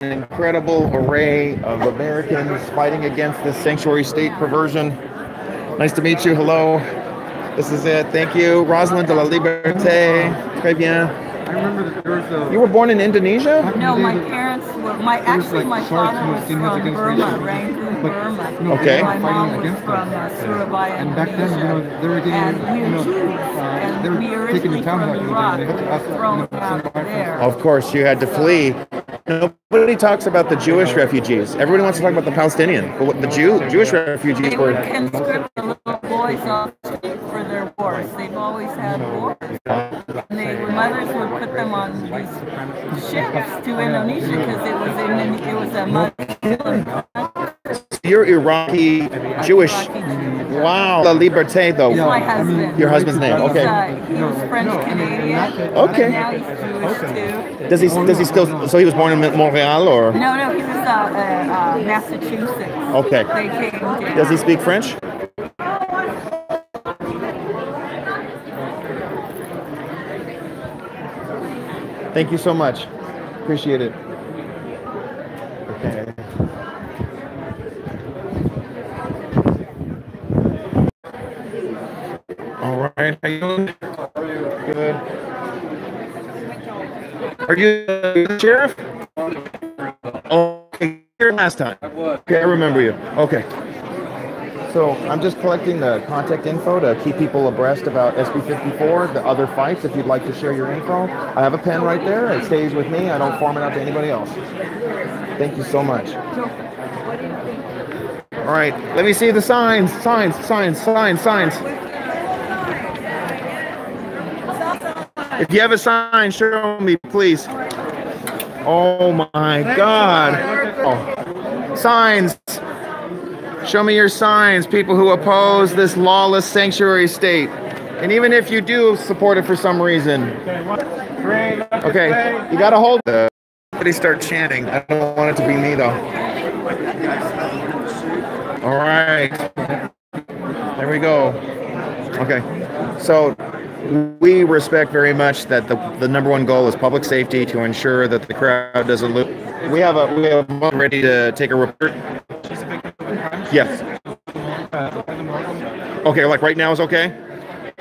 an incredible array of Americans fighting against this sanctuary state perversion. Nice to meet you. Hello. This is it. Thank you. Rosalind de la Liberté. Très bien. I remember that there was a... You were born in Indonesia? No, my parents were... my father was from Burma, Rangoon, Burma. Okay. My mom was from Surabaya, and back then, they were getting, they were taking the town back. Thrown out there. Of course, you had to flee. Nobody talks about the Jewish refugees. Everybody wants to talk about the Palestinian, but what the Jewish refugees they were... They conscript the little boys off for their wars. They've always had wars. And mothers would put them on these ships to Indonesia because it was a mud. You're Iraqi, Jewish. Wow. La Liberté, though. He's my husband. Your husband's name. Okay. He was French-Canadian. Okay. Now he's Jewish, too. Does he still... So he was born in Montreal, or...? No, he was Massachusetts. Okay. They came down. Does he speak French? Thank you so much. Appreciate it. Okay. All right. How you doing? Good. Are you the sheriff? Okay. Here last time. Okay, I remember you. Okay. So I'm just collecting the contact info to keep people abreast about SB 54, the other fights, if you'd like to share your info. I have a pen right there. It stays with me. I don't farm it out to anybody else. Thank you so much. All right. Let me see the signs. Signs. If you have a sign, show me, please. Oh, my God. Oh. Signs. Show me your signs, people who oppose this lawless sanctuary state. And even if you do support it for some reason. Okay, you gotta hold it. Somebody start chanting. I don't want it to be me, though. All right. There we go. Okay. So we respect very much that the number one goal is public safety, to ensure that the crowd doesn't lose. We have one ready to take a report. Yes. Okay, like right now is okay?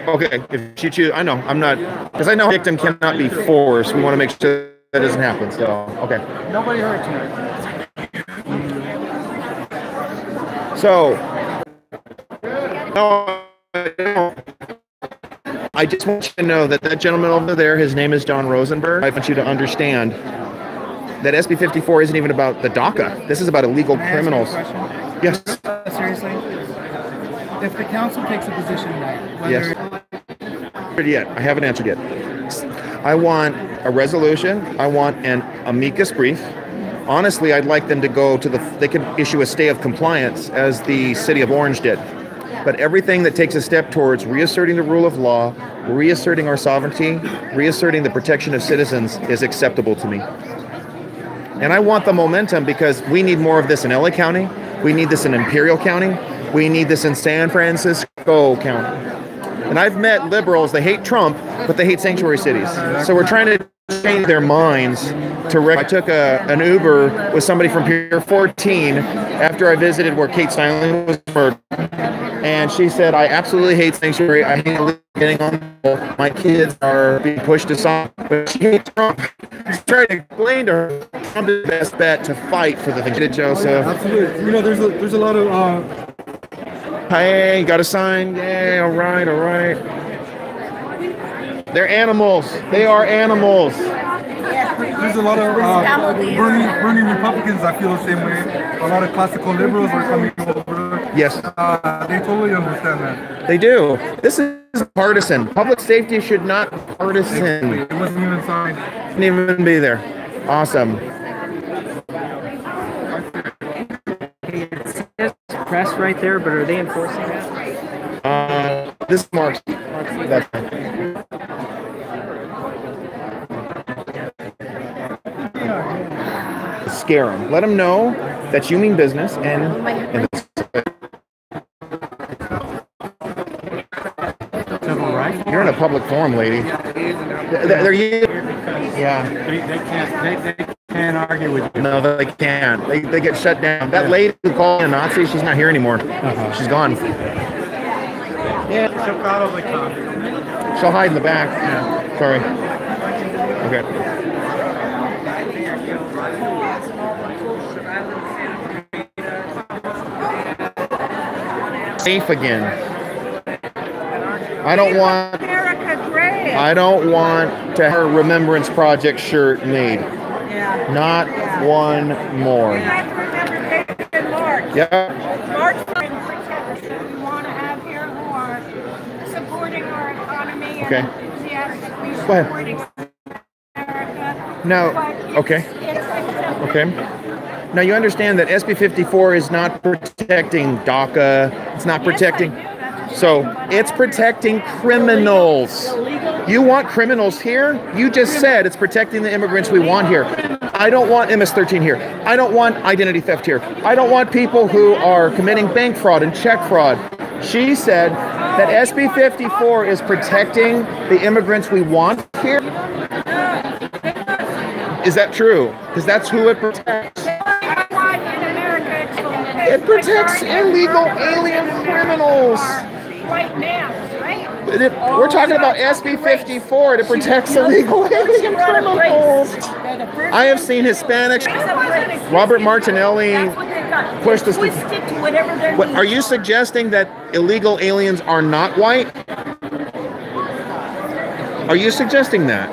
Okay, if she chooses, I know, I'm not, because I know victim cannot be forced. We want to make sure that doesn't happen, so, okay. Nobody hurt tonight. So, I just want you to know that gentleman over there, his name is John Rosenberg. I want you to understand that SB 54 isn't even about the DACA. This is about illegal criminals. Yes. Seriously? If the council takes a position tonight, whether... Yes. I haven't answered yet. I want a resolution. I want an amicus brief. Honestly, I'd like them to go to they could issue a stay of compliance as the city of Orange did. But everything that takes a step towards reasserting the rule of law, reasserting our sovereignty, reasserting the protection of citizens is acceptable to me. And I want the momentum because we need more of this in LA County. We need this in Imperial County. We need this in San Francisco County. And I've met liberals, they hate Trump, but they hate sanctuary cities. So we're trying to change their minds to... I took an Uber with somebody from Pier 14 after I visited where Kate Steinle was murdered. And she said, I absolutely hate sanctuary. I hate getting on. My kids are being pushed aside. But she hates Trump. I tried to explain to her Trump is the best bet to fight for the thing. Joseph. Absolutely. There's a lot of... Hey, got a sign? Yeah, all right. They're animals. They are animals. There's a lot of Bernie Republicans that feel the same way. A lot of classical liberals are coming over. Yes. They totally understand that. They do. This is partisan. Public safety should not be partisan. It wasn't even signed. Didn't even be there. Awesome. Press right there, but are they enforcing that? This marks. That's scare them. Let them know that you mean business and you're in a public forum, lady. They're yeah. They can't. can't argue with you. No, they can't. They get shut down. That lady who called me a Nazi, she's not here anymore. She's gone. Yeah, she'll probably come. She'll hide in the back. Yeah. Sorry. Okay. Safe again. I don't want to have a Remembrance Project shirt made. Yeah. Not one more. Yeah. March we want to have here who are supporting our economy Okay. and enthusiastically Go ahead. supporting America. Now, But okay. it's Okay. Now you understand that SB 54 is not protecting DACA. It's not protecting. So it's protecting criminals. You want criminals here? You just said it's protecting the immigrants we want here. I don't want MS-13 here. I don't want identity theft here. I don't want people who are committing bank fraud and check fraud. She said that SB 54 is protecting the immigrants we want here. Is that true? Because that's who it protects. It protects illegal alien criminals. white males, right? We're talking about SB 54. It protects illegal alien criminals. I have seen Hispanics. Robert Martinelli pushed this. What, are you suggesting that illegal aliens are not white? Are you suggesting that?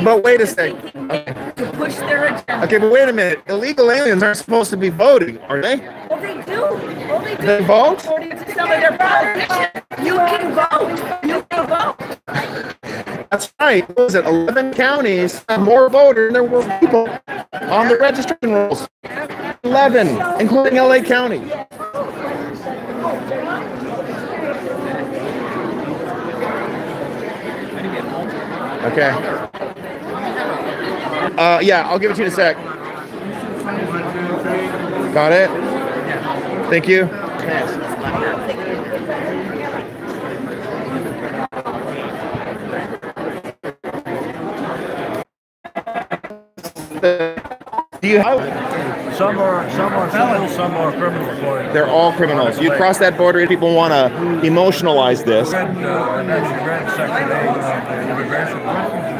But wait a second. Okay. To push their agenda. Okay, but wait a minute. Illegal aliens aren't supposed to be voting, are they? Well, they do. Well, they do. They vote? According to some of their politicians, you can vote. You can vote. That's right. What was it? 11 counties have more voters than there were people on the registration rolls. 11, including LA County. Okay. Yeah, I'll give it to you in a sec. Got it? Thank you. Do you have? Some are civil, some are criminal. They're all criminals. You cross that border, people want to emotionalize this. Section 8 of the immigration.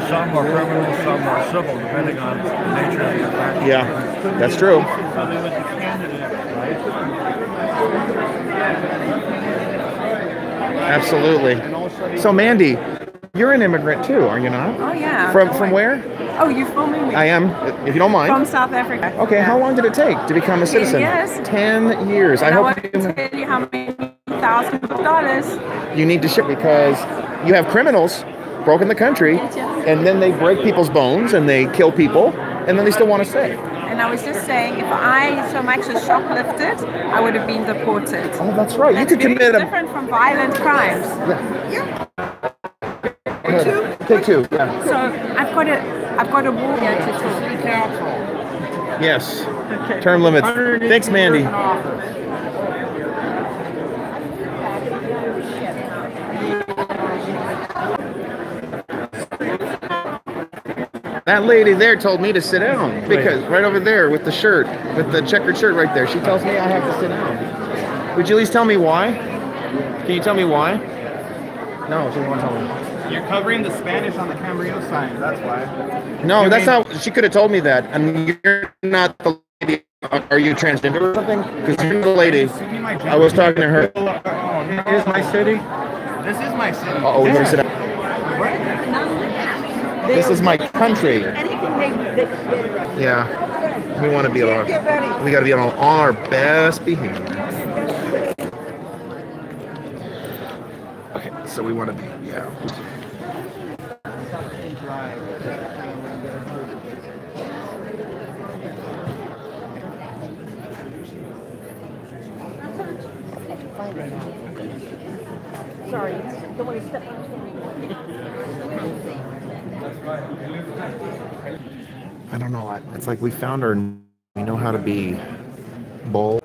Some are criminal, some are civil, depending on the nature of the offense. Yeah, that's true. Absolutely. So, Mandy, you're an immigrant too, are you not? Oh, yeah. From where? Oh, you're filming me? I am, if you don't mind. From South Africa. Okay, how long did it take to become a citizen? 10 years. 10 years. And I hope want to tell you how many thousands of dollars. you need to ship because you have criminals broken the country, and then they break people's bones and they kill people, and then they still want to stay. And I was just saying, if I so much as shoplifted, I would have been deported. Oh, that's right. That's You could commit different from violent crimes. Take two. Yeah. So I've got a war here to talk. Yes. Term limits. Thanks, Mandy. That lady there told me to sit down because right over there with the shirt, with the checkered shirt right there, she tells me I have to sit down. Would you at least tell me why? Can you tell me why? No, she won't tell me. You're covering the Spanish on the Camarillo sign, that's why. No, that's not. She could have told me that. And you're not the lady. Are you transgender or something? Because you're the lady. I was talking to her. Here's my city. This is my city. Oh, we better sit down. This is my country. Yeah, we want to be on. We got to be on our best behavior. Okay, so we want to be. Yeah. Sorry, don't want to step on. I don't know. It's like we found our. We know how to be bold.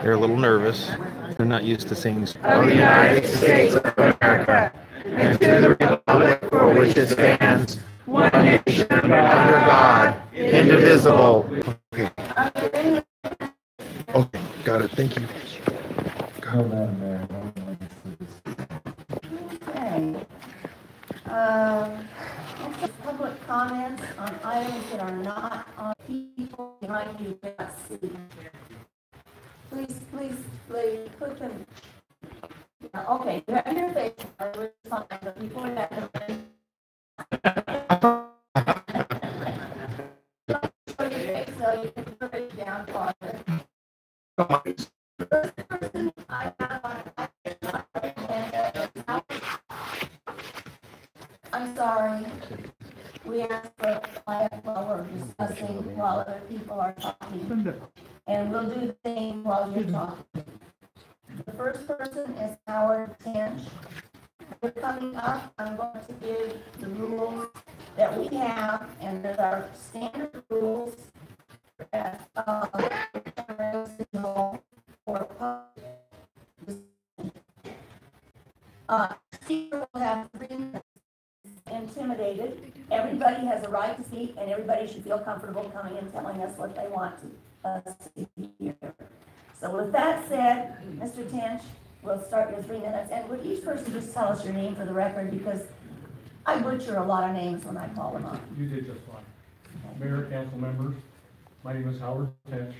They're a little nervous. They're not used to saying of the United States of America, and to the republic for which it stands, one nation under God, indivisible. Okay. Okay, got it. Thank you. Okay. Public comments on items that are not on people behind you cannot see. Please put them. Okay, you have your face. Fine, but before that, so you can put it down farther. I'm sorry. We asked for quiet while we're discussing, while other people are talking. And we'll do the same while you're talking. The first person is Howard Tench. We're coming up. I'm going to give the rules that we have, and there's our standard rules at speaker will have 3 minutes. Intimidated. Everybody has a right to speak, and everybody should feel comfortable coming and telling us what they want us to hear. So with that said, Mr. Tench, we'll start your 3 minutes, and would each person just tell us your name for the record, because I butcher a lot of names when I call them up. You did just fine. Mayor, council members, my name is Howard Tench.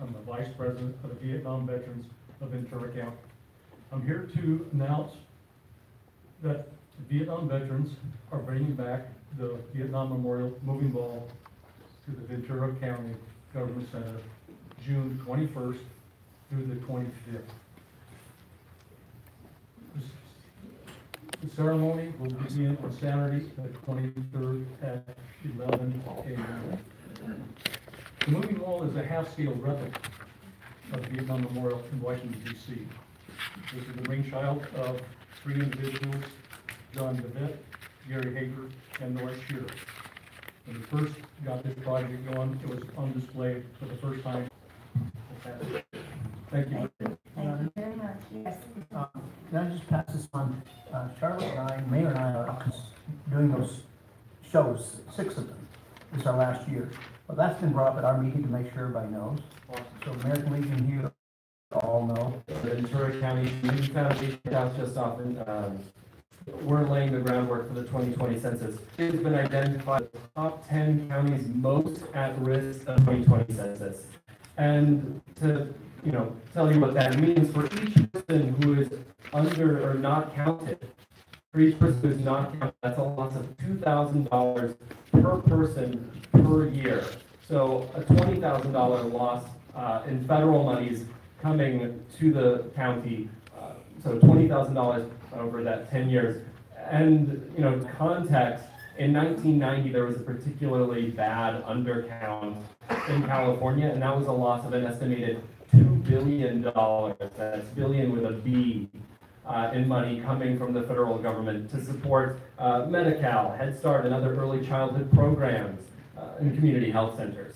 I'm the Vice President of the Vietnam Veterans of Ventura County. I'm here to announce that the Vietnam veterans are bringing back the Vietnam Memorial Moving Ball to the Ventura County Government Center June 21st through the 25th. The ceremony will begin on Saturday, the 23rd at 11 a.m. The moving wall is a half-scale replica of the Vietnam Memorial in Washington, D.C. This is the brainchild of 3 individuals, John DeVitt, Gary Hager, and Norris Shearer. When we first got this project going, it was on display for the first time. Thank you. Thank you very much. Yes. Can I just pass this on? Charlotte and I, Mayor and I are doing those shows, 6 of them. This is our last year. Well, that's been brought up at our meeting to make sure everybody knows. So American Legion here all know. The Ventura County Community Foundation House just often we're laying the groundwork for the 2020 census. It has been identified the top 10 counties most at risk of the 2020 census. And to tell you what that means, for each person who is under or not counted, for each person who is not counted, that's a loss of $2,000 per person per year. So a $20,000 loss in federal monies coming to the county. So $20,000 over that 10 years. And, context, in 1990, there was a particularly bad undercount in California, and that was a loss of an estimated $2 billion, that's billion with a B, in money coming from the federal government to support Medi-Cal, Head Start, and other early childhood programs in community health centers.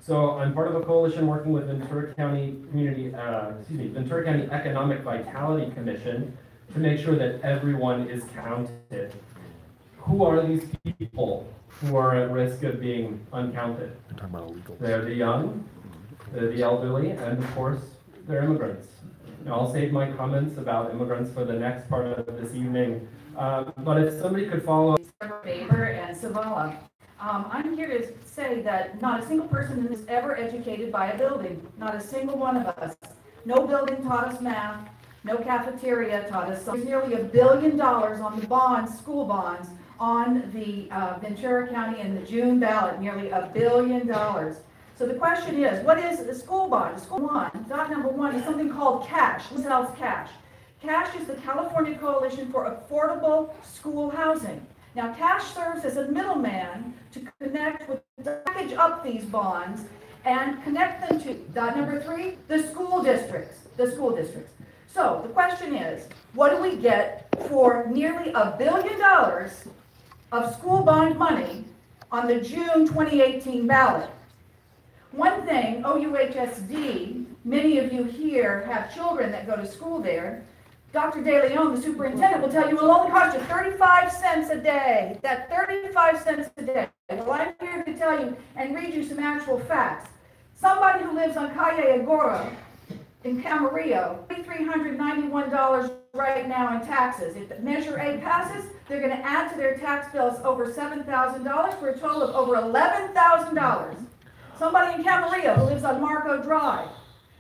So I'm part of a coalition working with Ventura County Ventura County Economic Vitality Commission to make sure that everyone is counted. Who are these people who are at risk of being uncounted? We're talking about illegals. They're the young, they're the elderly, and of course, they're immigrants. Now, I'll save my comments about immigrants for the next part of this evening. But if somebody could follow. Faber and Savala. I'm here to say that not a single person is ever educated by a building. Not a single one of us. No building taught us math. No cafeteria taught us. There's nearly $1 billion on the bonds, school bonds, on the Ventura County in the June ballot. Nearly $1 billion. So the question is, what is the school bond? School bond, dot number 1 is something called CASH. Who sells CASH? CASH is the California Coalition for Affordable School Housing. Now, CASH serves as a middleman to connect with, package up these bonds and connect them to, dot number 3, the school districts. So the question is, what do we get for nearly $1 billion of school bond money on the June 2018 ballot? One thing OUHSD Many of you here have children that go to school there. Dr. De Leon, the superintendent, will tell you it will only cost you 35 cents a day. That 35 cents a day. Well, I'm here to tell you and read you some actual facts. Somebody who lives on Calle Agora in Camarillo, $391 right now in taxes. If Measure A passes, they're going to add to their tax bills over $7,000 for a total of over $11,000. Somebody in Camarillo who lives on Marco Drive,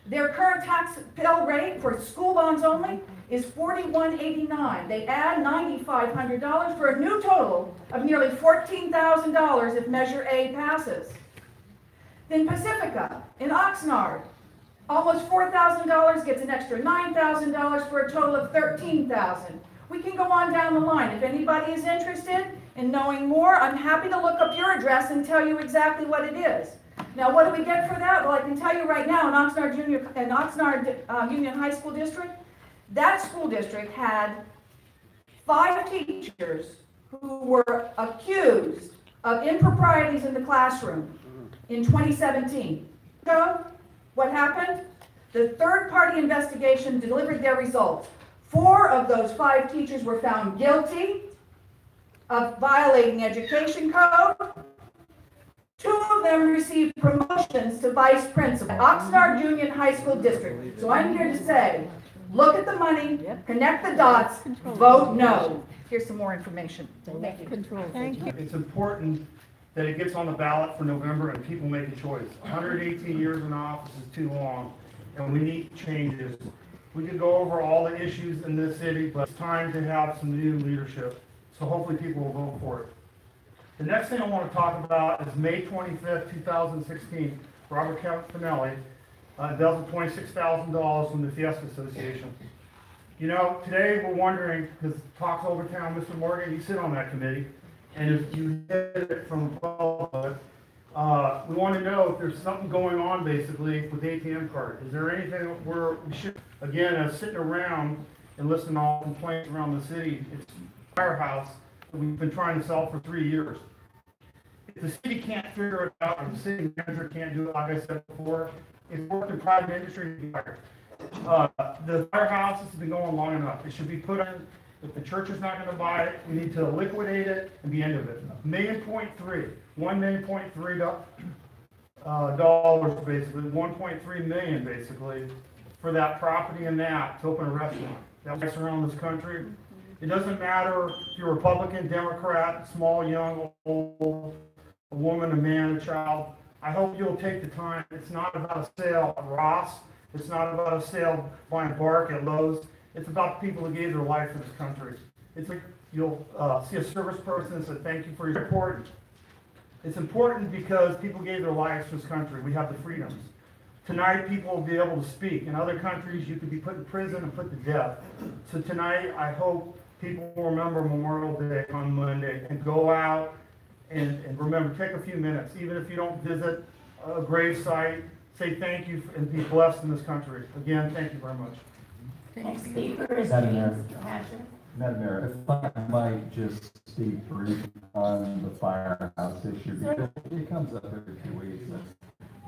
their current tax bill rate for school bonds only is $41.89. They add $9,500 for a new total of nearly $14,000 if Measure A passes. Then Pacifica in Oxnard, almost $4,000 gets an extra $9,000 for a total of $13,000. We can go on down the line. If anybody is interested in knowing more, I'm happy to look up your address and tell you exactly what it is. Now, what do we get for that? Well, I can tell you right now, in Oxnard Union High School District, that school district had 5 teachers who were accused of improprieties in the classroom in 2017. So, what happened? The third-party investigation delivered their results. 4 of those 5 teachers were found guilty of violating education code. 2 of them received promotions to vice principal. Oxnard Union High School District. So I'm here to say, look at the money, connect the dots, vote no. Here's some more information. Thank you. It's important that it gets on the ballot for November and people make a choice. 118 years in office is too long, and we need changes. We could go over all the issues in this city, but it's time to have some new leadership. So hopefully people will vote for it. The next thing I want to talk about is May 25th, 2016. Robert Campanelli embezzled $26,000 from the Fiesta Association. You know, today we're wondering, because Talks Over Town, Mr. Morgan, you sit on that committee, and if you hit it from the public, we want to know if there's something going on basically with the ATM card. Is there anything where we should, again, sitting around and listening to all complaints around the city? It's a firehouse that we've been trying to sell for 3 years. If the city can't figure it out, or the city manager can't do it, like I said before, it's worked in private industry. The firehouse has been going long enough. It should be put in. If the church is not going to buy it, we need to liquidate it and be end of it. $1.3 million basically, 1.3 million basically for that property and that to open a restaurant. That's around this country. It doesn't matter if you're Republican, Democrat, small, young, old, a woman, a man, a child. I hope you'll take the time. It's not about a sale at Ross. It's not about a sale buying bark at Lowe's. It's about the people who gave their life for this country. It's like you'll see a service person and say, thank you for your support. It's important because people gave their lives for this country. We have the freedoms. Tonight, people will be able to speak. In other countries, you could be put in prison and put to death. So tonight, I hope people will remember Memorial Day on Monday and go out and remember, take a few minutes. Even if you don't visit a grave site, say thank you and be blessed in this country. Again, thank you very much. Next speaker is Madam Mayor. Patrick. Madam Mayor, if I might just speak brief on the firehouse issue, because it comes up every 2 weeks.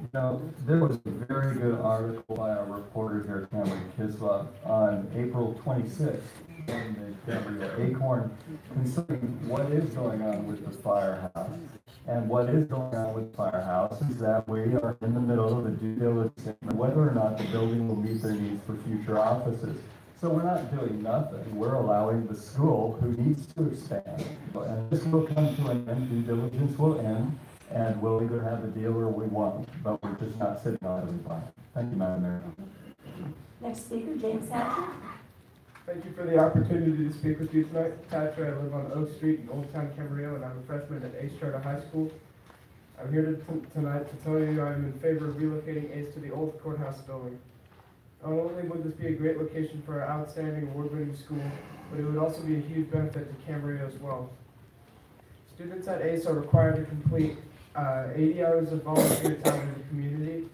You know, there was a very good article by a reporter here, Cameron Kisla, on April 26th in the Camarillo Acorn concerning what is going on with the firehouse. And what is going on with the firehouse is that we are in the middle of a due diligence on whether or not the building will meet their needs for future offices. So we're not doing nothing. We're allowing the school, who needs to expand, and this will come to an end, due diligence will end, and we'll either have a deal or we won't, but we're just not sitting on everybody. Thank you, Madam Mayor. Next speaker, James Hatcher. Thank you for the opportunity to speak with you tonight. Patrick, I live on Oak Street in Old Town Camarillo, and I'm a freshman at Ace Charter High School. I'm here tonight to tell you I'm in favor of relocating Ace to the old courthouse building. Not only would this be a great location for our outstanding award-winning school, but it would also be a huge benefit to Camarillo as well. Students at ACE are required to complete 80 hours of volunteer time in the community,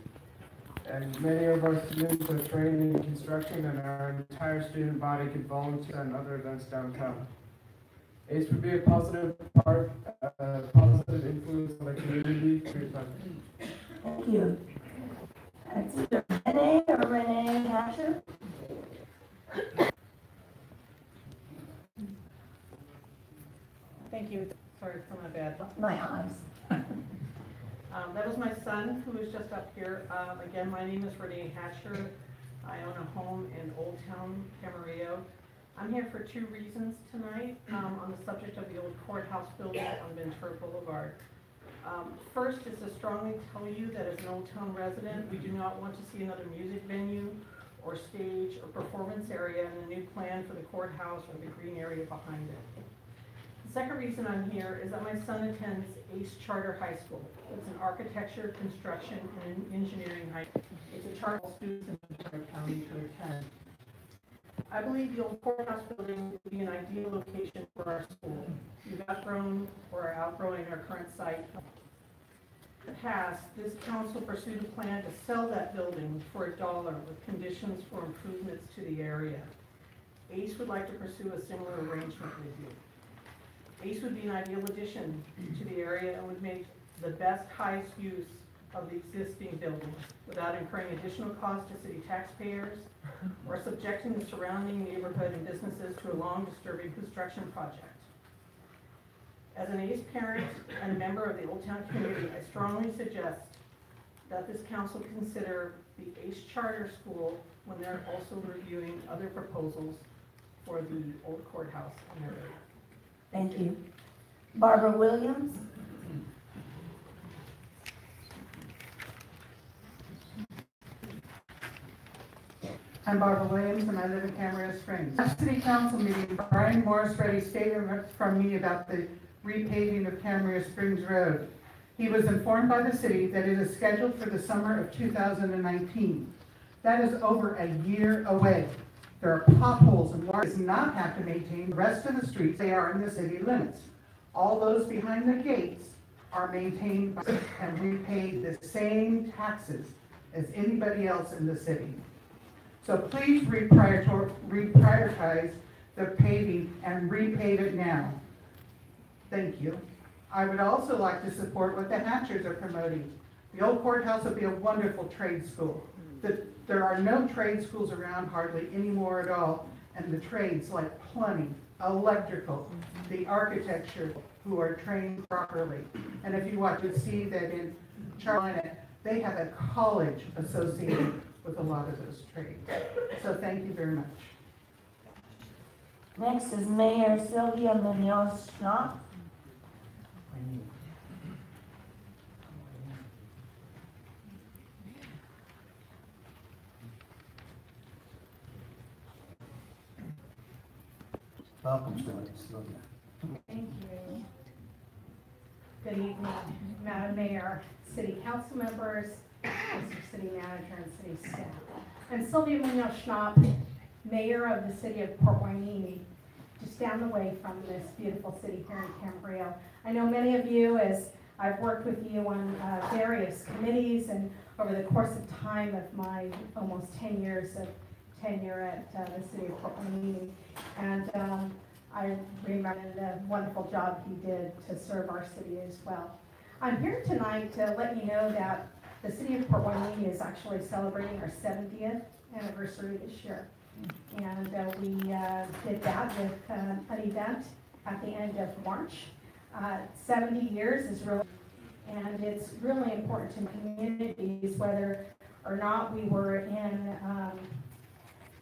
and many of our students are trained in construction, and our entire student body can volunteer on other events downtown. ACE would be a positive influence on the community. Thank you. It's either Renee or Renee Hatcher. Thank you. Sorry for my bad. My eyes. That was my son who was just up here. Again, my name is Renee Hatcher. I own a home in Old Town, Camarillo. I'm here for two reasons tonight on the subject of the old courthouse building on Ventura Boulevard. First is to strongly tell you that as an Old Town resident, we do not want to see another music venue or stage or performance area in the new plan for the courthouse or the green area behind it. The second reason I'm here is that my son attends Ace Charter High School. It's an architecture, construction, and engineering high school. It's a charter students in Ventura County to attend. I believe the old courthouse building would be an ideal location for our school. We've outgrown or are outgrowing our current site. In the past, this council pursued a plan to sell that building for $1 with conditions for improvements to the area. Ace would like to pursue a similar arrangement with you. Ace would be an ideal addition to the area and would make the best, highest use of the existing building without incurring additional costs to city taxpayers or subjecting the surrounding neighborhood and businesses to a long, disturbing construction project. As an Ace parent and a member of the Old Town community, I strongly suggest that this council consider the Ace Charter School when they're also reviewing other proposals for the old courthouse in their area. Thank you. Barbara Williams. I'm Barbara Williams and I live in Camarillo Springs. Last city council meeting, Brian Morris read a statement from me about the repaving of Camarillo Springs Road. He was informed by the city that it is scheduled for the summer of 2019. That is over a year away. There are potholes and water does not have to maintain the rest of the streets. They are in the city limits. All those behind the gates are maintained and we pay the same taxes as anybody else in the city. So please reprioritize the paving and repave it now. Thank you. I would also like to support what the Hatchers are promoting. The old courthouse will be a wonderful trade school. There are no trade schools around hardly anymore at all, and the trades like plumbing, electrical, the architecture, who are trained properly. And if you want to see that in Carolina, they have a college associated with a lot of those trades. So thank you very much. Next is Mayor Sylvia Munoz-Schnapp. Welcome, Sylvia. Thank you. Good evening, Madam Mayor, City Council members, Mr. City Manager, and City staff. I'm Sylvia Munoz-Schnapp, Mayor of the City of Port Hueneme, just down the way from this beautiful city here in Camarillo. I know many of you, as I've worked with you on various committees and over the course of time of my almost 10 years of tenure at the City of Port Hueneme. And I remember the wonderful job he did to serve our city as well. I'm here tonight to let you know that the City of Port Hueneme is actually celebrating our 70th anniversary this year. And we did that with an event at the end of March. 70 years is really, and it's really important to communities, whether or not we were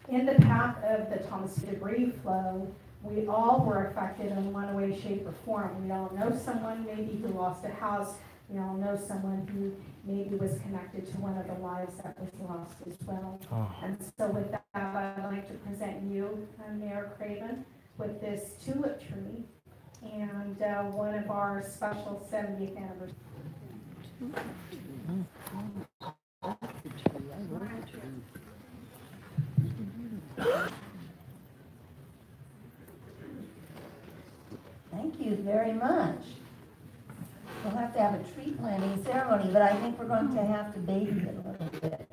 in the path of the Thomas debris flow. We all were affected in one way, shape, or form. We all know someone maybe who lost a house. We all know someone who maybe was connected to one of the lives that was lost as well. Oh. And so with that, I'd like to present you, Mayor Craven, with this tulip tree and one of our special 70th anniversary. Thank you very much. We'll have to have a tree planting ceremony, but I think we're going to have to baby it a little bit.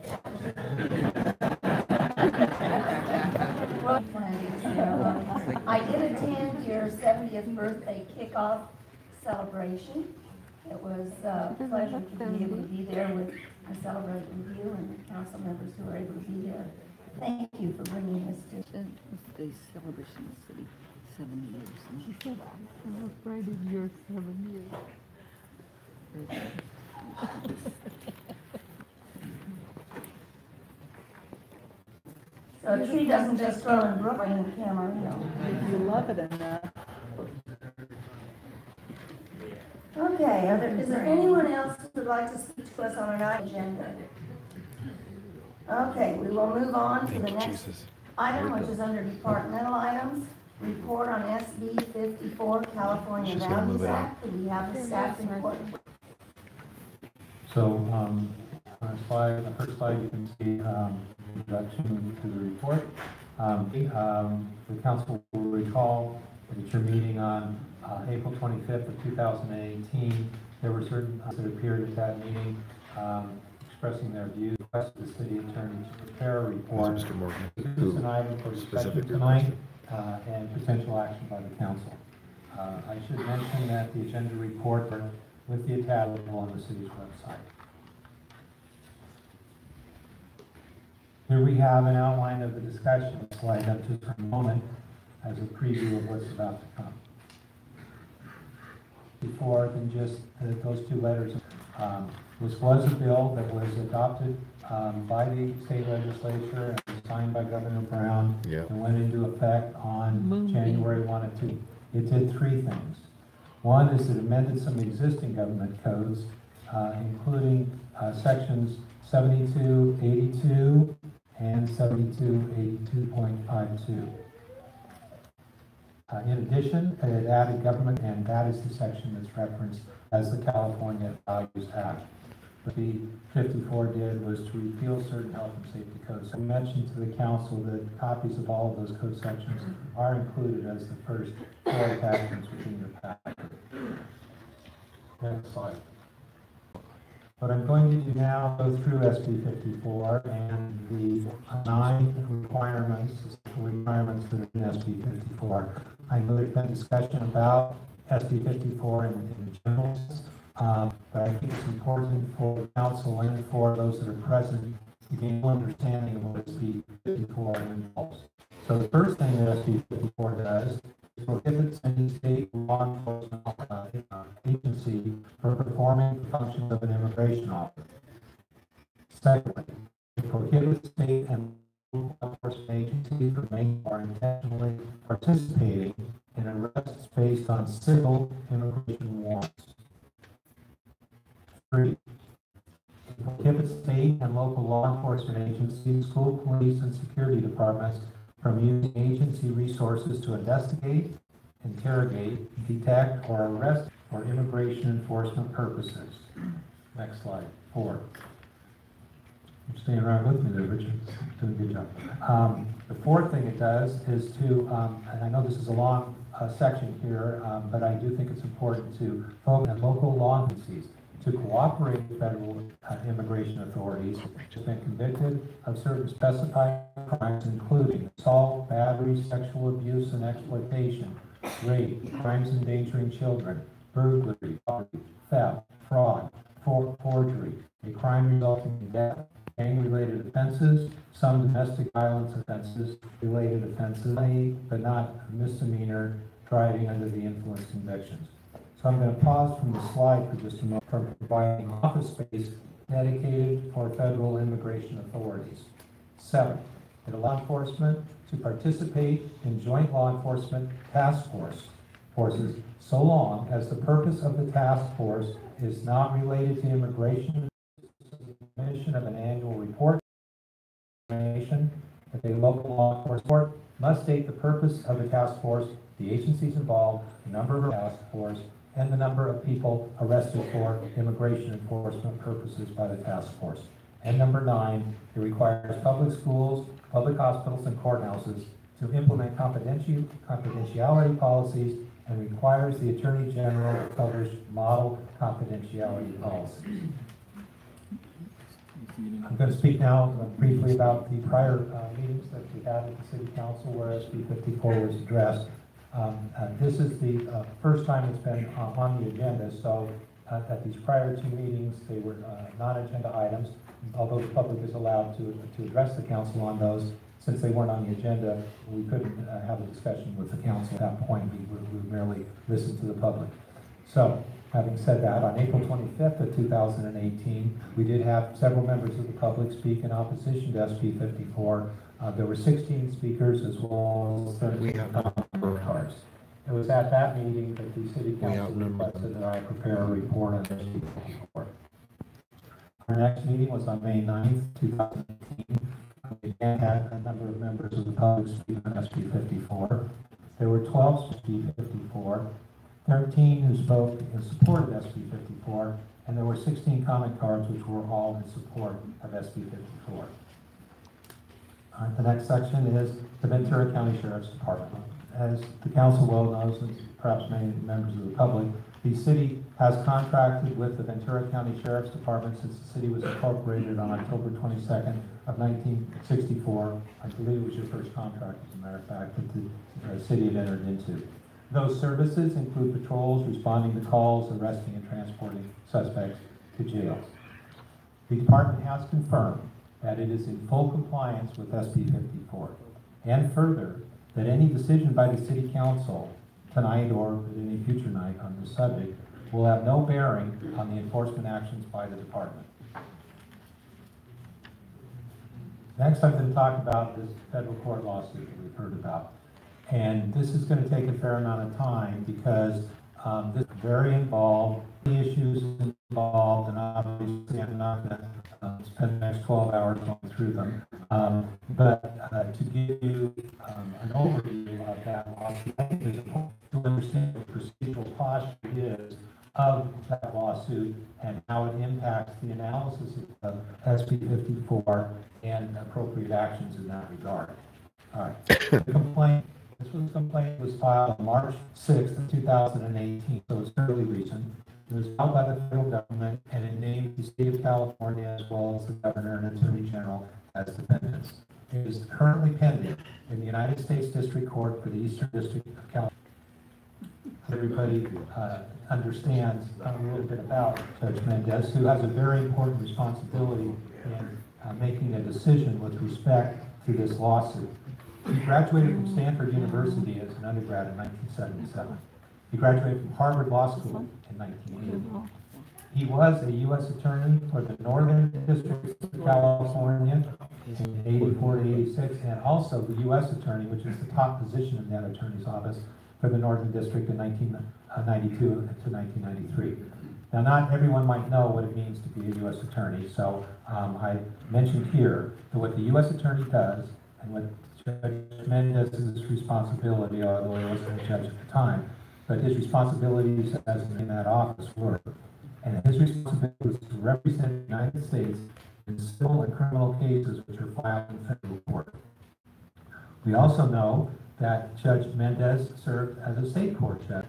Planting ceremony. I did attend your 70th birthday kickoff celebration. It was a pleasure to be able to be there with I celebrate with you and the council members who are able to be here. Thank you for bringing this to. The celebration of the city, 7 years. And she said, I celebrated your 7 years. So a tree doesn't just grow in Brooklyn and Camarillo. If you love it enough. Okay, is there anyone else who would like to speak to us on our agenda? Okay, we will move on to the next item, which is under departmental items. Report on SB 54, California Values Act. Do we have the staff report? So, on the first slide, you can see introduction to the report. The council will recall at your meeting on April 25th of 2018, there were certain that appeared at that meeting expressing their views, requested the city attorney to prepare a report. This is an item for discussion tonight and potential action by the council. I should mention that the agenda report with the attachment on the city's website. Here we have an outline of the discussion slide up just for a moment as a preview of what's about to come. Before than just those two letters, this was a bill that was adopted by the state legislature and signed by Governor Brown and went into effect on January 1 of 2. It did three things. One is it amended some existing government codes, including sections 7282 and 7282.52. In addition, it added government, and that is the section that's referenced as the California Values Act. What the 54 did was to repeal certain health and safety codes. So we mentioned to the council that copies of all of those code sections are included as the first four attachments within your packet. Next slide. What I'm going to do now go through SB 54 and the 9 requirements that are in SB 54. I know there's been discussion about SB 54 in general, but I think it's important for the council and for those that are present to gain an understanding of what SB 54 involves. So the first thing that SB 54 does is prohibits any state law enforcement agency from performing the functions of an immigration officer. Secondly, it prohibits state and local law enforcement agencies from making or intentionally participating in arrests based on civil immigration warrants. 3. It prohibits state and local law enforcement agencies, school police, and security departments from using agency resources to investigate, interrogate, detect, or arrest for immigration enforcement purposes. Next slide, 4. You're staying around with me there, Richard. Doing a good job. The fourth thing it does is to, and I know this is a long section here, but I do think it's important to focus on local law agencies to cooperate with federal immigration authorities who have been convicted of certain specified crimes, including assault, battery, sexual abuse and exploitation, rape, crimes endangering children, burglary, theft, fraud, forgery, a crime resulting in death, gang-related offenses, some domestic violence offenses, related offenses, but not misdemeanor driving under the influence convictions. So I'm going to pause from the slide for just a moment for providing office space dedicated for federal immigration authorities. 7, it allows law enforcement to participate in joint law enforcement task forces so long as the purpose of the task force is not related to immigration, submission of an annual report. That a local law enforcement must state the purpose of the task force, the agencies involved, the number of the task force, and the number of people arrested for immigration enforcement purposes by the task force. And number 9, it requires public schools, public hospitals, and courthouses to implement confidentiality policies and requires the Attorney General to publish model confidentiality policies. I'm going to speak now briefly about the prior meetings that we had at the City Council where SB 54 was addressed. This is the first time it's been on the agenda, so at these prior two meetings, they were non-agenda items, although the public is allowed to address the council on those. Since they weren't on the agenda, we couldn't have a discussion with the council at that point. We merely listened to the public. So, having said that, on April 25th of 2018, we did have several members of the public speak in opposition to SB 54. There were 16 speakers as well as 13 comment cards. It was at that meeting that the city council requested that I prepare a report on SB 54. Our next meeting was on May 9th, 2018. We again had a number of members of the public speak on SB 54. There were 12 SB 54, 13 who spoke in support of SB 54, and there were 16 comment cards which were all in support of SB 54. The next section is the Ventura County Sheriff's Department. As the council well knows, and perhaps many members of the public, the city has contracted with the Ventura County Sheriff's Department since the city was incorporated on October 22nd of 1964. I believe it was your first contract, as a matter of fact, that the city had entered into. Those services include patrols, responding to calls, arresting and transporting suspects to jails. The department has confirmed that it is in full compliance with SB 54, and further, that any decision by the city council tonight or at any future night on this subject will have no bearing on the enforcement actions by the department. Next, I'm going to talk about this federal court lawsuit that we've heard about. And this is going to take a fair amount of time because this is very involved, the issues involved, and obviously I'm not going to spend the next 12 hours going through them. But to give you an overview of that lawsuit, I think it's important to understand what the procedural posture is of that lawsuit and how it impacts the analysis of SB 54 and appropriate actions in that regard. All right. The complaint. This complaint was filed on March 6th of 2018, so it's fairly recent. It was filed by the federal government, and it named the state of California as well as the governor and attorney general as defendants. It is currently pending in the United States District Court for the Eastern District of California. Everybody understands a little bit about Judge Mendez, who has a very important responsibility in making a decision with respect to this lawsuit. He graduated from Stanford University as an undergrad in 1977. He graduated from Harvard Law School in 1980. He was a U.S. attorney for the Northern District of California in 84 to 86, and also the U.S. attorney, which is the top position in that attorney's office, for the Northern District in 1992 to 1993. Now, not everyone might know what it means to be a U.S. attorney, so I mentioned here that what the U.S. attorney does and what Judge Mendez's responsibility, although he wasn't a judge at the time, but his responsibilities as in that office were. And his responsibility was to represent the United States in civil and criminal cases which are filed in federal court. We also know that Judge Mendez served as a state court judge.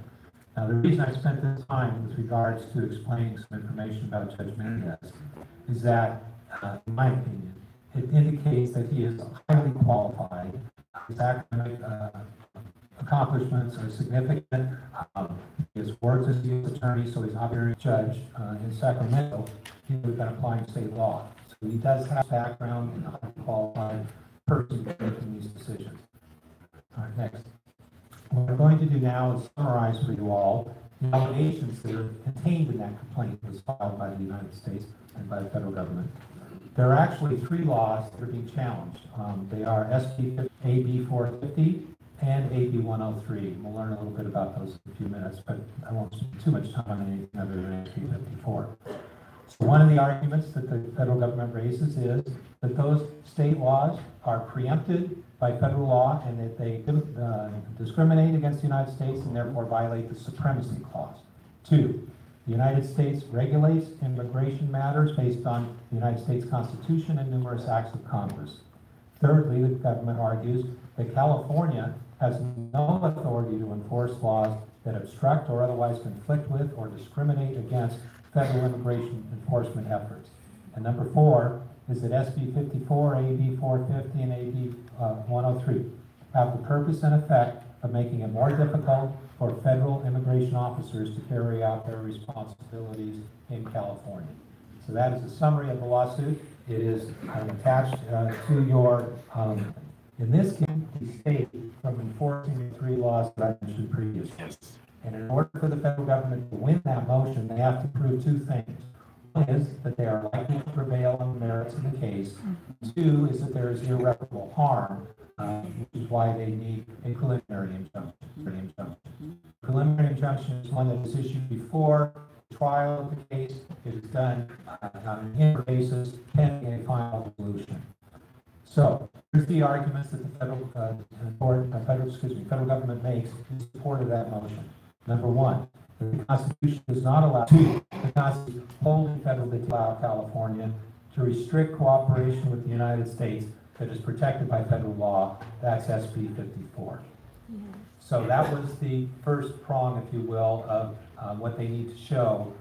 Now, the reason I spent this time with regards to explaining some information about Judge Mendez is that, in my opinion, it indicates that he is highly qualified. His academic accomplishments are significant. He has worked as a U.S. attorney, so he's not a judge in Sacramento. He's been applying state law. So he does have background in a highly qualified person making these decisions. All right, next. What I'm going to do now is summarize for you all the allegations that are contained in that complaint that was filed by the United States and by the federal government. There are actually three laws that are being challenged. They are SB AB 450 and AB 103. We'll learn a little bit about those in a few minutes, but I won't spend too much time on anything other than SB 54. So one of the arguments that the federal government raises is that those state laws are preempted by federal law and that they discriminate against the United States and therefore violate the Supremacy Clause. 2, the United States regulates immigration matters based on the United States Constitution and numerous acts of Congress. Thirdly, the government argues that California has no authority to enforce laws that obstruct or otherwise conflict with or discriminate against federal immigration enforcement efforts. And number 4 is that SB 54, AB 450, and AB 103 have the purpose and effect of making it more difficult for federal immigration officers to carry out their responsibilities in California. So that is a summary of the lawsuit. It is attached to your, in this case, the state from enforcing the 3 laws that I mentioned previously. And in order for the federal government to win that motion, they have to prove 2 things. One is that they are likely to prevail on the merits of the case. 2 is that there is irreparable harm, which is why they need a preliminary injunction. Preliminary injunction is one that was issued before the trial of the case. It is done on an interim basis, pending a final resolution. So here's the arguments that the federal government makes in support of that motion. Number 1, the Constitution does not allow the Constitution holding federal to allow California to restrict cooperation with the United States that is protected by federal law. That's SB 54. So that was the first prong, if you will, of what they need to show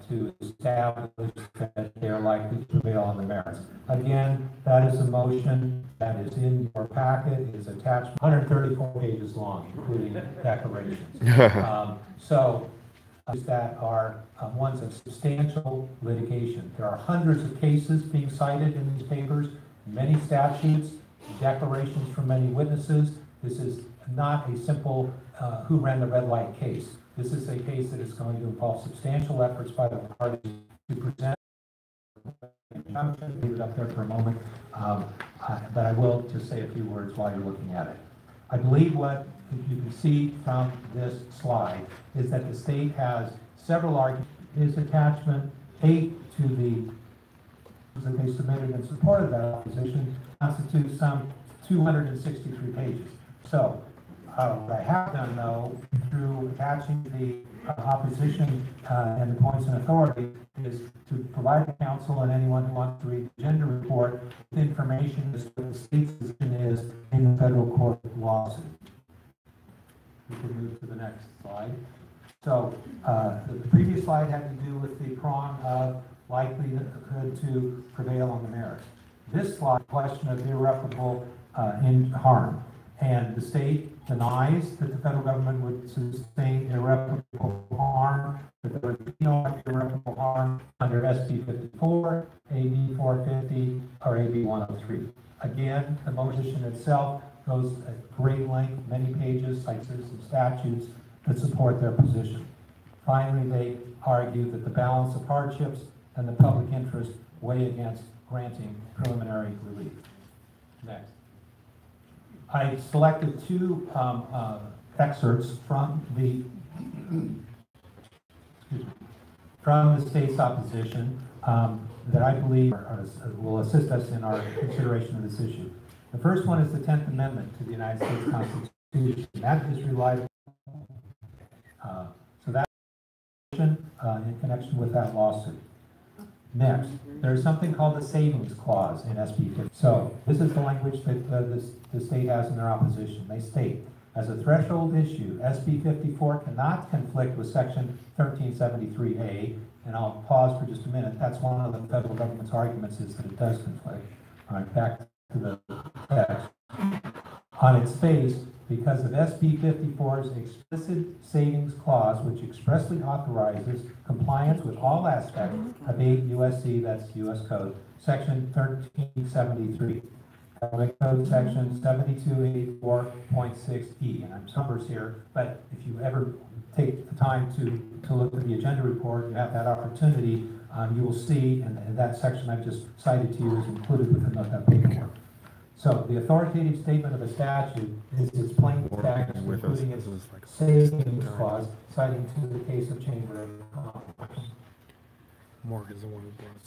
to establish that they are likely to prevail on the merits. Again, that is a motion that is in your packet. It is attached 134 pages long, including declarations. So that are ones of substantial litigation. There are hundreds of cases being cited in these papers, many statutes, declarations from many witnesses. This is not a simple who ran the red light case. This is a case that is going to involve substantial efforts by the parties to present. I'm going to leave it up there for a moment, but I will just say a few words while you're looking at it. I believe what you can see from this slide is that the state has several arguments. Is attachment 8 to the that they submitted in support of that opposition constitutes some 263 pages. So what I have done, though, through attaching the opposition and the points and authority, is to provide the council and anyone who wants to read the agenda report with information as to what the state's position is in the federal court lawsuit. We can move to the next slide. So the previous slide had to do with the prong of likelihood to prevail on the merits. This slide, question of irreparable harm. And the state denies that the federal government would sustain irreparable harm, that there would be no irreparable harm under SB 54, AB 450, or AB 103. Again, the motion itself goes at great length, many pages, cites some statutes that support their position. Finally, they argue that the balance of hardships and the public interest weigh against granting preliminary relief. Next. I selected 2 excerpts from the state's opposition that I believe will assist us in our consideration of this issue. The first one is the 10th Amendment to the United States Constitution. That is relied upon. So that in connection with that lawsuit. Next, there's something called the Savings Clause in SB 50. So this is the language that the state has in their opposition. They state, as a threshold issue, SB 54 cannot conflict with Section 1373A, and I'll pause for just a minute. That's one of the federal government's arguments, is that it does conflict. All right, back to the text. On its face, because of SB 54's explicit savings clause, which expressly authorizes compliance with all aspects of 8 U.S.C., that's U.S. Code, Section 1373. Government Code Section 7284.6E. And I'm numbers here, but if you ever take the time to look at the agenda report, you have that opportunity, you will see, and that section I've just cited to you is included within that paperwork. So the authoritative statement of a statute is its plain text, including its savings clause, citing to the case of Chamber of Commerce.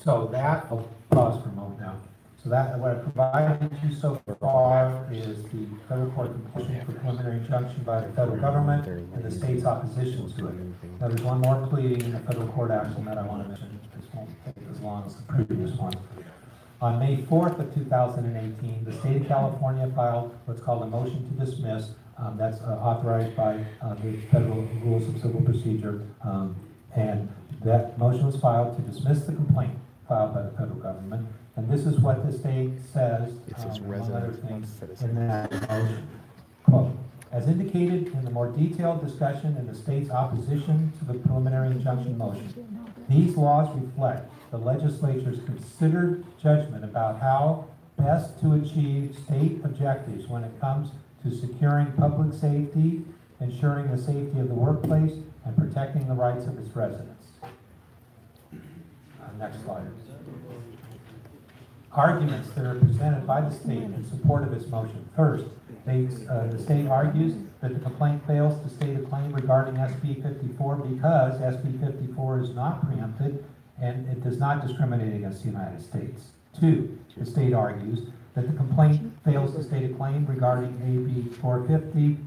So that, I'll pause for a moment now. So that, what I've provided you so far is the federal court completion for preliminary injunction by the federal government and the state's opposition to it. Now there's one more pleading in the federal court action that I want to mention. This won't take as long as the previous one. On May 4th of 2018, the state of California filed what's called a motion to dismiss. That's authorized by the Federal Rules of Civil Procedure. And that motion was filed to dismiss the complaint filed by the federal government. And this is what the state says, among other things, in that motion. Quote, As indicated in the more detailed discussion in the state's opposition to the preliminary injunction motion, these laws reflect the legislature's considered judgment about how best to achieve state objectives when it comes to securing public safety, ensuring the safety of the workplace, and protecting the rights of its residents. Next slide. Arguments that are presented by the state in support of its motion. First, the state argues that the complaint fails to state a claim regarding SB 54 because SB 54 is not preempted and it does not discriminate against the United States. Two, the state argues that the complaint fails to state a claim regarding AB 450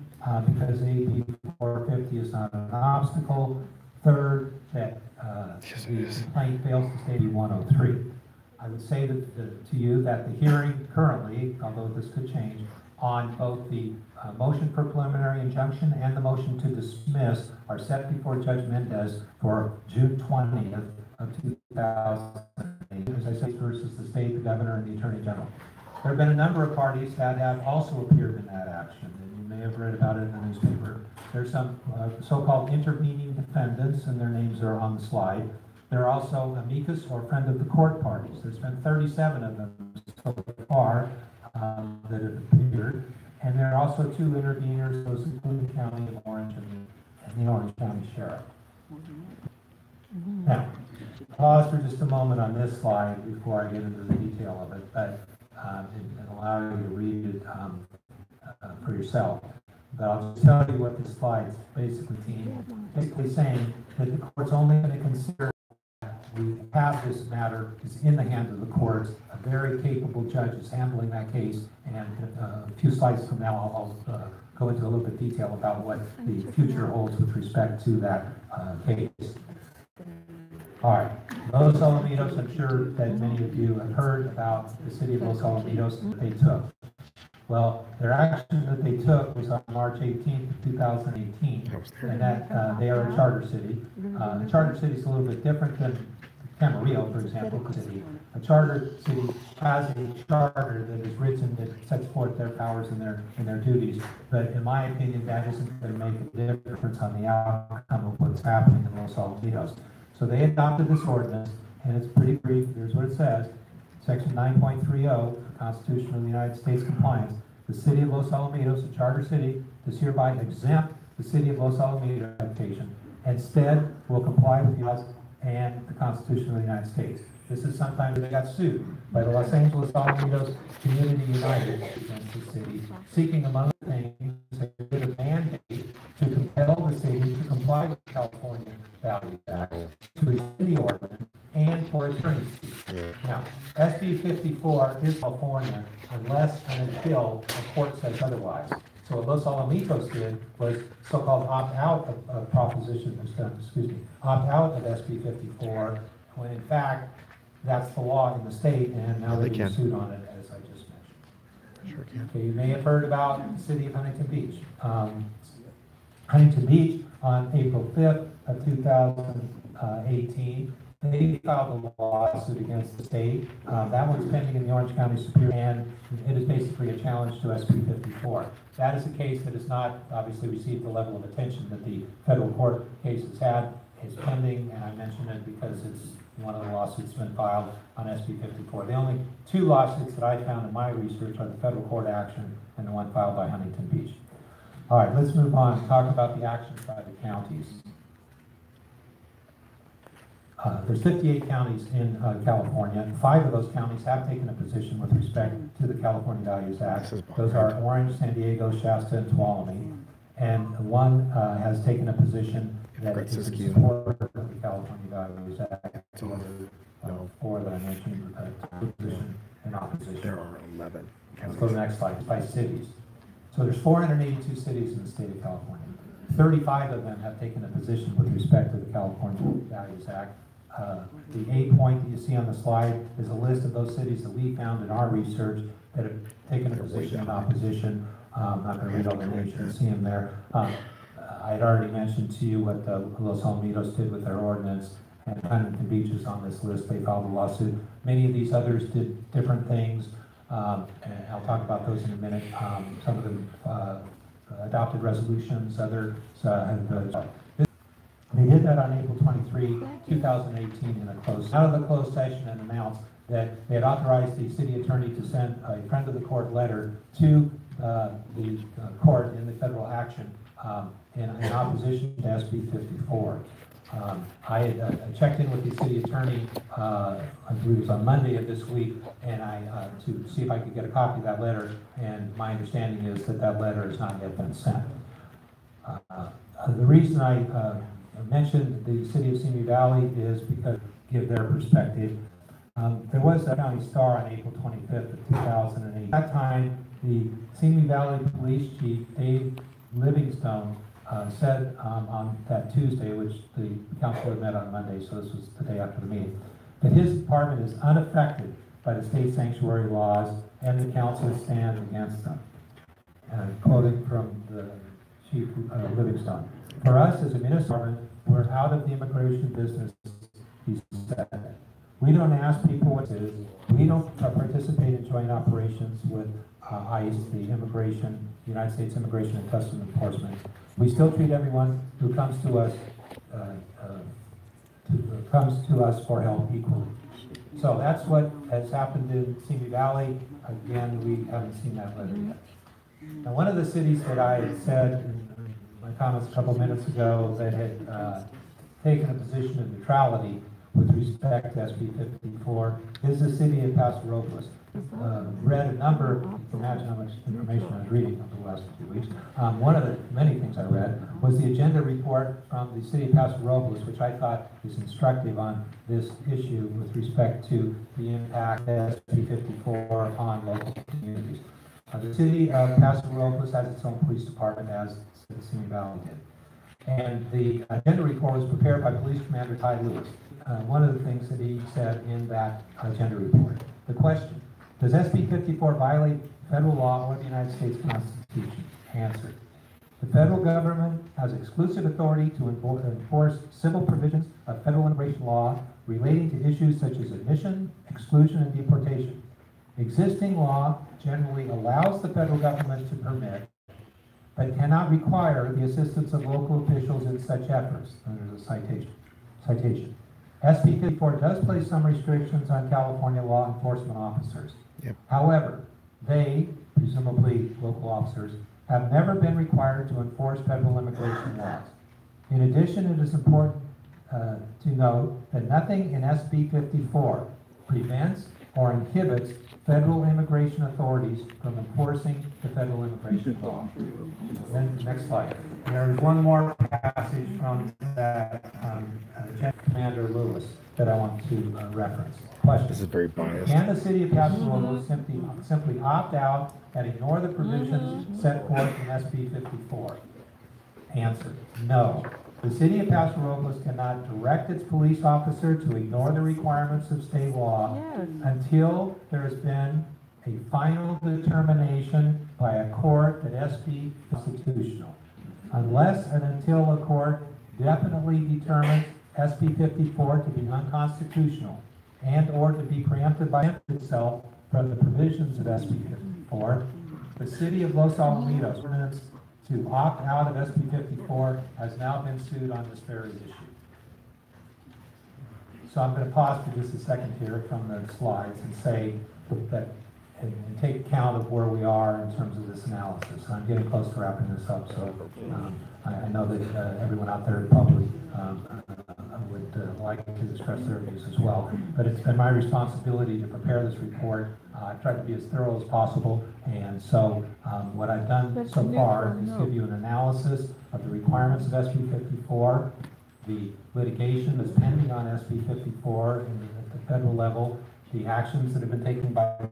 because AB 450 is not an obstacle. Third, that the complaint fails to state AB 103. I would say that, to you that the hearing currently, although this could change, on both the motion for preliminary injunction and the motion to dismiss are set before Judge Mendez for June 20th of 2008, as I say, versus the state, the governor, and the attorney general. There have been a number of parties that have also appeared in that action, and you may have read about it in the newspaper. There's some so-called intervening defendants, and their names are on the slide. There are also amicus or friend of the court parties. There's been 37 of them so far that have appeared, and there are also two interveners, those include the County of Orange and the Orange County Sheriff. Now, pause for just a moment on this slide before I get into the detail of it, but and allow you to read it for yourself. But I'll just tell you what this slide is basically saying that the court's only going to consider we have this matter is in the hands of the courts. A very capable judge is handling that case, and a few slides from now I'll go into a little bit detail about what the future holds with respect to that case. All right, Los Alamitos, I'm sure that many of you have heard about the city of Los Alamitos that they took. Well, their action that they took was on March 18th, 2018, and that they are a charter city. The charter city is a little bit different than Camarillo, for example, city. A charter city has a charter that is written that sets forth their powers and their duties. But in my opinion, that isn't going to make a difference on the outcome of what's happening in Los Alamitos. So they adopted this ordinance, and it's pretty brief. Here's what it says. Section 9.30 of the Constitution of the United States compliance. The city of Los Alamitos, a charter city, does hereby exempt the city of Los Alamitos application. Instead, will comply with the laws and the Constitution of the United States. This is sometime they got sued by the Los Angeles Alamitos Community United against the city, seeking, among other things, a mandate to compel the city to comply with the California Value Act, to rescind the ordinance, and for attorney's fees. Now, SB 54 is California unless and until a court says otherwise. So what Los Alamitos did was so-called opt-out of opt-out of SB 54, when in fact that's the law in the state, and now they're being sued on it, as I just mentioned. Sure can. Okay, you may have heard about the city of Huntington Beach. Huntington Beach, on April 5th of 2018, they filed a lawsuit against the state. That one's pending in the Orange County Superior, and it is basically a challenge to SB 54. That is a case that has not obviously received the level of attention that the federal court case has had. It's pending, and I mention it because it's one of the lawsuits that's been filed on SB 54. The only two lawsuits that I found in my research are the federal court action and the one filed by Huntington Beach. All right, let's move on and talk about the actions by the counties. There's 58 counties in California. 5 of those counties have taken a position with respect to the California Values Act. Those are Orange, San Diego, Shasta, and Tuolumne. And one has taken a position that is in support of the California Values Act. Four that I mentioned, position and opposition. There are 11. Let's go to the next slide. By cities. So there's 482 cities in the state of California. 35 of them have taken a position with respect to the California Values Act. The 8-point that you see on the slide is a list of those cities that we found in our research that have taken a position in opposition. I'm not going to read all the names, you can see them there. I had already mentioned to you what the Los Alamitos did with their ordinance, and Huntington Beach is on this list. They filed a lawsuit. Many of these others did different things, and I'll talk about those in a minute. Some of them adopted resolutions, others have. They did that on April 23, 2018 in a closed, out of the closed session, and announced that they had authorized the city attorney to send a friend of the court letter to the court in the federal action in opposition to SB 54. I had checked in with the city attorney, I believe it was on Monday of this week, and to see if I could get a copy of that letter, and my understanding is that that letter has not yet been sent. The reason I mentioned the city of Simi Valley is because, give their perspective, there was a county star on April 25th of 2008. At that time, the Simi Valley Police Chief, Dave Livingstone, said on that Tuesday, which the council had met on Monday, so this was the day after the meeting, that his department is unaffected by the state sanctuary laws and the council stands against them. Quoting from the Chief Livingstone, "For us as a municipal, we're out of the immigration business," he said. "We don't ask people what it is. We don't participate in joint operations with ICE, the United States Immigration and Customs Enforcement. We still treat everyone who comes to us for help equally." So that's what has happened in Simi Valley. Again, we haven't seen that letter yet. Now, one of the cities that I had said in my comments a couple of minutes ago that had taken a position of neutrality with respect to SB 54 is the city of Paso Robles. Read a number, imagine how much information I was reading over the last few weeks. One of the many things I read was the agenda report from the city of Paso Robles, which I thought is instructive on this issue with respect to the impact of SB 54 on local communities. The city of Paso Robles has its own police department, as the Simi Valley did. And the agenda report was prepared by Police Commander Ty Lewis. One of the things that he said in that agenda report, the question, does SB 54 violate federal law or the United States Constitution? Answer, the federal government has exclusive authority to enforce civil provisions of federal immigration law relating to issues such as admission, exclusion, and deportation. Existing law generally allows the federal government to permit, but cannot require the assistance of local officials in such efforts. Under the citation. SB 54 does place some restrictions on California law enforcement officers. Yep. However, they, presumably local officers, have never been required to enforce federal immigration laws. In addition, it is important to note that nothing in SB 54 prevents or inhibits federal immigration authorities from enforcing the federal immigration law. Then, next slide. There is one more passage from that Commander Lewis that I want to reference. Question. This is very biased. Can the city of Paso Robles simply opt out and ignore the provisions set forth in SB 54? Answer, no. The city of Paso Robles cannot direct its police officer to ignore the requirements of state law until there has been a final determination by a court that SB is constitutional. Unless and until a court definitely determines SB 54 to be unconstitutional and or to be preempted by itself from the provisions of SB 54, the city of Los Alamitos ordinance to opt out of SB 54 has now been sued on this very issue. So I'm going to pause for just a second here from the slides and say that and take account of where we are in terms of this analysis. I'm getting close to wrapping this up, so I know that everyone out there probably would like to express their views as well. But it's been my responsibility to prepare this report. I've tried to be as thorough as possible, and so what I've done so far is give you an analysis of the requirements of SB 54, the litigation that's pending on SB 54 at the federal level, the actions that have been taken by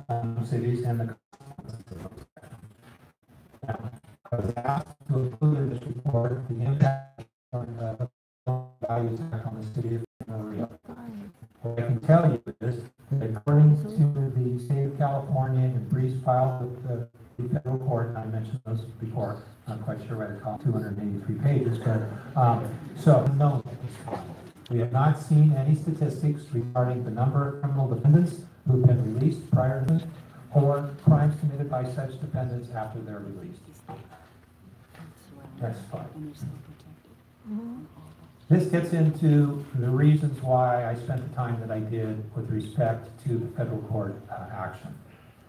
some cities, and the now, I was asked to include in this report the impact on the values on the city of Camarillo. What I can tell you is that according to the state of California and briefs filed with the federal court, and I mentioned those before, I'm not quite sure what it's called, 283 pages, but so no at this time. We have not seen any statistics regarding the number of criminal defendants who have been released prior to this, or crimes committed by such defendants after they're released. Next slide. This gets into the reasons why I spent the time that I did with respect to the federal court action.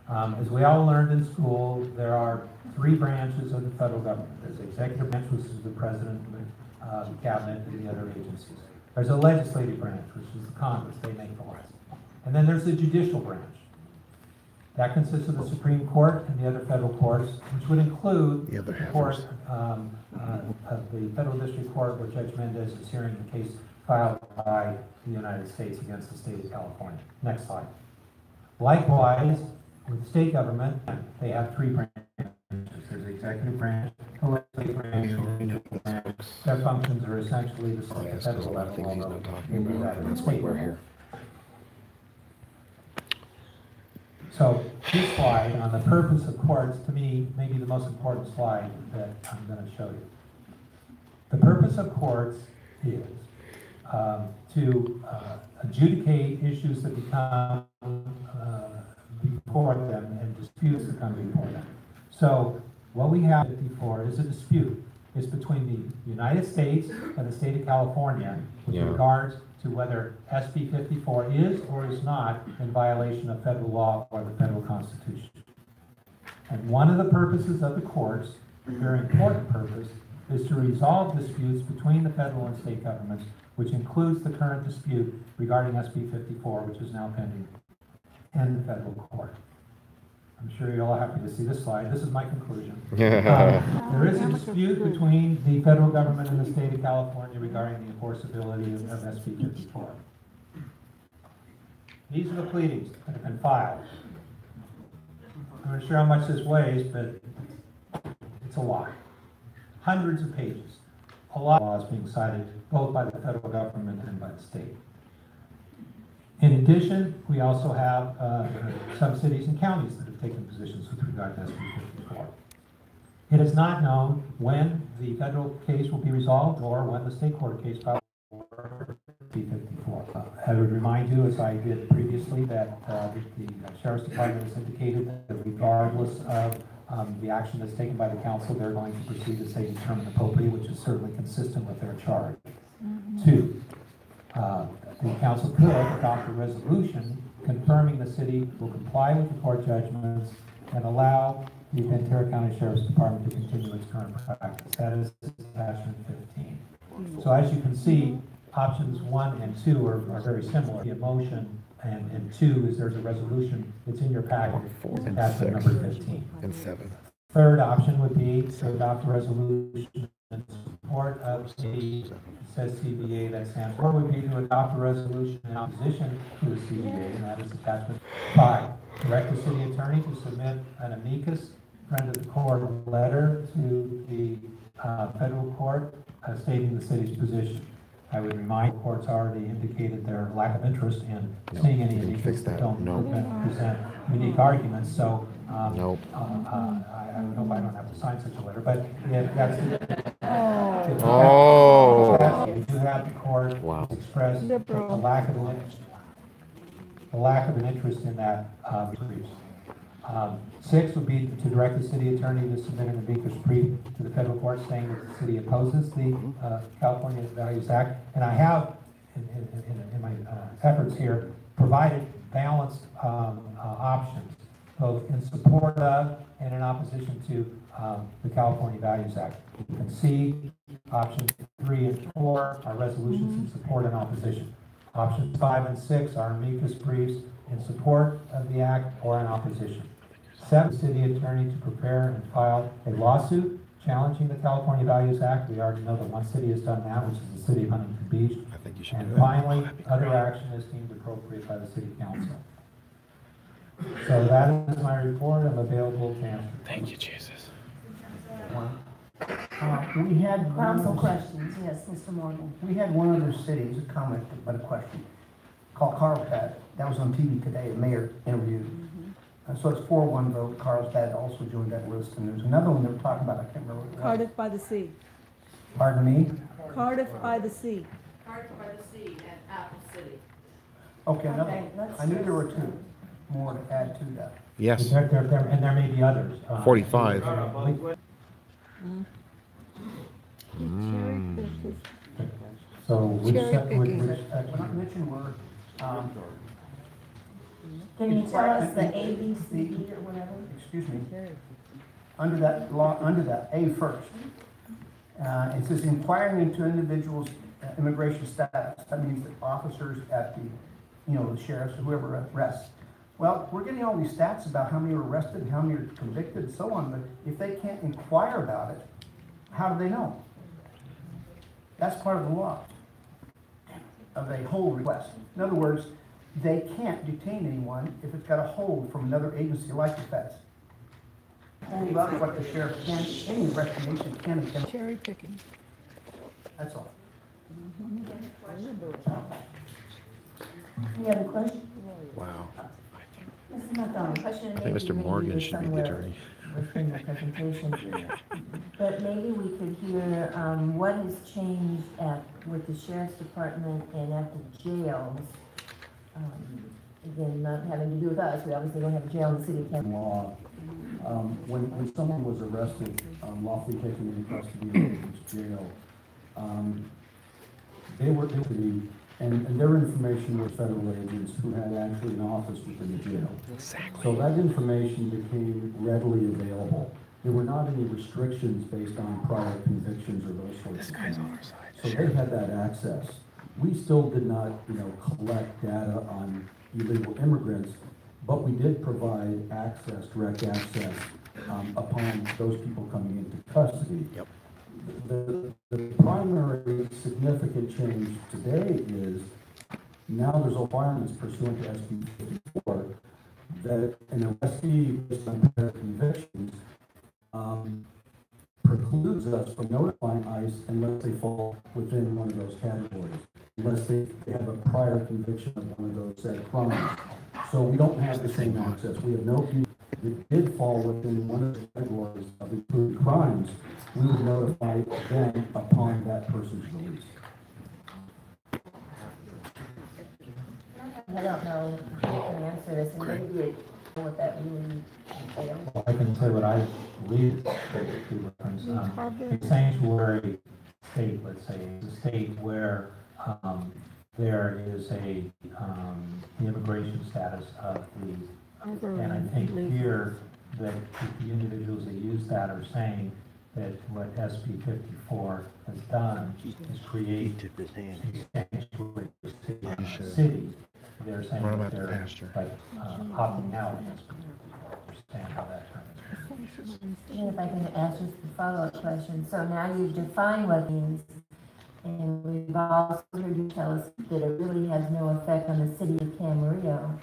As we all learned in school, there are three branches of the federal government. There's the executive branch, which is the president, the cabinet, and the other agencies. There's a legislative branch, which is the Congress, they make the laws. And then there's the judicial branch. That consists of the Supreme Court and the other federal courts, which would include the court of the Federal District Court, where Judge Mendez is hearing the case filed by the United States against the state of California. Next slide. Likewise, with the state government, they have three branches. There's the executive branch, the legislative branch. Their functions are essentially the federal level, although they do that in the state level. So this slide on the purpose of courts, to me, may be the most important slide that I'm going to show you. The purpose of courts is to adjudicate issues that become before them and disputes that come before them. So what we have before is a dispute. It's between the United States and the state of California with regards to whether SB 54 is or is not in violation of federal law or the federal Constitution. And one of the purposes of the courts, a very important purpose, is to resolve disputes between the federal and state governments, which includes the current dispute regarding SB 54, which is now pending in the federal court. I'm sure you're all happy to see this slide. This is my conclusion. There is a dispute between the federal government and the state of California regarding the enforceability of SB 54. These are the pleadings that have been filed. I'm not sure how much this weighs, but it's a lot. Hundreds of pages. A lot of laws being cited both by the federal government and by the state. In addition, we also have some cities and counties that have taken positions with regard to SB 54. It is not known when the federal case will be resolved or when the state court case filed for SB 54. I would remind you, as I did previously, that the Sheriff's Department has indicated that regardless of the action that's taken by the council, they're going to proceed as they determine appropriate, which is certainly consistent with their charge. Two, the council could adopt a resolution confirming the city will comply with the court judgments and allow the Ventura County Sheriff's Department to continue its current practice. That is attachment 15. So as you can see, options 1 and 2 are very similar. The motion and 2 is there's a resolution. It's in your packet. It's attachment number 15. And 7. Third option would be to adopt a resolution in support of the, says CBA, that stands for, would be to adopt a resolution in opposition to the CBA, and that is attachment 5. Direct the city attorney to submit an amicus, friend of the court letter to the federal court stating the city's position. I would remind the court's already indicated their lack of interest in seeing any amicus that don't present unique arguments, so I hope I don't have to sign such a letter, but that's if you have the court express the lack of an interest in that brief. 6 would be to direct the city attorney to submit an amicus brief to the federal court saying that the city opposes the California Values Act, and I have in my efforts here provided balanced options, both in support of and in opposition to the California Values Act. You can see options 3 and 4 are resolutions in support and opposition. Options 5 and 6 are amicus briefs in support of the act or in opposition. 7, city attorney to prepare and file a lawsuit challenging the California Values Act. We already know that one city has done that, which is the city of Huntington Beach. I think you should and do it. Finally, other action is deemed appropriate by the city council. So that is my report. I'm available to answer. Thank you, Jesus. We had Council questions, yes, Mr. Morgan. We had one other city, it was a comment, but a question, called Carlsbad. That was on TV today, a mayor interviewed. So it's 4-1 vote. Carlsbad also joined that list. And there's another one they were talking about, I can't remember what it was. Cardiff by the Sea. Pardon me? Cardiff by the Sea. Cardiff by the Sea and Apple City. Okay, another. I knew there were 2 more to add to that. Yes. And there may be others. 45. So which, We're not mentioning word. Can you tell us the A, B, C, D, or whatever? Excuse me. Under that law, under that A first, it says inquiring into individuals' immigration status. That means that officers at the, the sheriffs, whoever arrests. Well, we're getting all these stats about how many are arrested, and how many are convicted, and so on. But if they can't inquire about it, how do they know? That's part of the law of a hold request. In other words, they can't detain anyone if it's got a hold from another agency like the feds. Only about what the sheriff can, any investigation can and can. Cherry picking. That's all. Any other questions? Wow. Mrs. McDonald, question. I think Mr. Morgan should be the attorney. Within the presentation. But maybe we could hear what has changed with the sheriff's department and at the jails. Again, not having to do with us, we obviously don't have a jail in the city of Camarillo. Law. When someone was arrested, lawfully taken into custody of jail, they were and their information was federal agents who had actually an office within the jail. Exactly. So that information became readily available. There were not any restrictions based on prior convictions or those sorts of things. On our side. So they had that access. We still did not, collect data on illegal immigrants, but we did provide access, direct access, upon those people coming into custody. Yep. The primary significant change today is now there's requirements pursuant to SB 54 that an arrestee based on prior convictions precludes us from notifying ICE unless they fall within one of those categories, unless they have a prior conviction of one of those said crimes. So we don't have the same access. We have no people that did fall within one of the categories of included crimes. We would notify them upon that person's release. I don't know if you can answer this, and maybe what that really entails. Well, I can say what I believe basically reference. A sanctuary state, let's say, is a state where there is the immigration status of the, and I think here that the individuals that use that are saying that what SB 54 has done is create a sanctuary city. They're saying that they're like opting out. Understand how that turns. And if I can ask just a follow-up question. So now you've defined what it means, and we've also heard you tell us that it really has no effect on the city of Camarillo.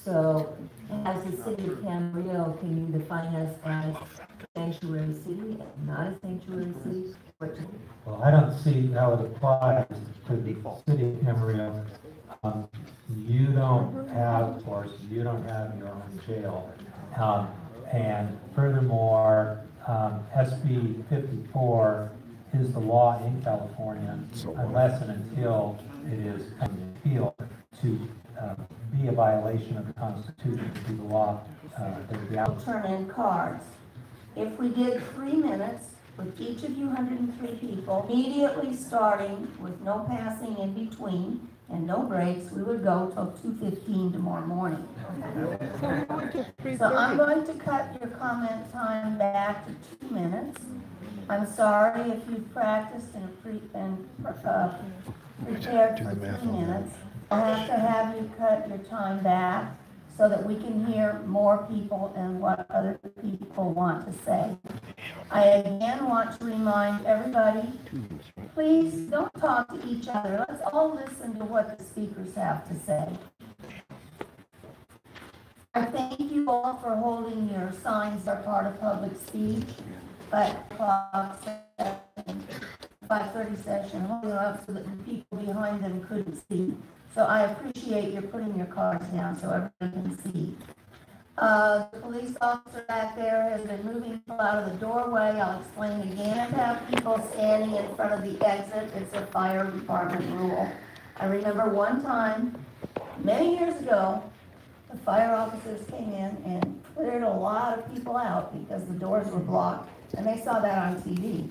So as the city of Camarillo, can you define us as sanctuary city, not a sanctuary city? Well, I don't see how it applies to the city of Camarillo. You don't have, of course, your own jail. And furthermore, SB 54 is the law in California unless and until it is appealed to be a violation of the Constitution, to be the law that turn in cards. If we did 3 minutes with each of you 103 people, immediately starting with no passing in between and no breaks, we would go till 2:15 tomorrow morning. So I'm going to cut your comment time back to 2 minutes. I'm sorry if you've practiced and prepared for 3 minutes. I'll have to have you cut your time back so that we can hear more people and what other people want to say. I again want to remind everybody, please don't talk to each other. Let's all listen to what the speakers have to say. I thank you all for holding your signs that are part of public speech, but 5:30 session, holding up so that the people behind them couldn't see. So I appreciate your putting your cards down so everybody can see. The police officer back there has been moving people out of the doorway. I'll explain again. If you have people standing in front of the exit, it's a fire department rule. I remember one time, many years ago, the fire officers came in and cleared a lot of people out because the doors were blocked, and they saw that on TV.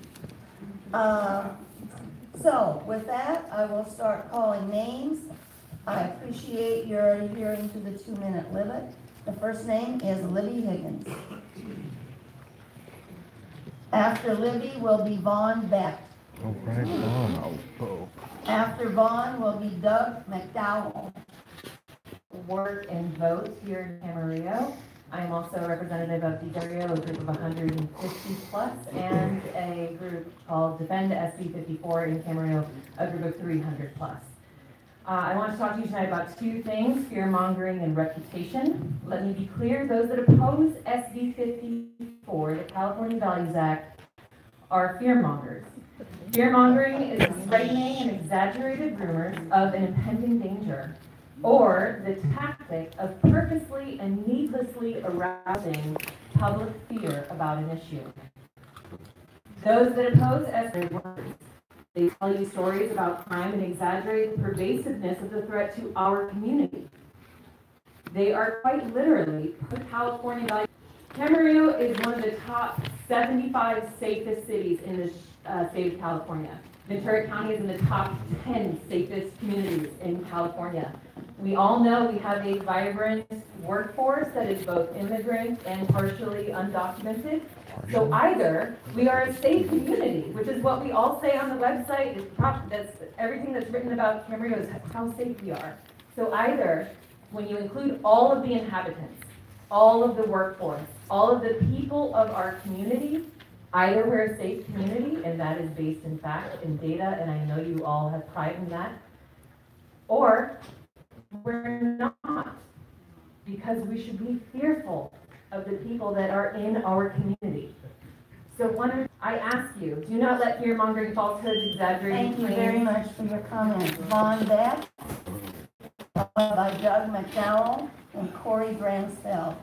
So with that, I will start calling names. I appreciate your adhering to the 2-minute limit. The first name is Libby Higgins. After Libby will be Vaughn Beck. Oh, right on. Oh. After Vaughn will be Doug McDowell. Work and vote here in Camarillo. I am also a representative of Camarillo, a group of 150 plus, and a group called Defend SB 54 in Camarillo, a group of 300 plus. I want to talk to you tonight about two things, fear mongering and reputation. Let me be clear, those that oppose SB 54, the California Values Act, are fear mongers. Fear mongering is the frightening and exaggerated rumors of an impending danger, or the tactic of purposely and needlessly arousing public fear about an issue. Those that oppose SB words, they tell you stories about crime and exaggerate the pervasiveness of the threat to our community. They are quite literally put California values. Camarillo is one of the top 75 safest cities in the state of California. Ventura County is in the top 10 safest communities in California. We all know we have a vibrant workforce that is both immigrant and partially undocumented. So either we are a safe community, which is what we all say on the website, that's everything that's written about Camarillo is how safe we are. So either when you include all of the inhabitants, all of the workforce, all of the people of our community, either we're a safe community, and that is based in fact in data, and I know you all have pride in that, or we're not, because we should be fearful of the people that are in our community. So I ask you, do not let fear-mongering falsehoods, exaggerating Thank you very much for your comments. Vaughn Beck, followed by Doug McDowell and Corey Bransfeld.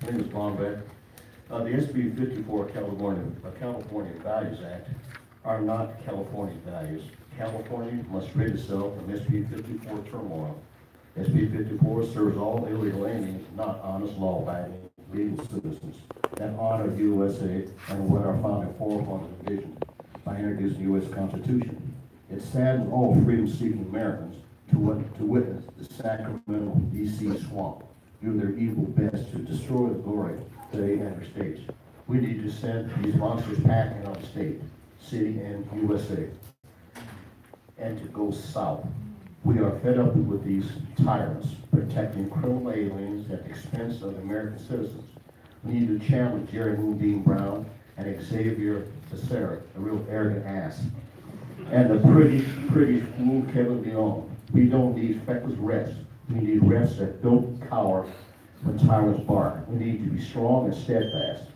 My name is Vaughn Beck. The SB 54 California Values Act are not California values. California must rid itself from SB 54 turmoil. SB 54 serves all illegal aliens, not honest, law-abiding, legal citizens that honor USA and what our founding forefathers envisioned by introducing the U.S. Constitution. It saddens all freedom-seeking Americans to witness the Sacramento, D.C. swamp do their evil best to destroy the glory of the United States. We need to send these monsters packing on the state, city, and USA, and to go south. We are fed up with these tyrants protecting criminal aliens at the expense of American citizens. We need to challenge Jerry Moonbeam Brown and Xavier Becerra, a real arrogant ass, and the pretty fool Kevin Leon. We don't need feckless refs. We need refs that don't cower when tyrants bark. We need to be strong and steadfast.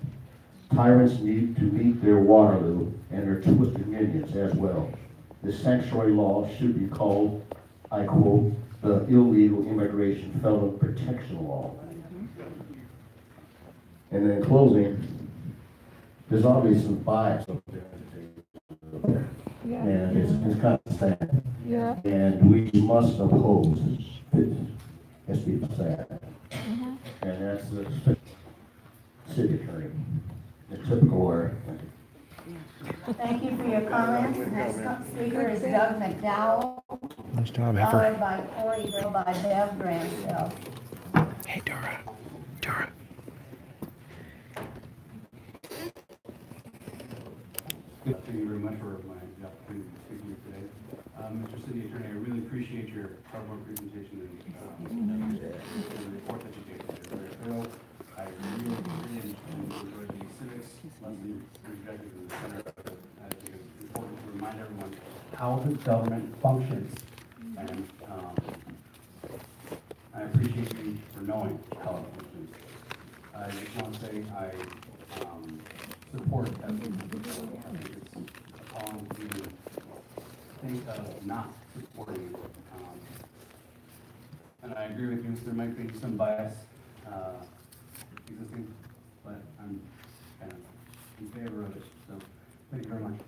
Tyrants need to meet their Waterloo and their twisted minions as well. The sanctuary law should be called, I quote, the illegal immigration felon protection law. And in closing, there's obviously some bias up there. Yeah. And it's kind of sad. Yeah. And we must oppose SB sad. And that's the city attorney. The typical word. Thank you for your comments. The next speaker is Doug McDowell. Nice job, followed by Corey, by Bev Bransfeld. Hey, Dora. Dora. Thank you very much for the opportunity to speak to you today. Mr. City Attorney, I really appreciate your PowerPoint presentation and the report that you gave. It's very thorough. I really enjoyed the civics lesson projected in the center. I think it's important to remind everyone how the government functions. And I appreciate you for knowing how it functions. I just want to say I support that. I think it's appalling to think of not supporting it. And I agree with you, there might be some bias existing, but I'm kind of in favor of it. So thank you very much.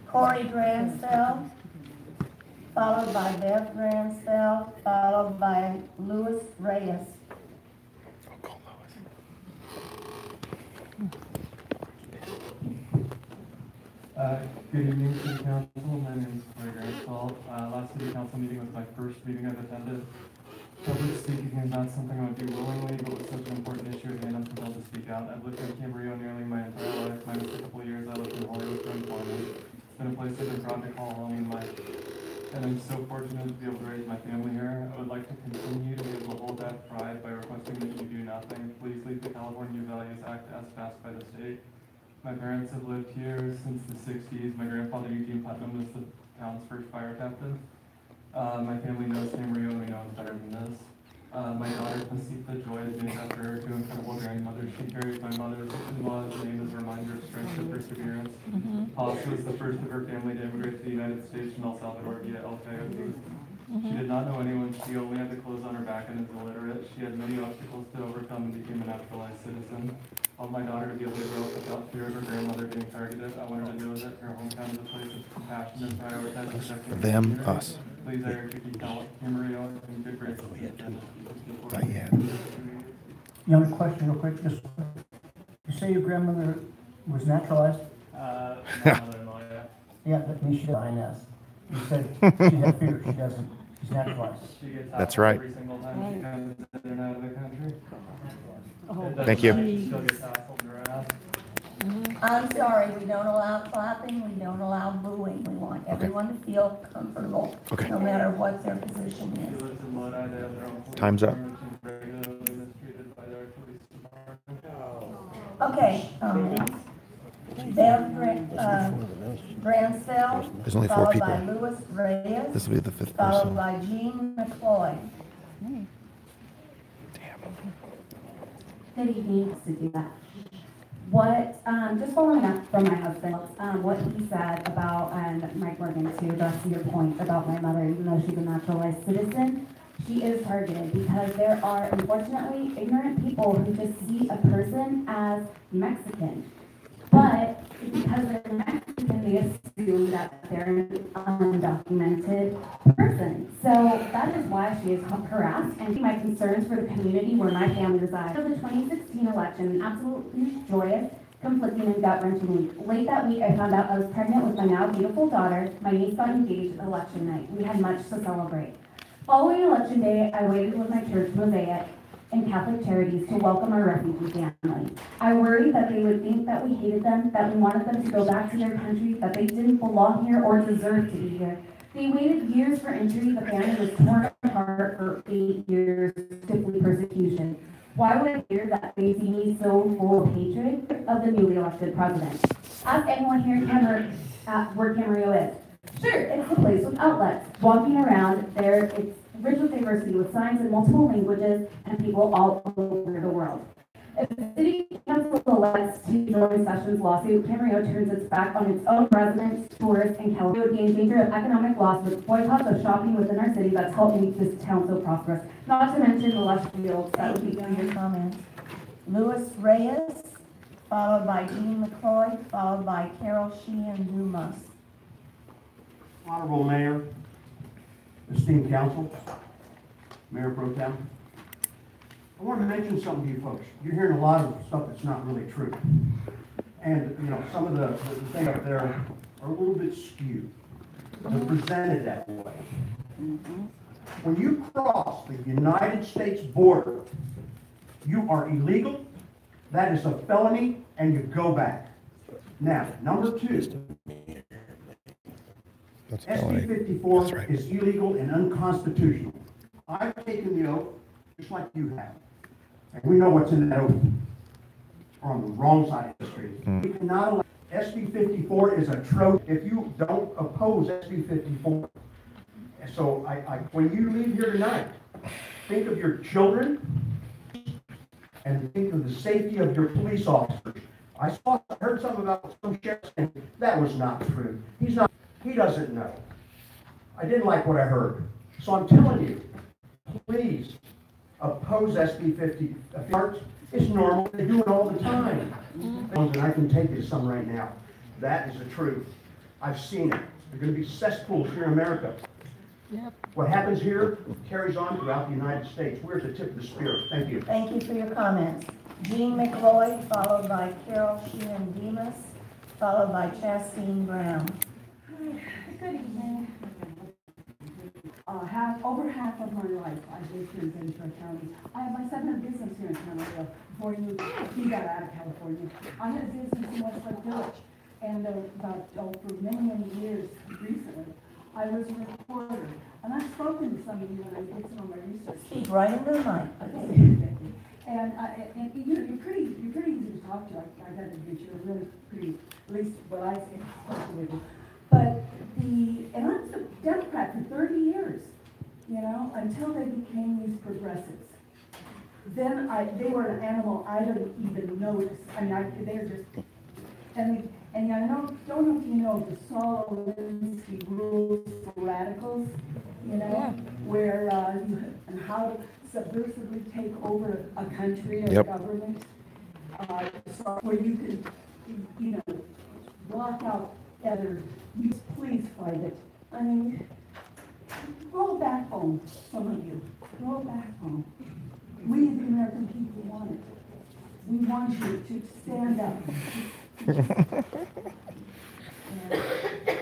Corey Bransfeld, followed by Bev Gransfeld, followed by Louis Reyes. Good evening, City Council. My name is Corey Gransfeld. Last City Council meeting was my first meeting I've attended. Public speaking is not something I would do willingly, but with such an important issue at hand, I'm compelled to speak out. I've lived in Camarillo nearly my entire life, minus a couple of years I lived in Hollywood for employment. It's been a place I've been proud to call home in life, and I'm so fortunate to be able to raise my family here. I would like to continue to be able to hold that pride by requesting that you do nothing. Please leave the California Values Act as passed by the state. My parents have lived here since the 60s. My grandfather, Eugene Putnam, was the town's first fire captain. My family knows Camarillo, and we know him better than this. My daughter, Pasita Joy, is named after her two incredible grandmothers. She carries my mother-in-law's name as a reminder of strength and perseverance. Paz was the first of her family to immigrate to the United States from El Salvador via El Coyote. She did not know anyone. She only had the clothes on her back and is illiterate. She had many obstacles to overcome and became a naturalized citizen. I want my daughter to be able to grow up without fear of her grandmother being targeted. I want her to know that her hometown is a place of compassion and prioritize protecting Them, us. Please, I urge you to keep Camarillo in good graces. Young question real quick, just, you say your grandmother was naturalized? My mother-in-law, yeah. Yeah, that means she doesn't INS. You said she had fear, she doesn't, she's naturalized. She gets That's right. every single time she comes in and out of the country. Thank you. She still gets hassled and harassed. I'm sorry, we don't allow clapping, we don't allow booing. We want everyone to feel comfortable, Okay. no matter what their position She is. lives in Lodi, they have their own police Time's up. department. She's regularly mistreated by their police department. Okay, Bev Gransfeld, There's only 4 followed people. by Louis Reyes, This will be the 5th followed person. by Jean McCloy. Good evening, to do that. What, just following up from my husband, what he said about, and Mike Morgan, to address your point about my mother, even though she's a naturalized citizen, she is targeted because there are unfortunately ignorant people who just see a person as Mexican. But because they're Mexican, they assume that they're an undocumented person. So that is why she is harassed, and my concerns for the community where my family resides. For the 2016 election, an absolutely joyous, conflicting, and gut-wrenching week. Late that week, I found out I was pregnant with my now beautiful daughter. My niece got engaged election night. We had much to celebrate. Following election day, I waited with my church mosaic and Catholic Charities to welcome our refugee family. I worried that they would think that we hated them, that we wanted them to go back to their country, that they didn't belong here or deserve to be here. They waited years for entry. The family was torn apart for 8 years to flee persecution. Why would I fear that they see me so full of hatred of the newly elected president? Ask anyone here where Camarillo is. Sure, it's a place with outlets. Walking around there, it's rich with diversity, with signs in multiple languages and people all over the world. If the city council elects to join Sessions' lawsuit, Camarillo turns its back on its own residents, tourists, and California. It would be in danger of economic loss with boycotts of shopping within our city that's helped make this town so prosperous. Not to mention the lush fields that would be Your comments. Louis Reyes, followed by Jean McCloy, followed by Carol Sheehan Dumas. Honorable Mayor, esteemed council, Mayor Pro Tem, I want to mention something to you folks. You're hearing a lot of stuff that's not really true. And, you know, some of the things up there are a little bit skewed. They're presented that way. When you cross the United States border, you are illegal, that is a felony, and you go back. Now, number 2, SB 54 is illegal and unconstitutional. I've taken the oath, just like you have. And we know what's in that oath. We're on the wrong side of history. We cannot allow SB 54 is a trope if you don't oppose SB 54. So when you leave here tonight, think of your children and think of the safety of your police officers. I heard something about some sheriff saying that was not true. He doesn't know. I didn't like what I heard. So I'm telling you, please oppose SB 54. It's normal. They do it all the time. And I can take you to some right now. That is the truth. I've seen it. They're going to be cesspools here in America. Yep. What happens here carries on throughout the United States. We're at the tip of the spear. Thank you. Thank you for your comments. Jean McLeod, followed by Carol Sheehan Demas, followed by Chastine Brown. Good evening. Over half of my life, I've lived here in Ventura County. I have my son had a business here in Camarillo before he got out of California. I had a business in Westlake Village, and for many, many years recently, I was a reporter. And I've spoken to some of you when I did some of my research. Speak right into the mic. And you're pretty easy to talk to. I got to admit, you're really pretty, at least what I say, with you. But and I was a Democrat for 30 years, you know, until they became these progressives. Then they were an animal I didn't even notice. I mean, they're just, and I don't know if you know the Saul Alinsky rules for radicals, you know, where and how to subversively take over a country or a government, so where you can, you know, block out other. Please find it. I mean, roll back home, some of you. Roll back home. We, the American people, want it. We want you to stand up.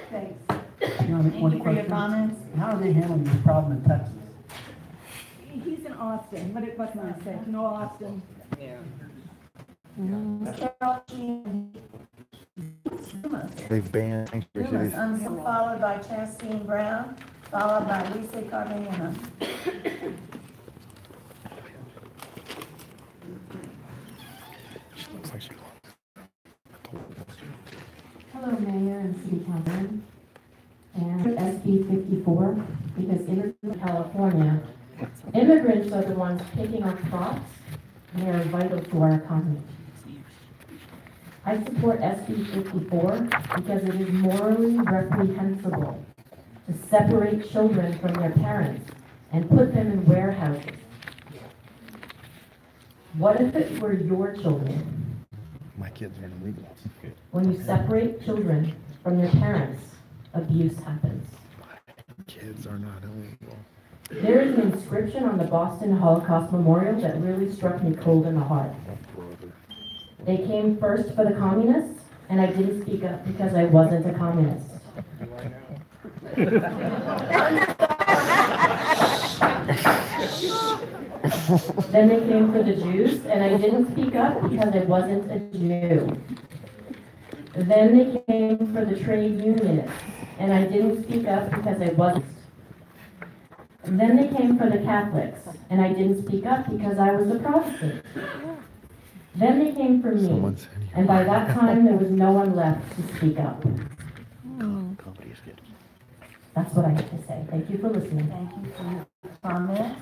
Thanks. Thank you for your comments. How are they handling this problem in Texas? He's in Austin, but it wasn't I said. No, Austin. Yeah. Carol Sheehan. They've banned Followed by Chastine Brown, followed by Lisa Carmena. Hello, Mayor and City Councilman. And SB 54, because immigrants in California, immigrants are the ones picking up crops, and they are vital to our economy. I support SB 54 because it is morally reprehensible to separate children from their parents and put them in warehouses. What if it were your children? My kids are illegal. When you separate children from their parents, abuse happens. Kids are not illegal. There is an inscription on the Boston Holocaust Memorial that really struck me cold in the heart. They came first for the communists, and I didn't speak up because I wasn't a communist. Then they came for the Jews, and I didn't speak up because I wasn't a Jew. Then they came for the trade unionists, and I didn't speak up because I wasn't. Then they came for the Catholics, and I didn't speak up because I was a Protestant. Then they came for me, and by that time there was no one left to speak up. That's what I have to say. Thank you for listening. Thank you for your comment.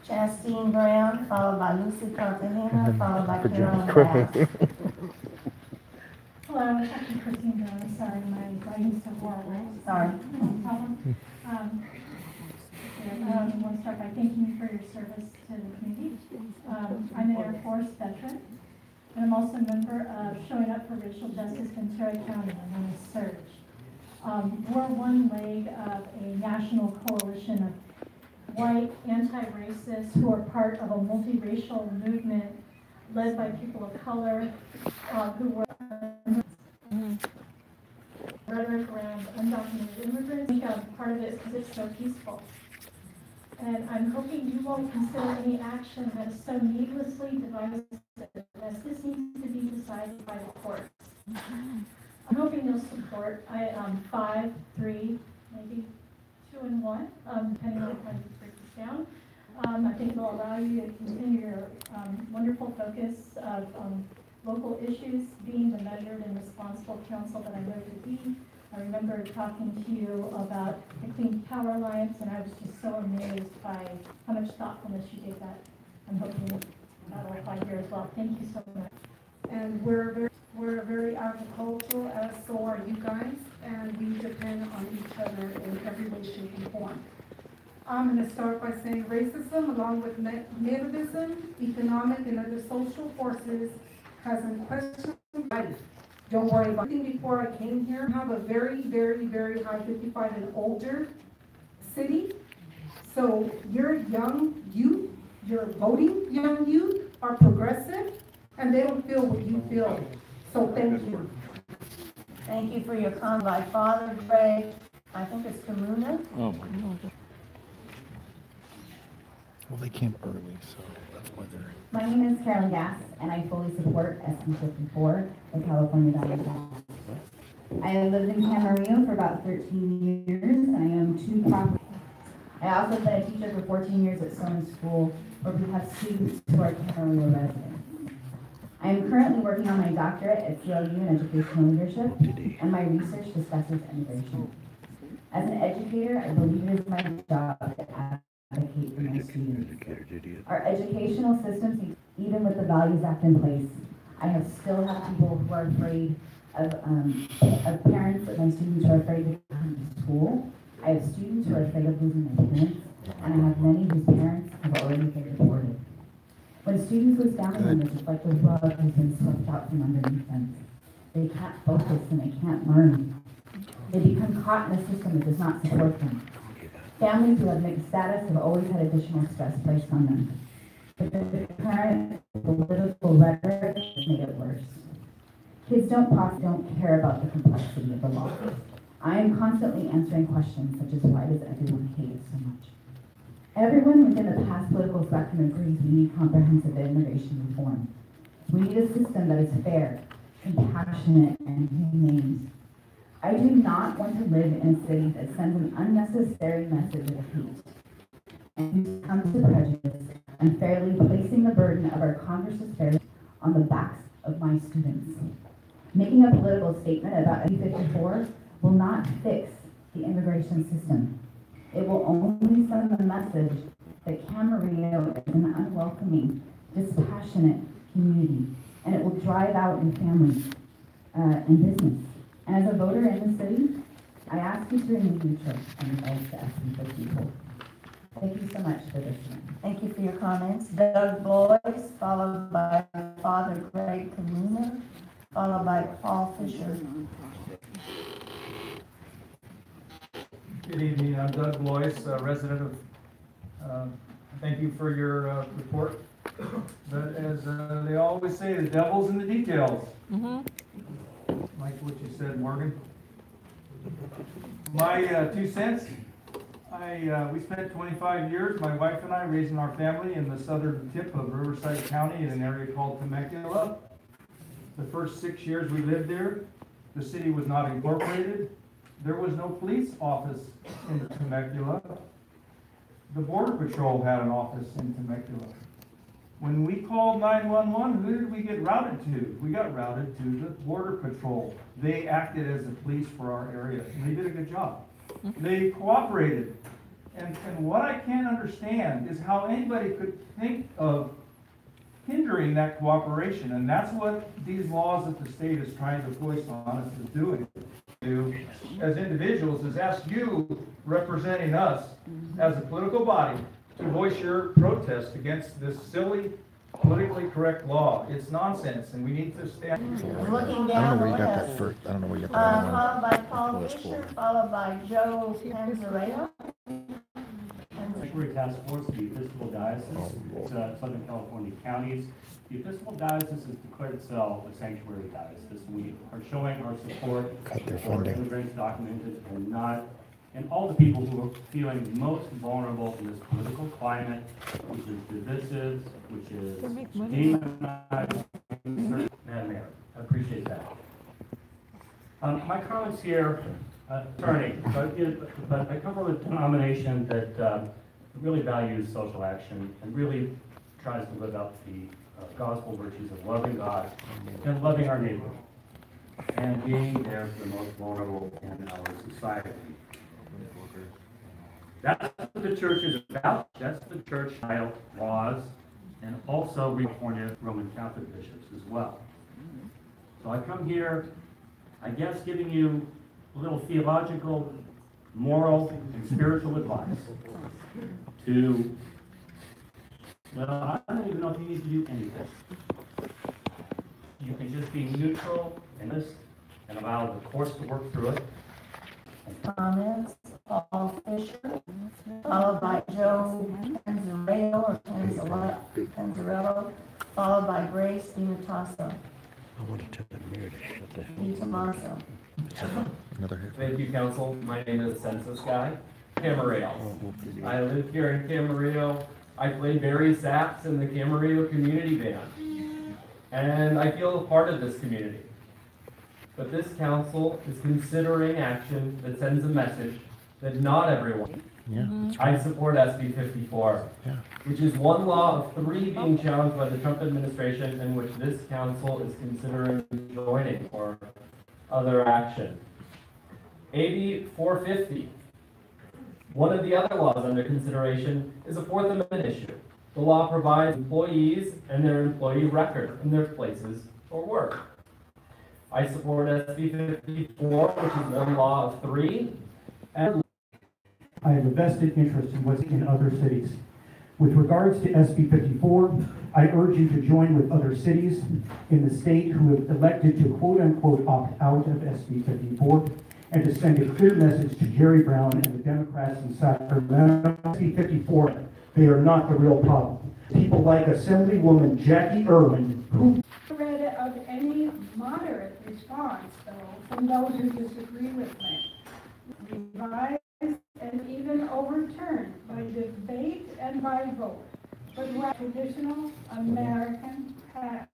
Chastine Brown, followed by Lucy Cartagena, followed by Carolyn Bass. Hello, I'm Christine Brown. Sorry, my writing's so horrible. Sorry. No problem. I want to start by thanking you for your service to the community. I'm an Air Force veteran, and I'm also a member of Showing Up for Racial Justice Ventura County. I'm on a surge. We're one leg of a national coalition of white anti-racists who are part of a multiracial movement led by people of color who were rhetoric around undocumented immigrants. Part of it because it's so peaceful. And I'm hoping you won't consider any action that is so needlessly divisive as this needs to be decided by the courts. I'm hoping you'll support 5, 3, maybe 2 and 1, depending on how you break this down. I think it will allow you to continue your wonderful focus of local issues being the measured and responsible council that I know you to be. I remember talking to you about the Clean Power Alliance, and I was just so amazed by how much thoughtfulness you gave that. I'm hoping that'll apply here as well. Thank you so much. And we're very agricultural, as so are you guys, and we depend on each other in every way, shape, and form. I'm going to start by saying racism, along with nativism, economic, and other social forces, has unquestioned life. Don't worry about it. Before I came here, I have a very, very, very high 55 and older city. So your young youth, your voting young youth are progressive, and they don't feel what you feel. So thank you. Thank you for your comment. My father, Greg, I think it's Kamuna. Oh my God. Well, they came early, so that's why they're. My name is Carolyn Gass, and I fully support SB 54, the California Values Act. I have lived in Camarillo for about 13 years, and I own 2 properties. I also been a teacher for 14 years at Stone School, where we have students who are Camarillo residents. I am currently working on my doctorate at CLU in educational leadership, and my research discusses immigration. As an educator, I believe it is my job to advocate for my students. Our educational systems, even with the Values Act in place, I still have people who are afraid of parents of my students who are afraid to come to school. I have students who are afraid of losing their parents, and I have many whose parents have already been deported. When students lose family members, it's like the rug has been swept out from underneath them. They can't focus and they can't learn. They become caught in a system that does not support them. Families who have mixed status have always had additional stress placed on them. But the current political rhetoric has made it worse. Kids don't care about the complexity of the law. I am constantly answering questions such as, why does everyone hate it so much? Everyone within the past political spectrum agrees we need comprehensive immigration reform. We need a system that is fair, compassionate, and humane. I do not want to live in a city that sends an unnecessary message of hate and comes to prejudice, unfairly placing the burden of our Congress's fairness on the backs of my students. Making a political statement about SB 54 will not fix the immigration system. It will only send the message that Camarillo is an unwelcoming, dispassionate community, and it will drive out in families and business. And as a voter in the city, I ask you to remove your choice and vote to SB 54. Thank you so much for listening. Thank you for your comments. Doug Boyce, followed by Father Greg Kamuna, followed by Paul Fisher. Good evening, I'm Doug Boyce, resident of, thank you for your report. But as they always say, the devil's in the details. Like what you said, Morgan. My 2 cents, we spent 25 years, my wife and I, raising our family in the southern tip of Riverside County in an area called Temecula. The first 6 years we lived there, the city was not incorporated. There was no police office in Temecula. The Border Patrol had an office in Temecula. When we called 911, who did we get routed to? We got routed to the Border Patrol. They acted as the police for our area, and they did a good job. They cooperated. And what I can't understand is how anybody could think of hindering that cooperation, and that's what these laws that the state is trying to foist on us is doing. As individuals, is ask you, representing us as a political body, to voice your protest against this silly, politically correct law. It's nonsense, and we need to stand. Looking down, I don't know where you got that first. I don't know where you got that. Followed by Paul Fisher, followed by Joe Panzarella. Sanctuary Task Force, the Episcopal Diocese, Southern California counties. The Episcopal Diocese has declared itself a sanctuary diocese. We are showing our support for immigrants, documented or not, and all the people who are feeling most vulnerable in this political climate, which is divisive, which is demonized, and merit. I appreciate that. My comments here, attorney, but I come from a denomination that really values social action and really tries to live up the gospel virtues of loving God and loving our neighbor and being there for the most vulnerable in our society. That's what the church is about. That's the church style laws and also California Roman Catholic bishops as well. So I come here, I guess, giving you a little theological, moral, and spiritual advice to, well, I don't even know if you need to do anything. You can just be neutral and allow the courts to work through it. Comments? Paul Fisher, followed by Joe Panzarello or Panzarello, followed by Grace DiMattaso. I wanted to mirror to shut the DiTomaso. Thank you, Council. My name is Census Guy, Camarillo. I live here in Camarillo. I play various acts in the Camarillo community band. And I feel a part of this community. But this council is considering action that sends a message that not everyone. I support SB 54, which is one law of 3 being challenged by the Trump administration and which this council is considering joining for other action. AB 450. One of the other laws under consideration is a Fourth Amendment issue. The law provides employees and their employee record in their places for work. I support SB 54, which is one law of 3. And I have a vested interest in what's in other cities. With regards to SB 54, I urge you to join with other cities in the state who have elected to quote-unquote opt out of SB 54 and to send a clear message to Jerry Brown and the Democrats in Sacramento. SB 54, they are not the real problem. People like Assemblywoman Jackie Irwin, who Read of any moderate response, though, from those who disagree with me. Revised and even overturned by debate and by vote, but what traditional American path.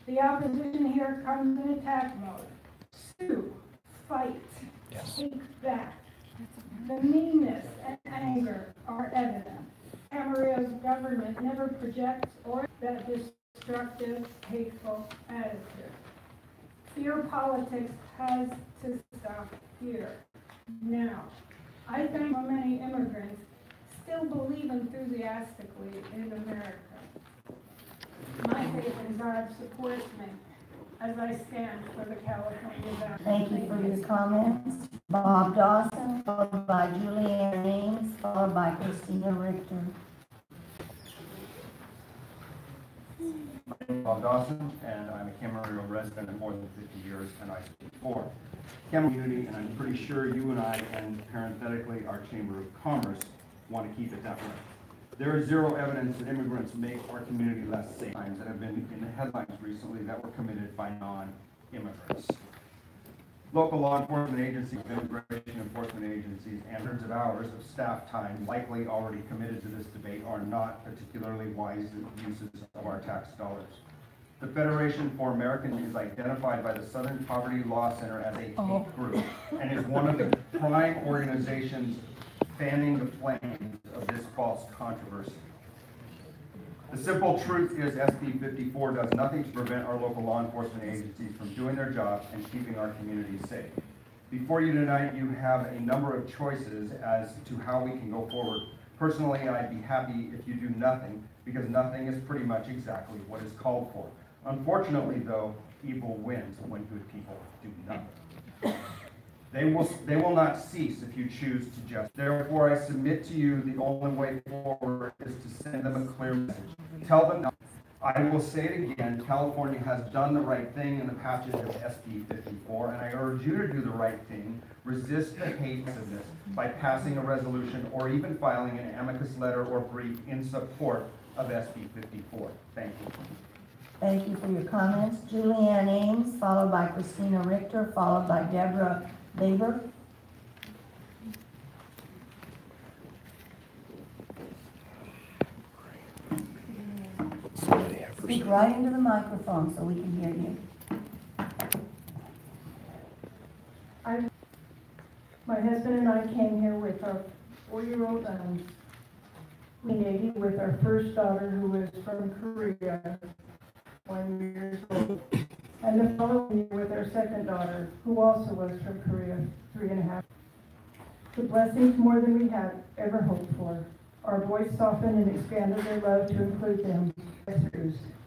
The opposition here comes in attack mode. Sue, fight, take back. The meanness and anger are evident. Camarillo's government never projects or that destructive, hateful attitude. Fear politics has to stop here. Now, I think so many immigrants still believe enthusiastically in America. My faith in God supports me as I stand for the California Valley. Thank you for your comments. Bob Dawson, followed by Julianne Ames, followed by Christina Richter. I'm Bob Dawson, and I'm a Camarillo resident of more than 50 years, and I speak for Camarillo community, and I'm pretty sure you and I, and parenthetically our Chamber of Commerce, want to keep it that way. There is zero evidence that immigrants make our community less safe. That have been in the headlines recently that were committed by non-immigrants. Local law enforcement agencies, immigration enforcement agencies, and hundreds of hours of staff time likely already committed to this debate are not particularly wise uses of our tax dollars. The Federation for Americans is identified by the Southern Poverty Law Center as a hate group and is one of the prime organizations fanning the flames of this false controversy. The simple truth is SB 54 does nothing to prevent our local law enforcement agencies from doing their job and keeping our communities safe. Before you tonight, you have a number of choices as to how we can go forward. Personally, I'd be happy if you do nothing, because nothing is pretty much exactly what is called for. Unfortunately, though, evil wins when good people do nothing. They will not cease if you choose to just. Therefore, I submit to you the only way forward is to send them a clear message. Tell them, I will say it again, California has done the right thing in the passage of SB 54, and I urge you to do the right thing. Resist the hatefulness by passing a resolution or even filing an amicus letter or brief in support of SB 54. Thank you. Thank you for your comments. Julianne Ames, followed by Christina Richter, followed by Deborah Baber. Speak right into the microphone so we can hear you. My husband and I came here with our 4-year-old lady with our first daughter, who was from Korea, 1 year old, and the following year with our second daughter, who also was from Korea, 3.5. The blessings more than we had ever hoped for. Our voice softened and expanded their love to include them.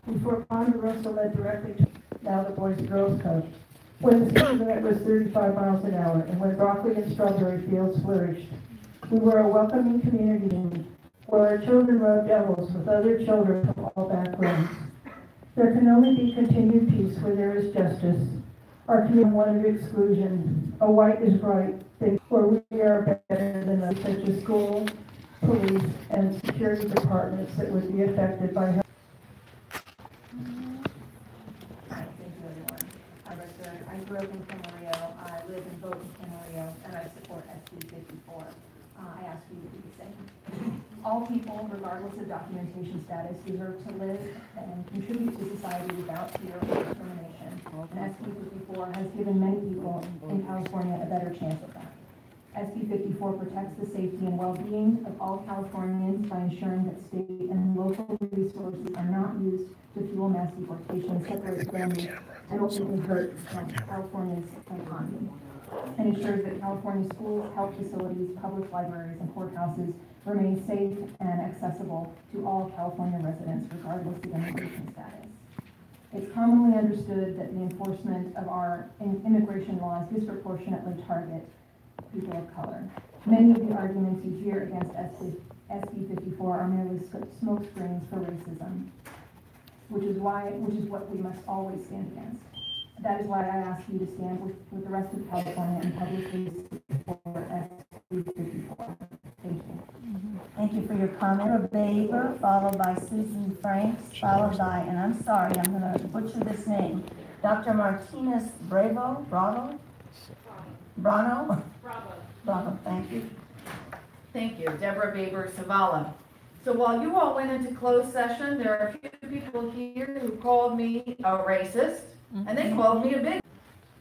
Before Ponderosa led directly to now the Boys and Girls Club, when the speed limit was 35 miles an hour, and when broccoli and strawberry fields flourished. We were a welcoming community where our children rode devils with other children from all backgrounds. There can only be continued peace where there is justice. our community wanted exclusion. A white is right thing where we are better than others, such as school, police, and security departments that would be affected by health. Thank you, everyone. I grew up in Camarillo. I live in both Camarillo, and I support SB 54. I ask you to do the same. All people, regardless of documentation status, deserve to live and contribute to society without fear or discrimination. And SB 54 has given many people in California a better chance of that. SB 54 protects the safety and well-being of all Californians by ensuring that state and local resources are not used to fuel mass deportation, separate families, and ultimately hurt California's economy. And ensures that California schools, health facilities, public libraries, and courthouses remain safe and accessible to all California residents, regardless of immigration status. It's commonly understood that the enforcement of our immigration laws disproportionately target people of color. Many of the arguments you hear against SB 54 are merely smokescreens for racism, which is what we must always stand against. That is why I ask you to stand with the rest of California and publicly support SB 54. Thank you. Thank you for your comment. Baber, followed by Susan Franks, followed by, and I'm sorry, I'm going to butcher this name, Dr. Martinez Bravo, Brano? Bravo, thank you. Thank you, Deborah Baber Savala. So while you all went into closed session, there are a few people here who called me a racist, and they called me a bigot.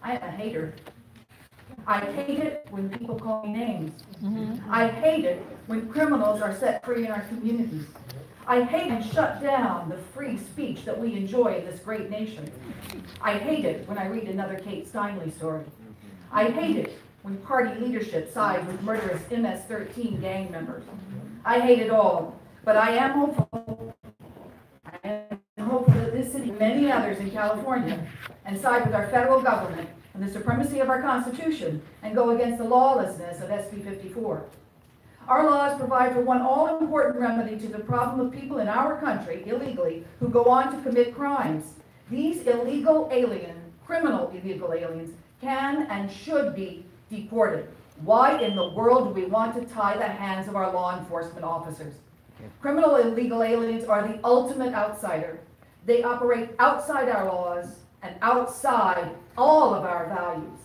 I am a hater. I hate it when people call me names. I hate it when criminals are set free in our communities. I hate and shut down the free speech that we enjoy in this great nation. I hate it when I read another Kate Steinle story. I hate it when party leadership sides with murderous MS-13 gang members. I hate it all, but I am hopeful. I am hopeful that this city and many others in California and side with our federal government and the supremacy of our Constitution and go against the lawlessness of SB 54. Our laws provide for one all-important remedy to the problem of people in our country, illegally, who go on to commit crimes. These criminal illegal aliens, can and should be deported. Why in the world do we want to tie the hands of our law enforcement officers? Criminal illegal aliens are the ultimate outsider. They operate outside our laws and outside all of our values.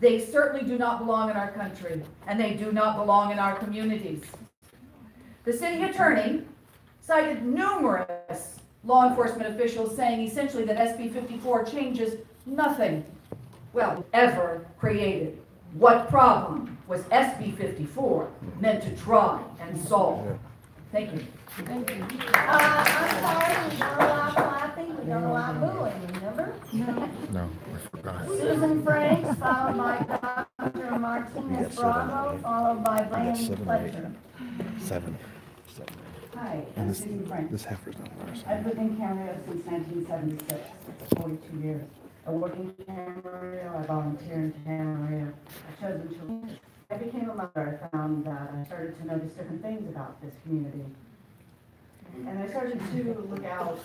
They certainly do not belong in our country, and they do not belong in our communities. The city attorney cited numerous law enforcement officials saying essentially that SB 54 changes nothing, well, ever created. What problem was SB 54 meant to try and solve? Thank you. Thank you. I'm sorry, we don't allow clapping, we don't allow booing, remember? No, I forgot. Susan Franks, followed by Dr. Martinez Bravo, followed by Brian Fletcher. Seven. Hi, And I'm this, Susan Franks. this heifer's not ours. I've lived in Camarillo since 1976, 42 years. I work in Camarillo, I volunteer in Camarillo. I've chosen to. I became a mother. I found that I started to notice different things about this community. And I started to look out,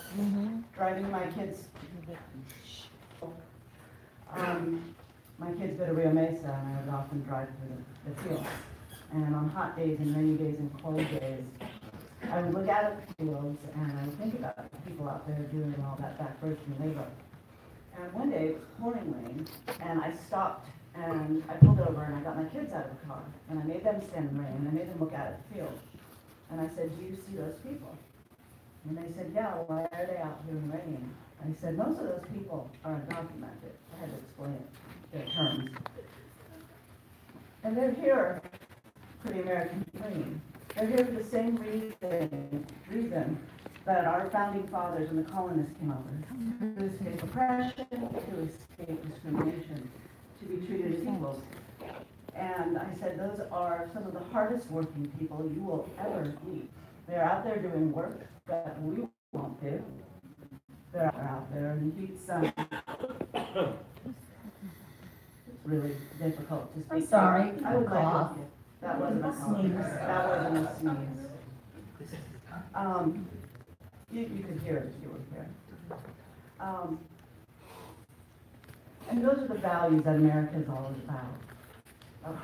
driving my kids. My kids go to Rio Mesa, and I would often drive through the fields. And on hot days and rainy days and cold days, I would look out at the fields and I would think about the people out there doing all that backbreaking labor. And one day it was pouring rain, and I stopped and I pulled over and I got my kids out of the car and I made them stand in the rain and I made them look out at the field. And I said, "Do you see those people?" And they said, "Yeah, why are they out here in the rain?" I said, "Most of those people are undocumented." I had to explain it, their terms. And they're here for the American dream. They're here for the same reason that our founding fathers and the colonists came over, to escape oppression, to escape discrimination, to be treated as equals. And I said, those are some of the hardest working people you will ever meet. They're out there doing work that we won't do. They're out there in the heat sun. It's really difficult to speak. I'm sorry, I would cough. like to. That wasn't a cough. That wasn't a sneeze. You could hear it if you were here. And those are the values that America is all about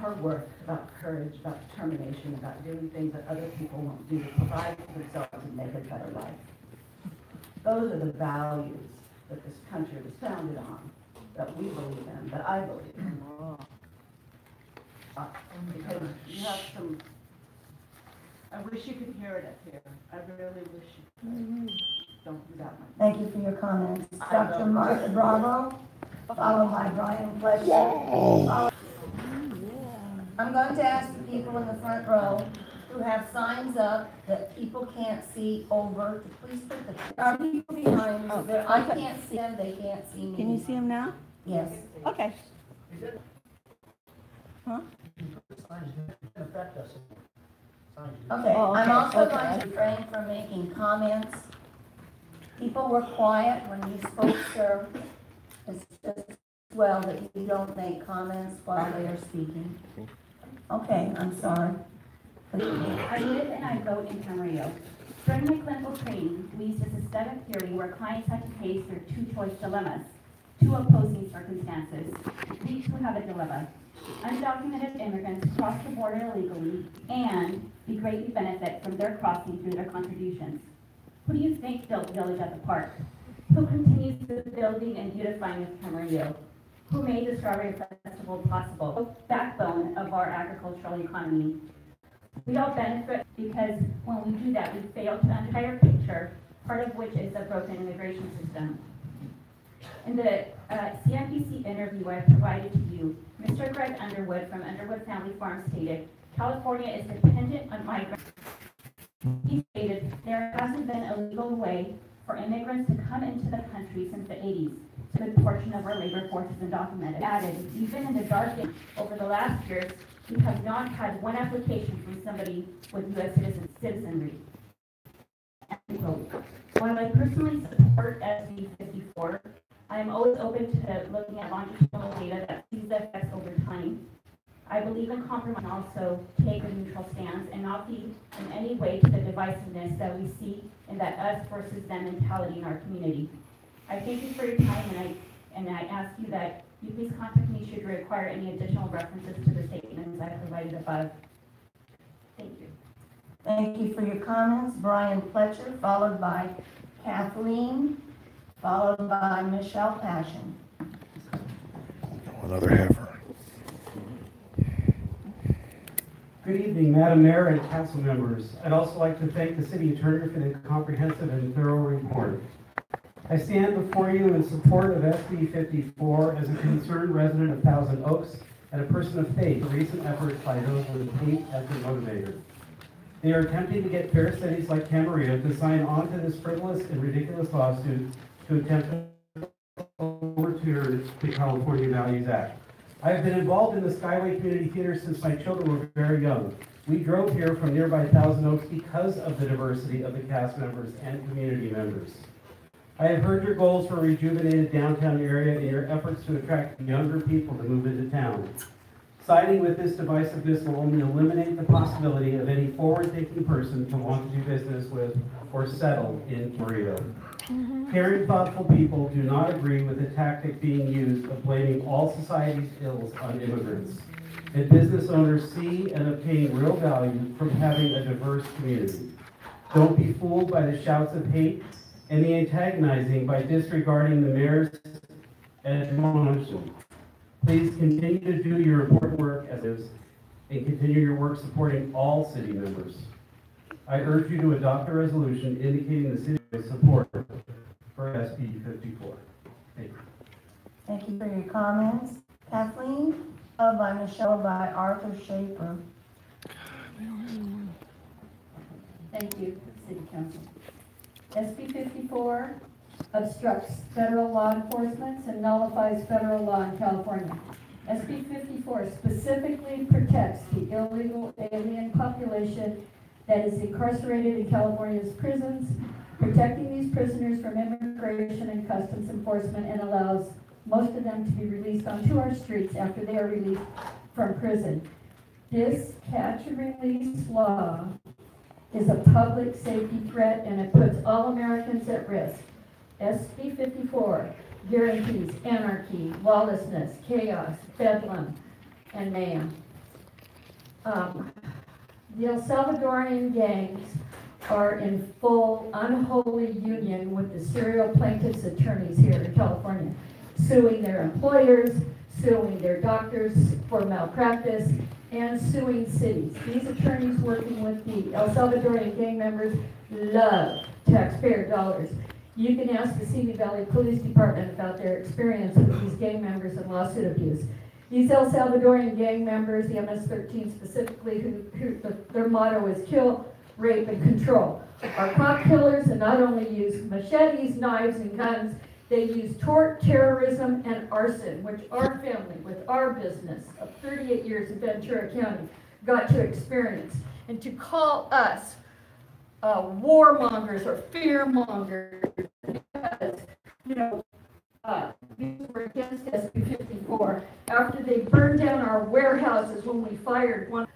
hard work, about courage, about determination, about doing things that other people won't do to provide for themselves and make a better life. Those are the values that this country was founded on, that we believe in, that I believe in. Because you have some, I wish you could hear it up here. I really wish you could. Don't do that much. Thank you for your comments. Dr. Martha Bravo, followed by Brian Fletcher. I'm going to ask the people in the front row who have signs up that people can't see over to please put the, are people behind me? I can't see them, they can't see me. Can you see him now? Yes. Okay. Huh? Okay, Oh, okay, I'm also okay. going to refrain from making comments. People were quiet when you spoke, sir. It's just well that you don't make comments while they are speaking. Okay, I'm sorry. I live and I vote in Camarillo. During my clinical training, we used a systemic theory where clients had to face their two-choice dilemmas, two opposing circumstances. These two have a dilemma. Undocumented immigrants cross the border illegally and we greatly benefit from their crossing through their contributions. Who do you think built Village at the Park? Who continues the building and beautifying of Camarillo? Who made the Strawberry Festival possible? Backbone of our agricultural economy. We all benefit because when we do that, we fail to understand the entire picture, part of which is a broken immigration system. In the CNBC interview I provided to you, Mr. Greg Underwood from Underwood Family Farm stated, California is dependent on migrants. He stated, there hasn't been a legal way for immigrants to come into the country since the 80s. A good portion of our labor force is undocumented. Added, even in the dark age, over the last years, we have not had one application from somebody with U.S. citizenry. While I personally support SB 54, I am always open to looking at longitudinal data that sees the effects over time. I believe in compromise and also take a neutral stance and not be in any way to the divisiveness that we see in that us versus them mentality in our community. I thank you for your time and I ask you that you please contact me should you require any additional references to the statements I provided above. Thank you. Thank you for your comments. Brian Fletcher, followed by Kathleen, followed by Michelle Passion. Another heifer. Good evening, Madam Mayor and council members. I'd also like to thank the city attorney for the comprehensive and thorough report. I stand before you in support of SB 54 as a concerned resident of Thousand Oaks and a person of faith in recent efforts by those with hate as their motivator. They are attempting to get fair cities like Camarillo to sign on to this frivolous and ridiculous lawsuit to attempt to overturn the California Values Act. I have been involved in the Skyway Community Theater since my children were very young. We drove here from nearby Thousand Oaks because of the diversity of the cast members and community members. I have heard your goals for a rejuvenated downtown area and your efforts to attract younger people to move into town. Siding with this divisiveness will only eliminate the possibility of any forward-thinking person to want to do business with or settle in Camarillo. Caring, thoughtful people do not agree with the tactic being used of blaming all society's ills on immigrants. And business owners see and obtain real value from having a diverse community. Don't be fooled by the shouts of hate and the antagonizing by disregarding the mayor's admonition. Please continue to do your important work as is and continue your work supporting all city members. I urge you to adopt a resolution indicating the city's support for SB 54. Thank you. Thank you for your comments. Kathleen, followed by Michelle, by Arthur Schaefer. Thank you, City Council. SB 54 obstructs federal law enforcement and nullifies federal law in California. SB 54 specifically protects the illegal alien population that is incarcerated in California's prisons, protecting these prisoners from immigration and customs enforcement, and allows most of them to be released onto our streets after they are released from prison. This catch and release law is a public safety threat and it puts all Americans at risk. SB 54 guarantees anarchy, lawlessness, chaos, bedlam, and mayhem. The El Salvadorian gangs are in full unholy union with the serial plaintiffs' attorneys here in California, suing their employers, suing their doctors for malpractice, and suing cities. These attorneys working with the El Salvadorian gang members love taxpayer dollars. You can ask the Simi Valley Police Department about their experience with these gang members and lawsuit abuse. These El Salvadorian gang members, the MS-13 specifically, their motto is kill, rape, and control, are cop killers and not only use machetes, knives, and guns, they use tort, terrorism, and arson, which our family, with our business of 38 years in Ventura County, got to experience. And to call us warmongers or fearmongers, because, you know, we were against SB 54 after they burned down our warehouses when we fired one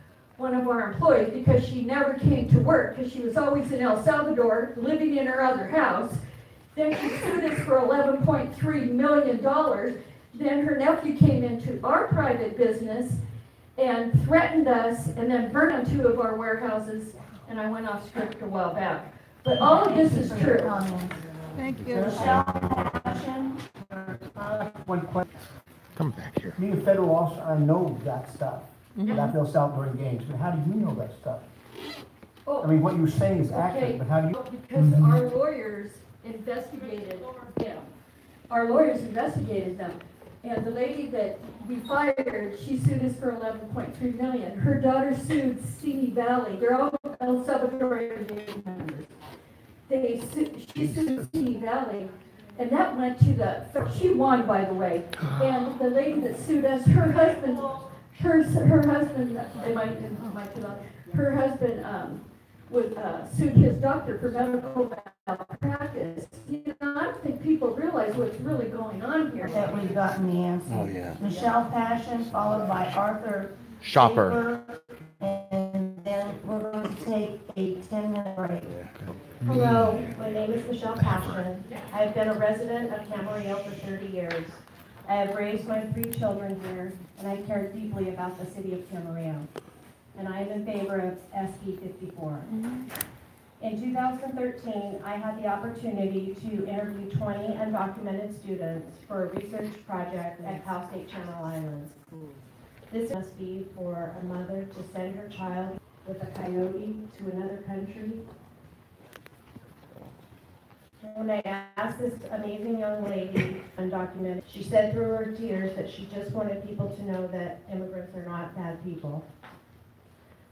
of our employees because she never came to work because she was always in El Salvador living in her other house. Then she sued us for $11.3 million. Then her nephew came into our private business and threatened us and then burned down 2 of our warehouses, and I went off script a while back. But all of this is true. Thank you. One question. Come back here. Being a federal officer, I know that stuff, about the El Salvadoran gangs, but how do you know that stuff? Oh, I mean, what you're saying is okay. accurate, but how do you? Because our lawyers investigated them. Our lawyers investigated them. And the lady that we fired, she sued us for $11.3 million. Her daughter sued Simi Valley. They're all El Salvadorian gang members. She sued Simi Valley, and that went to the, she won, by the way. And the lady that sued us, her husband, sued his doctor for medical malpractice. You know, I don't think people realize what's really going on here. That we've gotten the answer. Oh, yeah. Michelle Passion, followed by Arthur Shopper. Schaefer, and then we're going to take a 10-minute break. Hello, my name is Michelle Passion. I've been a resident of Camarillo for 30 years. I have raised my 3 children here, and I care deeply about the city of Camarillo. And I am in favor of SB 54. In 2013, I had the opportunity to interview 20 undocumented students for a research project at Cal State Channel Islands. This must be for a mother to send her child with a coyote to another country. When I asked this amazing young lady, undocumented, she said through her tears that she just wanted people to know that immigrants are not bad people.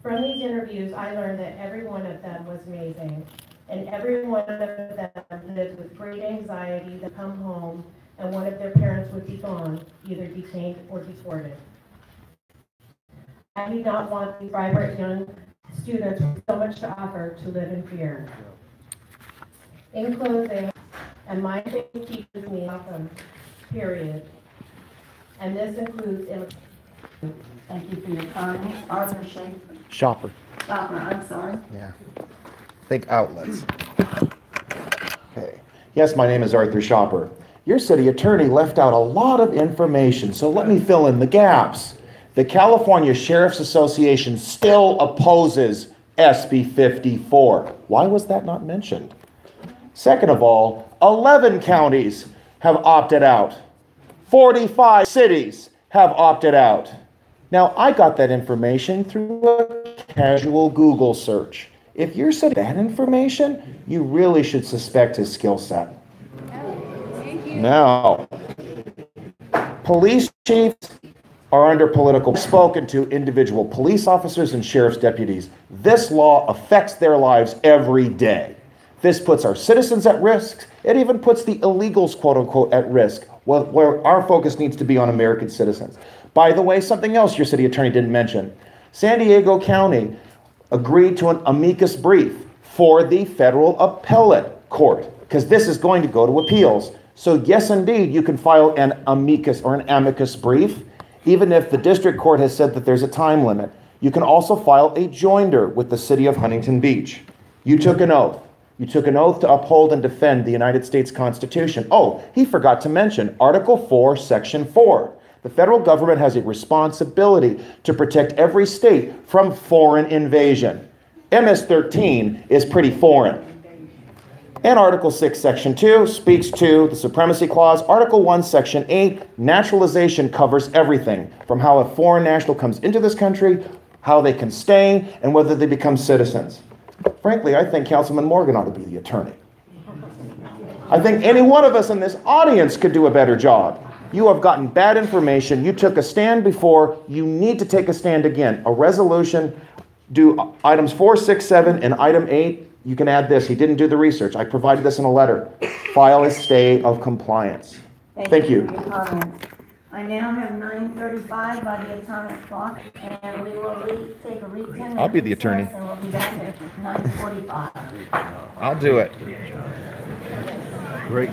From these interviews, I learned that every one of them was amazing, and every one of them lived with great anxiety to come home, and one of their parents would be gone, either detained or deported. I do not want these vibrant young students with so much to offer to live in fear. In closing, and my thing keeps me welcome, period. And this includes immigration. Thank you for your comments. Arthur Schaefer. Shopper. Shopper, I'm sorry. Yeah. Think outlets. Okay. Yes, my name is Arthur Shopper. Your city attorney left out a lot of information, so let me fill in the gaps. The California Sheriff's Association still opposes SB 54. Why was that not mentioned? Second of all, 11 counties have opted out. 45 cities have opted out. Now, I got that information through a casual Google search. If you're sending that information, you really should suspect his skill set. Now, police chiefs are under political, spoken to individual police officers and sheriff's deputies. This law affects their lives every day. This puts our citizens at risk. It even puts the illegals, quote unquote, at risk, where our focus needs to be on American citizens. By the way, something else your city attorney didn't mention. San Diego County agreed to an amicus brief for the federal appellate court, because this is going to go to appeals. So yes, indeed, you can file an amicus or an amicus brief, even if the district court has said that there's a time limit. You can also file a joinder with the city of Huntington Beach. You took an oath. You took an oath to uphold and defend the United States Constitution. Oh, he forgot to mention Article 4, Section 4. The federal government has a responsibility to protect every state from foreign invasion. MS-13 is pretty foreign. And Article 6, Section 2 speaks to the Supremacy Clause. Article 1, Section 8, naturalization covers everything from how a foreign national comes into this country, how they can stay, and whether they become citizens. Frankly, I think Councilman Morgan ought to be the attorney. I think any one of us in this audience could do a better job. You have gotten bad information. You took a stand before. You need to take a stand again. A resolution, do items 4, 6, 7, and item 8. You can add this. He didn't do the research. I provided this in a letter. File a stay of compliance. Thank you. For your comments. I now have 9:35 by the atomic clock, and we will take a 10-minute I'll be the attorney. recess, and we'll be back at 9:45. I'll do it. Great.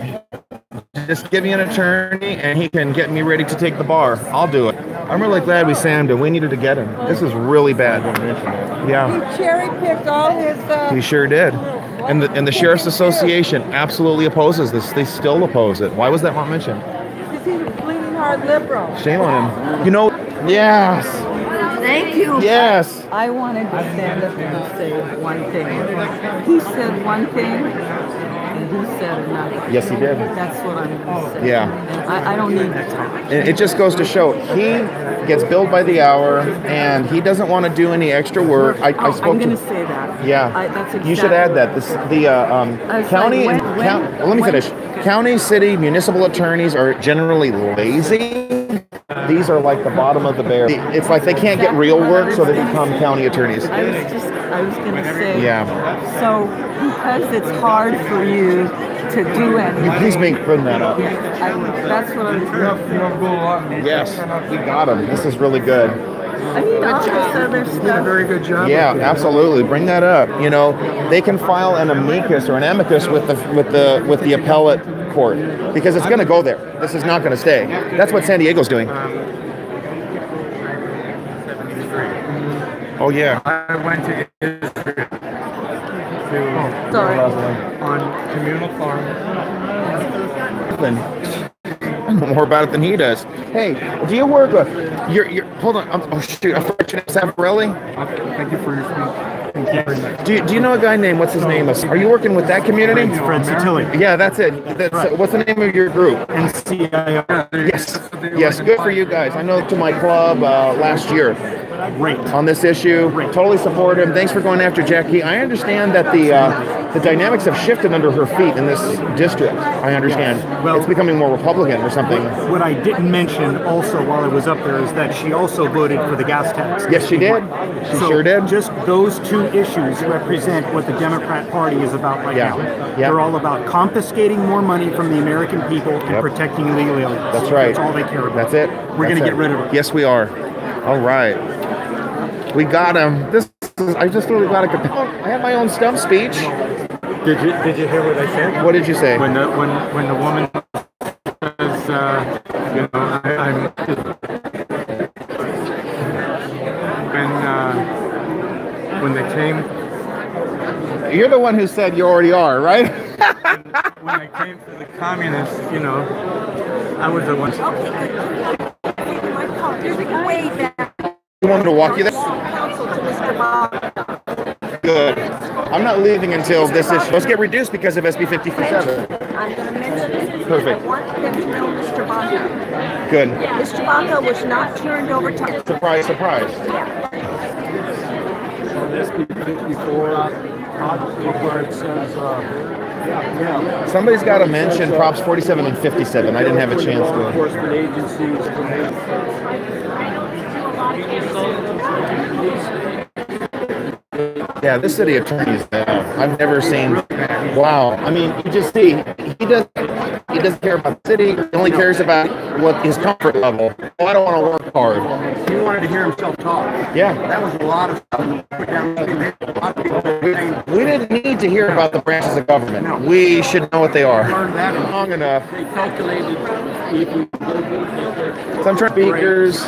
Just give me an attorney and he can get me ready to take the bar. I'll do it. I'm really glad we slammed him. We needed to get him. This is really bad. Yeah. He cherry-picked all his... He sure did. And the Sheriff's Association absolutely opposes this. They still oppose it. Why was that not mentioned? Because he's a bleeding hard liberal. Shame on him. You know, yes. Thank you. Yes. I wanted to stand up and say one thing. He said one thing, and he said another. Yes, he did. That's what I'm going to say. Yeah. I don't need to talk. It just goes to show he gets billed by the hour and he doesn't want to do any extra work. I spoke I'm going to to say that. Yeah. That's exactly you should add that. County like, let me finish. County, city, municipal attorneys are generally lazy. These are like the bottom of the barrel. It's like they can't get real work, so they become county attorneys. I was going to say. Yeah. So because it's hard for you to do anything. Please bring that up. That's what I'm. Yes, we got him. This is really good. I mean, all this other stuff. You did a very good job. Yeah, absolutely. Bring that up. You know, they can file an amicus or an amicus with the appellate court because it's going to go there. This is not going to stay. That's what San Diego's doing. Oh yeah. I went to Israel on communal farm. I know more about it than he does. Hey, do you work with? You're hold on. Oh shoot! I forgot your name. Camarillo. Thank you for your speech. Thank you very much. Do you know a guy named what's his name? Are you working with that community? Fred Satilli. Yeah, that's it. What's the name of your group? NCIO. Yes, good for you guys. I know to my club last year. Great. On this issue. Great. Totally support him. Thanks for going after Jackie. I understand that the dynamics have shifted under her feet in this district. I understand. Yes. Well, it's becoming more Republican or something. What I didn't mention also while I was up there is that she also voted for the gas tax. Yes, she did. She sure did. Just those two issues represent what the Democrat Party is about right now. Yeah. They're all about confiscating more money from the American people and protecting illegal aliens. That's right. That's all they care about. That's it. We're going to get rid of it. Yes, we are. All right. We got him. I just really got I had my own stump speech. Did you hear what I said? What did you say? When the woman says, you know, I'm when they came. You're the one who said you already are, right? when they came to the communists, you know, I was the one. Way back. You wanted to walk you there? Counsel to Mr. Bob. Good. I'm not leaving until this issue. Let's get reduced because of SB 57. I'm going to mention it. Perfect. I want them to know Mr. Baca. Good. Mr. Baca was not turned over to... Surprise, surprise. SB 54, where it says, Somebody's got to mention Props 47 and 57. I didn't have a chance to. Enforcement agencies. Yeah, this city attorney is I've never seen. Wow. I mean, you just see he doesn't care about the city. He only cares about what his comfort level. Oh, I don't want to work hard. He wanted to hear himself talk. Yeah. That was a lot of stuff. We didn't need to hear about the branches of government. No. We should know what they are. Learned that long enough. They calculated. So I'm trying speakers,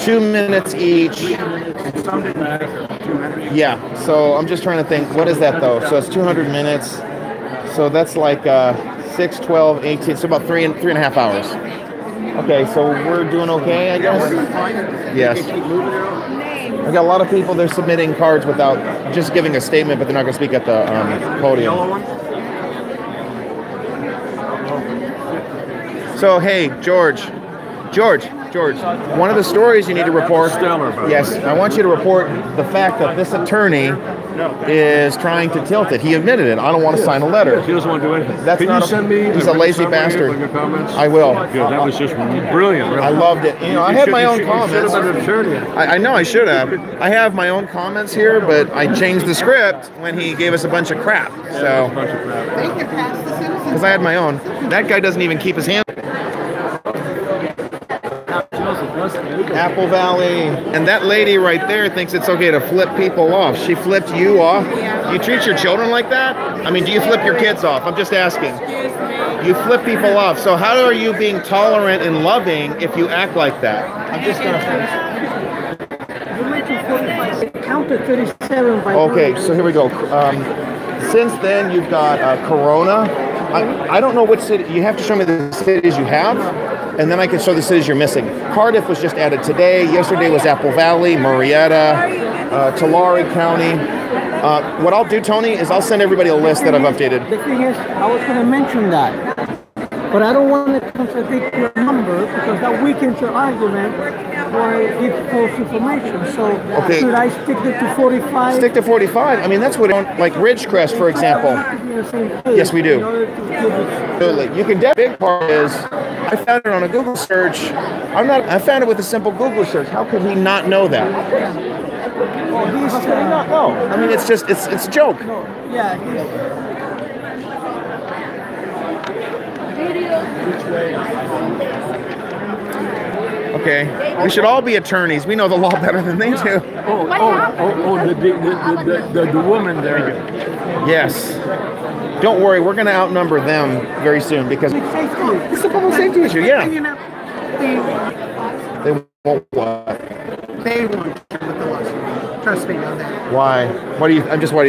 2 minutes each. Some didn't matter. 2 minutes. Yeah. So I'm just trying to think. What is that though? So it's 200 minutes. So that's like 6, 12, 18, so about three and a half hours. Okay, so we're doing okay, I guess? Yes. I got a lot of people, they're submitting cards without just giving a statement, but they're not going to speak at the podium. So, hey, George, one of the stories you need to report, yes, I want you to report the fact that this attorney is trying to tilt it. He admitted it. I don't want to sign a letter. He doesn't want to do anything. That's Can not you send me? He's a lazy bastard. Your comments? I will. Good. That was just brilliant. Really. I loved it. You know, I had my own comments. I know I should have. I have my own comments here, but I changed the script when he gave us a bunch of crap. So, because I had my own. That guy doesn't even keep his hand. Apple Valley. And that lady right there thinks it's okay to flip people off. She flipped you off. You treat your children like that? I mean, do you flip your kids off? I'm just asking. You flip people off. So how are you being tolerant and loving if you act like that? I'm just counted 37 by okay, so here we go. Since then, you've got Corona. I don't know which city. You have to show me the cities you have, and then I can show the cities you're missing. Cardiff was just added today. Yesterday was Apple Valley, Marietta, Tulare County. What I'll do, Tony, is I'll send everybody a list that I've updated. The thing is, I was going to mention that, but I don't want to contradict your number because that weakens your argument or give false information. So okay. Should I stick it to 45? Stick to 45. I mean, that's what, like Ridgecrest, for example. Yes, we do. Absolutely. You can. The big part is, I found it on a Google search. I found it with a simple Google search. How could he not know that? How could he not know? I mean, it's just, it's a joke. Yeah. Okay, we should all be attorneys. We know the law better than they do. The woman there. Yes. Don't worry, we're going to outnumber them very soon because it's a public safety issue. Yeah. They won't what? They won't with the lawsuit. Trust me on that. Why? Why do you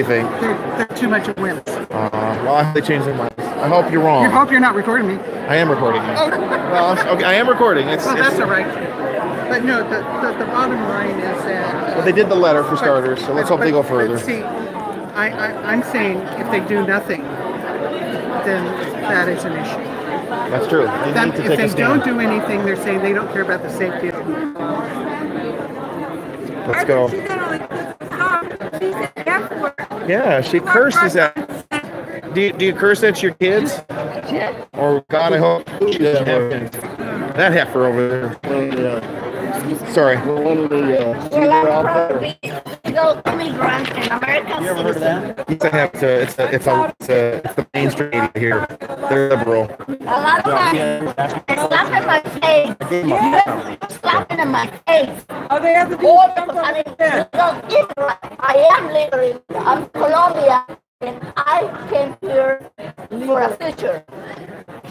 think? They're too much of wimps. Well, I hope they change their minds. I hope you're wrong. I hope you're not recording me. I am recording you. Well, okay, I am recording. That's all right. But no, the bottom line is that... Well, they did the letter for starters, so let's hope they go further. See, I'm saying if they do nothing, then that is an issue. That's true. They need to take a stand. If they don't do anything, they're saying they don't care about the safety of the... Let's go. Yeah, she curses at... Do you curse at your kids? Or God, I hope she doesn't have that heifer over there. Sorry. Illegal immigrants and American citizens. It's the mainstream media here. They're liberal. A lot of times, they slap in my face. Slapping in my face. Oh, they have to be I am legally, I'm Colombia, and I came here for a future.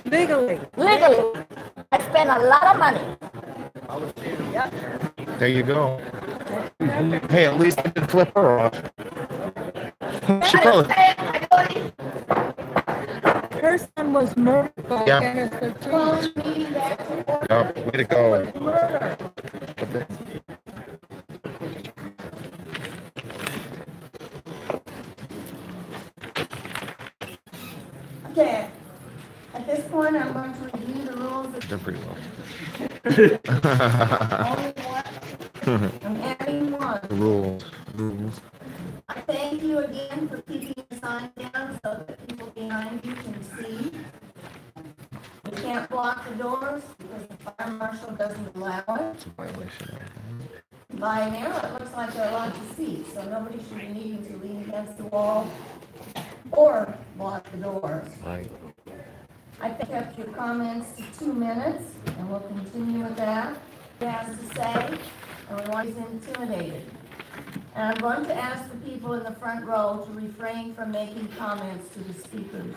Legally. I spent a lot of money. There you go. Hey, at least I didn't flip her off. She probably... Her son was murdered by Yeah. Yep, way to go. Okay. At this point, I'm going to review the rules. They're pretty well. I'm adding one. Rules. I thank you again for keeping the sign down so that people behind you can see. You can't block the doors because the fire marshal doesn't allow it. By now, it looks like there are lots of seats, so nobody should be needing to lean against the wall or block the doors. Right. I kept your comments to 2 minutes, and we'll continue with that. He has to say, and we want he's intimidated. And I'm going to ask the people in the front row to refrain from making comments to the speakers.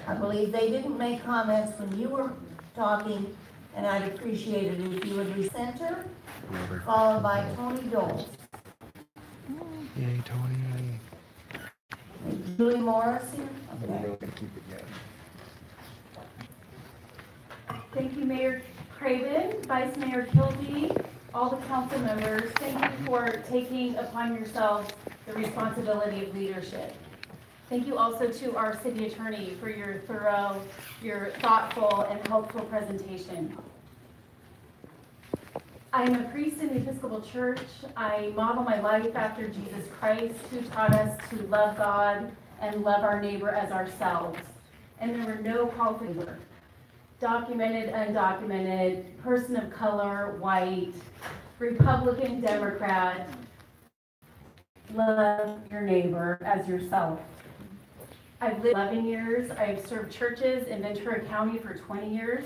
I believe they didn't make comments when you were talking, and I'd appreciate it if you would recenter, followed by Tony Doles. Yay, Tony. Julie Morris here. Thank you, Mayor Craven, Vice Mayor Kilby, all the council members. Thank you for taking upon yourselves the responsibility of leadership. Thank you also to our city attorney for your thorough, your thoughtful and helpful presentation. I am a priest in the Episcopal Church. I model my life after Jesus Christ, who taught us to love God and love our neighbor as ourselves. And there were no qualifications. Documented, undocumented, person of color, white, Republican, Democrat. Love your neighbor as yourself. I've lived 11 years. I've served churches in Ventura County for 20 years.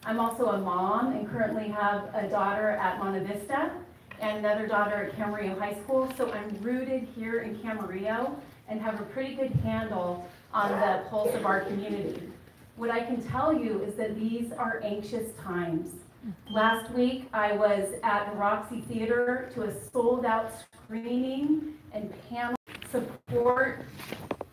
I'm also a mom and currently have a daughter at Monte Vista and another daughter at Camarillo High School. So I'm rooted here in Camarillo and have a pretty good handle on the pulse of our community. What I can tell you is that these are anxious times. Last week, I was at the Roxy Theater to a sold-out screening and panel support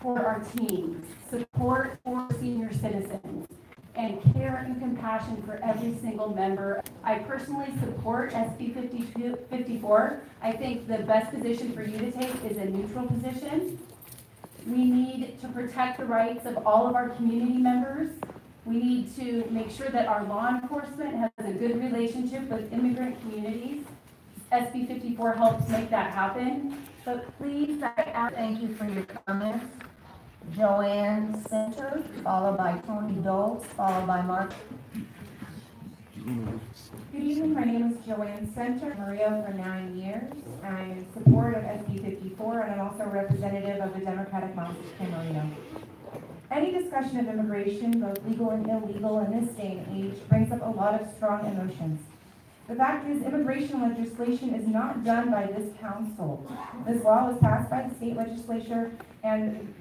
for our teams, support for senior citizens, and care and compassion for every single member. I personally support SB 54. I think the best position for you to take is a neutral position. We need to protect the rights of all of our community members. We need to make sure that our law enforcement has a good relationship with immigrant communities. SB 54 helps make that happen. But please, thank you for your comments. Joanne Center, followed by Tony Doles, followed by Mark. Good evening, my name is Joanne Center, Camarillo for 9 years. I'm in support of SB 54 and I'm also a representative of the Democratic Mountain of Camarillo. Any discussion of immigration, both legal and illegal in this day and age, brings up a lot of strong emotions. The fact is, immigration legislation is not done by this council. This law was passed by the state legislature and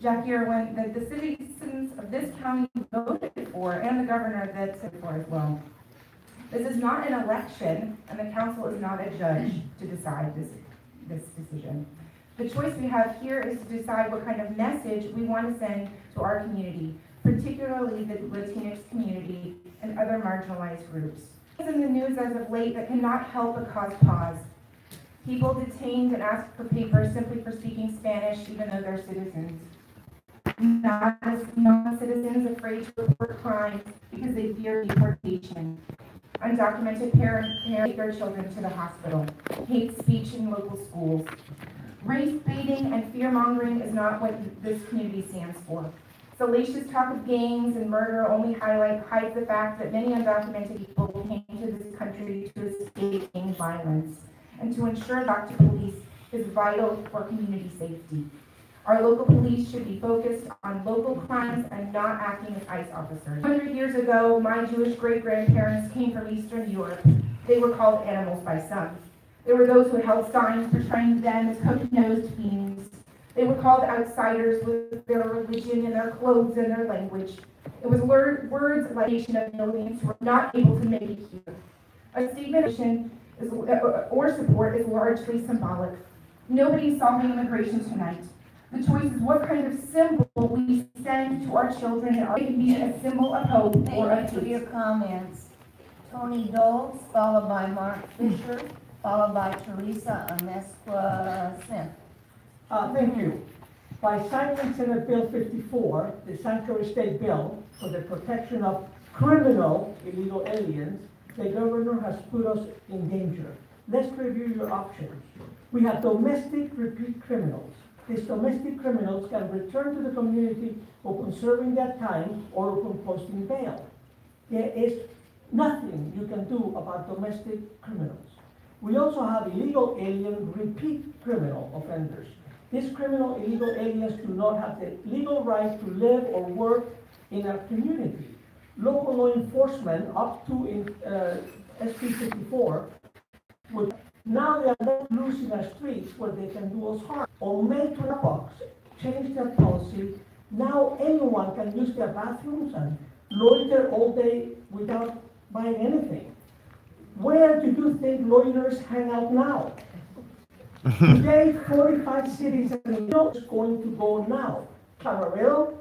Jackie Irwin, the citizens of this county voted for, and the governor that said for as well. This is not an election, and the council is not a judge to decide this decision. The choice we have here is to decide what kind of message we want to send to our community, particularly the Latinx community and other marginalized groups. In the news as of late that cannot help but cause pause. People detained and asked for papers simply for speaking Spanish, even though they're citizens. Non-citizens afraid to report crimes because they fear deportation. Undocumented parents take their children to the hospital. Hate speech in local schools. Race baiting and fear-mongering is not what this community stands for. Salacious talk of gangs and murder only hides the fact that many undocumented people came to this country to escape gang violence and to ensure back to police is vital for community safety. Our local police should be focused on local crimes and not acting as ICE officers. 100 years ago, my Jewish great-grandparents came from Eastern Europe. They were called animals by some. There were those who held signs portraying them as hook-nosed fiends. They were called outsiders with their religion and their clothes and their language. It was words like nation of millions who were not able to make it here. A statement or support is largely symbolic. Nobody's solving immigration tonight. The choice is what kind of symbol we send to our children, and it can be a symbol of hope or of hate. Thank you for your comments. Tony Doles, followed by Mark Fisher, followed by Teresa Amesqua-Smith. Thank you. By signing Senate Bill 54, the Sanctuary State Bill for the protection of criminal illegal aliens, the governor has put us in danger. Let's review your options. We have domestic repeat criminals. These domestic criminals can return to the community upon serving their time or upon posting bail. There is nothing you can do about domestic criminals. We also have illegal alien repeat criminal offenders. These criminal illegal aliens do not have the legal right to live or work in our community. Local law enforcement, up to in SB 54, would now they are let loose in our streets where they can do us harm. On May 12th, changed their policy. Now anyone can use their bathrooms and loiter all day without buying anything. Where do you think loiterers hang out now? Today, 45 cities and is going to go now. Camarillo,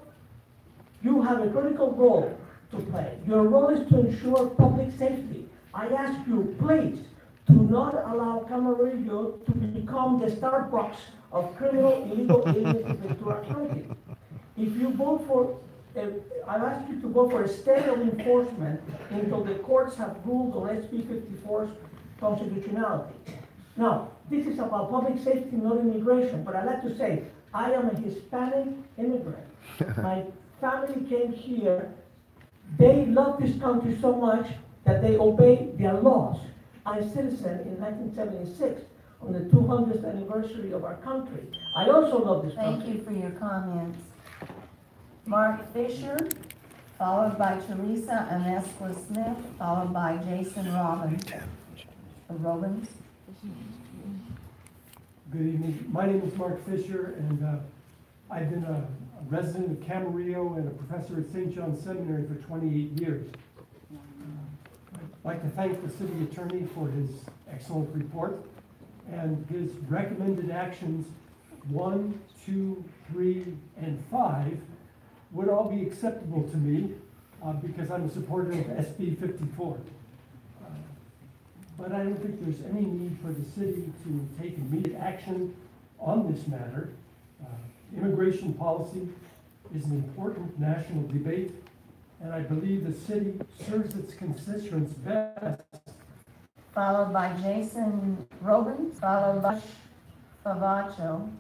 you have a critical role to play. Your role is to ensure public safety. I ask you, please, do not allow Camarillo to become the Starbucks of criminal illegal aliens in Ventura County. If you vote for, I've asked you to vote for a state of enforcement until the courts have ruled on SB 54's constitutionality. Now, this is about public safety, not immigration, but I'd like to say, I am a Hispanic immigrant. My family came here. They love this country so much that they obey their laws. I'm a citizen in 1976 on the 200th anniversary of our country. I also love this country. Thank you for your comments. Mark Fisher, followed by Teresa Amesqua Smith, followed by Jason Robbins. Good evening. My name is Mark Fisher, and I've been a resident of Camarillo and a professor at St. John's Seminary for 28 years. I'd like to thank the city attorney for his excellent report and his recommended actions 1, 2, 3, and 5 would all be acceptable to me because I'm a supporter of SB 54. But I don't think there's any need for the city to take immediate action on this matter. Immigration policy is an important national debate, and I believe the city serves its constituents best. Followed by Jason Robbins, followed by Favacho.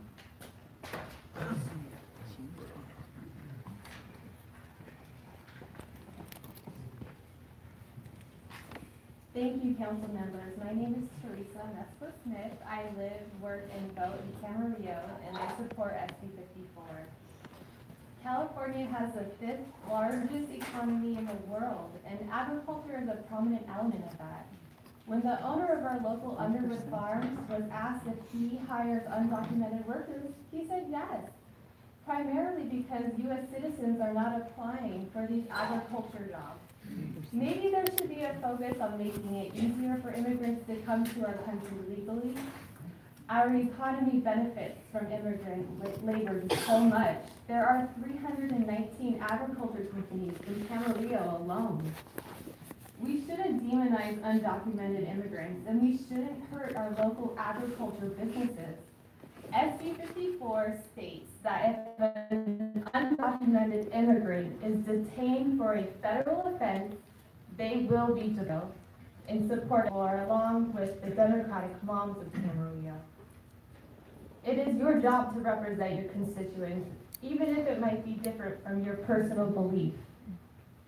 Thank you, council members. My name is Teresa Amesqua Smith. I live, work, and vote in Camarillo, and I support SB 54. California has the 5th largest economy in the world, and agriculture is a prominent element of that. When the owner of our local Underwood Farms was asked if he hires undocumented workers, he said yes, primarily because U.S. citizens are not applying for these agriculture jobs. Maybe there should be a focus on making it easier for immigrants to come to our country legally. Our economy benefits from immigrant labor so much. There are 319 agriculture companies in Camarillo alone. We shouldn't demonize undocumented immigrants, and we shouldn't hurt our local agriculture businesses. SB 54 states that if an undocumented immigrant is detained for a federal offense, they will be jailed in support of or along with the Democratic moms of Camarillo. It is your job to represent your constituents, even if it might be different from your personal belief.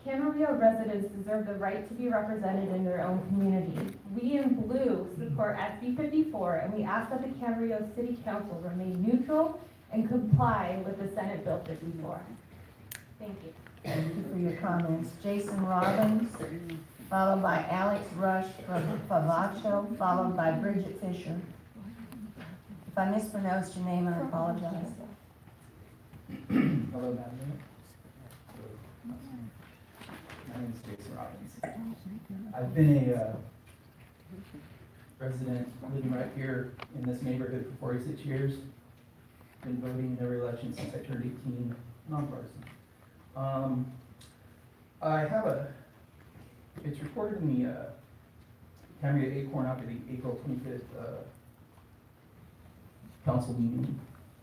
Camarillo residents deserve the right to be represented in their own community. We in blue support SB 54, and we ask that the Camarillo City Council remain neutral and comply with the Senate Bill 54. Thank you. Thank you for your comments. Jason Robbins, followed by Alex Rush from Favacho, followed by Bridget Fisher. If I mispronounced your name, I apologize. Hello, Madam Mayor. My name is Jason Robbins. I've been a resident living right here in this neighborhood for 46 years. Been voting in every election since I turned 18, nonpartisan. I have it's reported in the Camarillo Acorn after the April 25th council meeting.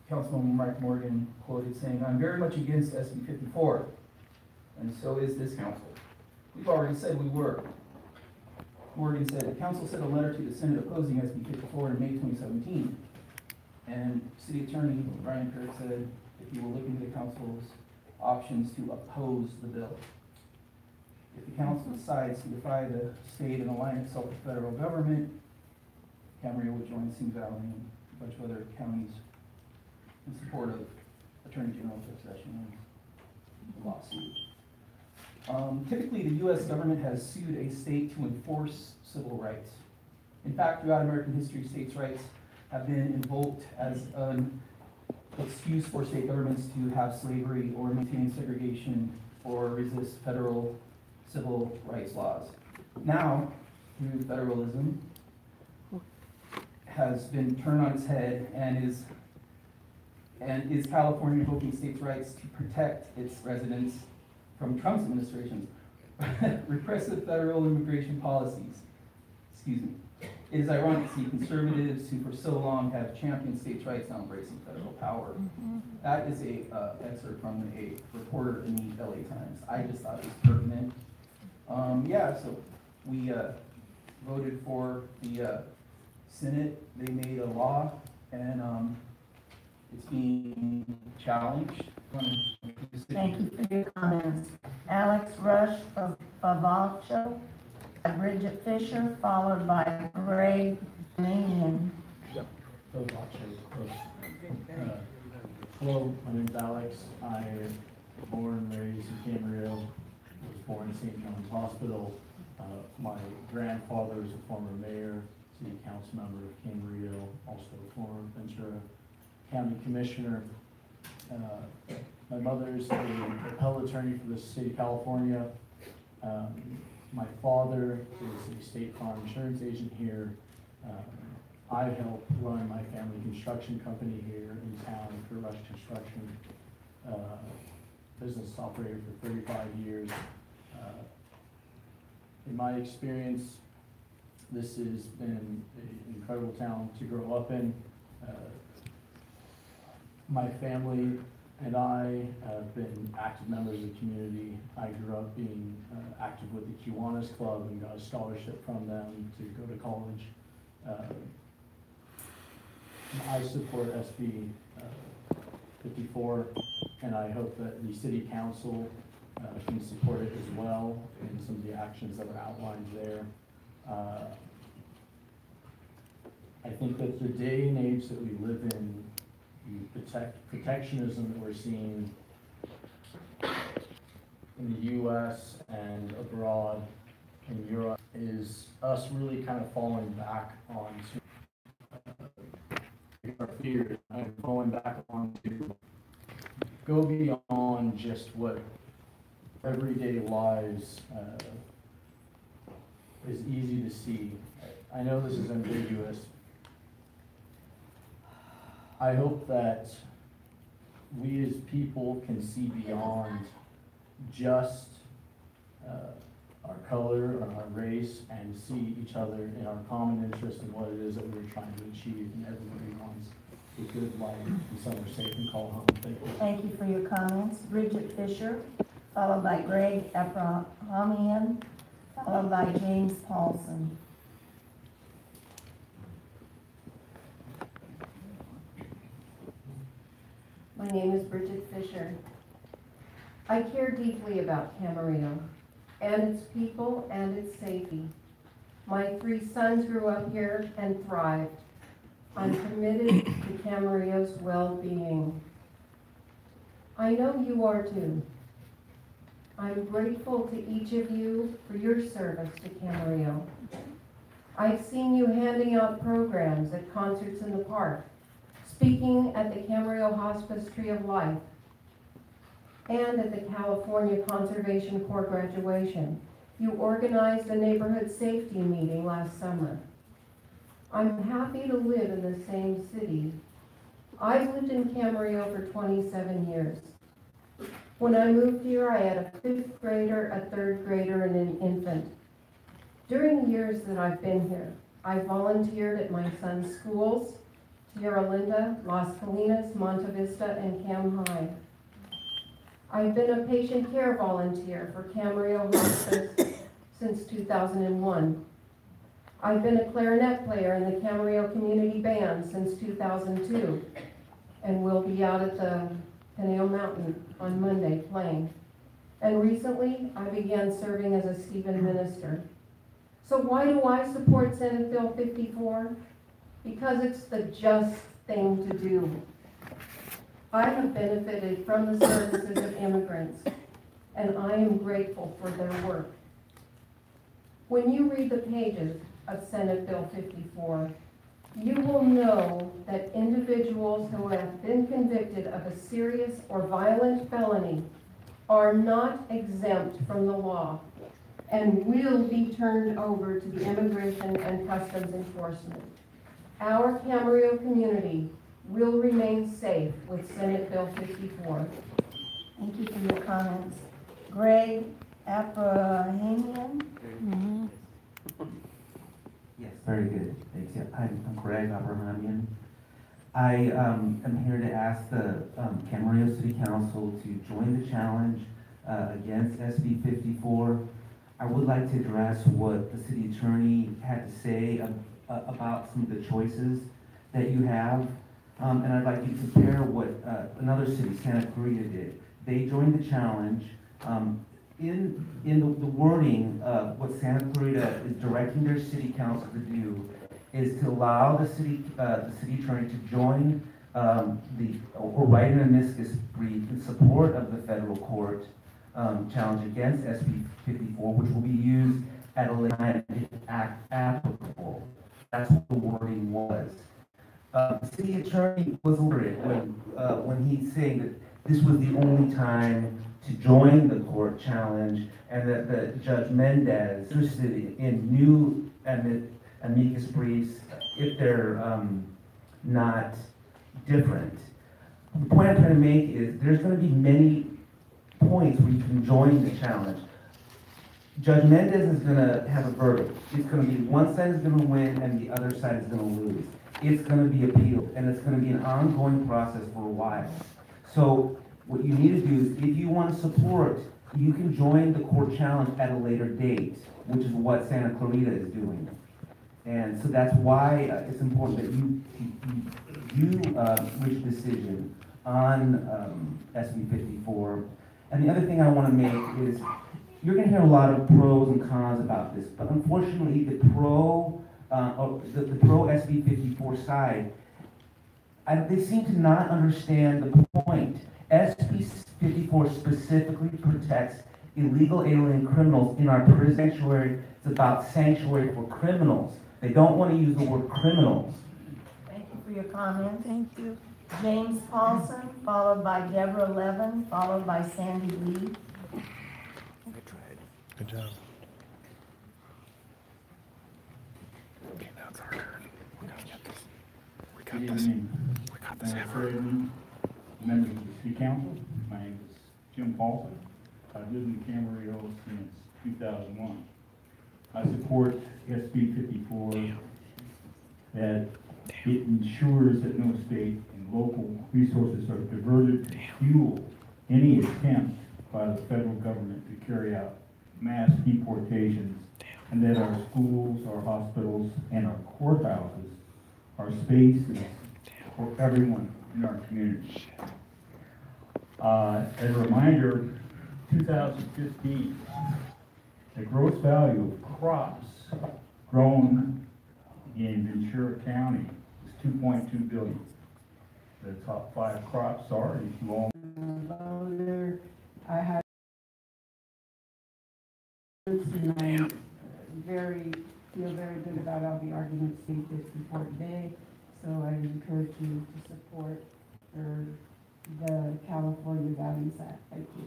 Councilman Mike Morgan quoted saying, "I'm very much against SB 54, and so is this council. We've already said we were." Morgan said, "The council sent a letter to the Senate opposing SB 54 in May 2017. And City Attorney Brian Kirk said if he will look into the council's options to oppose the bill. If the council decides to defy the state and align itself with the federal government, Camarillo would join Simi Valley and a bunch of other counties in support of Attorney General Jeff Sessions' lawsuit. Typically, the U.S. government has sued a state to enforce civil rights. In fact, throughout American history, states' rights have been invoked as an excuse for state governments to have slavery or maintain segregation or resist federal civil rights laws. Now, through And is California invoking states' rights to protect its residents from Trump's administration's repressive federal immigration policies? Excuse me. It is ironic to see conservatives who for so long have championed states' rights now embracing federal power. That is a excerpt from a reporter in the LA Times. I just thought it was pertinent. Yeah, so we voted for the Senate. They made a law, and it's being challenged. Thank you for your comments. Alex Rush of Favalcho, Bridget Fisher, followed by Greg Manion. Hello, my name is Alex. I was born and raised in Camarillo. I was born in St. John's Hospital. My grandfather was a former mayor, city council member of Camarillo, also a former Ventura County commissioner. My mother's an appellate attorney for the state of California. My father is a State Farm insurance agent here. I helped run my family construction company here in town for Rush Construction. Business operator for 35 years. In my experience, this has been an incredible town to grow up in. My family and I have been active members of the community. I grew up being active with the Kiwanis Club and got a scholarship from them to go to college. I support SB 54, and I hope that the City Council can support it as well in some of the actions that are outlined there. I think that the day and age that we live in, the protectionism that we're seeing in the U.S. and abroad in Europe is us really kind of falling back onto our fears and falling back onto go beyond just what everyday lives is easy to see. I know this is ambiguous. I hope that we as people can see beyond just our color or our race and see each other in our common interest in what it is that we're trying to achieve, and everybody wants a good life and somewhere safe and call home. Thank you. Thank you for your comments. Bridget Fisher, followed by Greg Efrahamian, followed by James Paulson. My name is Bridget Fisher. I care deeply about Camarillo and its people and its safety. My 3 sons grew up here and thrived. I'm committed to Camarillo's well-being. I know you are too. I'm grateful to each of you for your service to Camarillo. I've seen you handing out programs at concerts in the park, speaking at the Camarillo Hospice Tree of Life, and at the California Conservation Corps graduation. You organized a neighborhood safety meeting last summer. I'm happy to live in the same city. I've lived in Camarillo for 27 years. When I moved here, I had a 5th grader, a 3rd grader, and an infant. During the years that I've been here, I volunteered at my son's schools, Tierra Linda, Las Colinas, Monte Vista, and Cam High. I've been a patient care volunteer for Camarillo Hospice since 2001. I've been a clarinet player in the Camarillo Community Band since 2002, and will be out at the Pineo Mountain on Monday playing. And recently, I began serving as a Stephen minister. So why do I support Senate Bill 54? Because it's the just thing to do. I have benefited from the services of immigrants, and I am grateful for their work. When you read the pages of Senate Bill 54, you will know that individuals who have been convicted of a serious or violent felony are not exempt from the law and will be turned over to the Immigration and Customs Enforcement. Our Camarillo community will remain safe with Senate Bill 54. Thank you for your comments. Greg Abrahamian? Yes, very good. Thanks. Yeah, I'm Greg Abrahamian. I am here to ask the Camarillo City Council to join the challenge against SB 54. I would like to address what the city attorney had to say about some of the choices that you have. And I'd like you to compare what another city, Santa Clarita, did. They joined the challenge. In the wording of what Santa Clarita is directing their city council to do is to allow the city attorney to join or write an amicus brief in support of the federal court challenge against SB 54, which will be used at a later time if applicable. That's what the wording was. The city attorney was over it when he's saying that this was the only time to join the court challenge, and that the Judge Mendez interested in new amicus briefs if they're not different. The point I'm trying to make is there's going to be many points where you can join the challenge. Judge Mendez is going to have a verdict. It's going to be one side is going to win and the other side is going to lose. It's going to be appealed, and it's going to be an ongoing process for a while. So what you need to do is, if you want to support, you can join the court challenge at a later date, which is what Santa Clarita is doing. And so that's why it's important that you reach a decision on SB 54. And the other thing I want to make is, you're going to hear a lot of pros and cons about this, but unfortunately the pro SB 54 side, they seem to not understand the point. SB 54 specifically protects illegal alien criminals in our prison sanctuary. It's about sanctuary for criminals. They don't want to use the word criminals. Thank you for your comments. Thank you. James Paulson, followed by Deborah Levin, followed by Sandy Lee. Good job. Okay, now it's our turn. We gotta get this. We got Good this. evening. We got this. Members of the City Council, my name is Jim Paulson. I've lived in Camarillo since 2001. I support SB 54 that it ensures that no state and local resources are diverted to fuel any attempt by the federal government to carry out mass deportations, and that our schools, our hospitals, and our courthouses are spaces for everyone in our community. As a reminder, 2015, the gross value of crops grown in Ventura County is $2.2 billion. The top 5 crops are, if you all I had and I feel very good about all the arguments made this before today. So I encourage you to support the California Values Act. Thank you.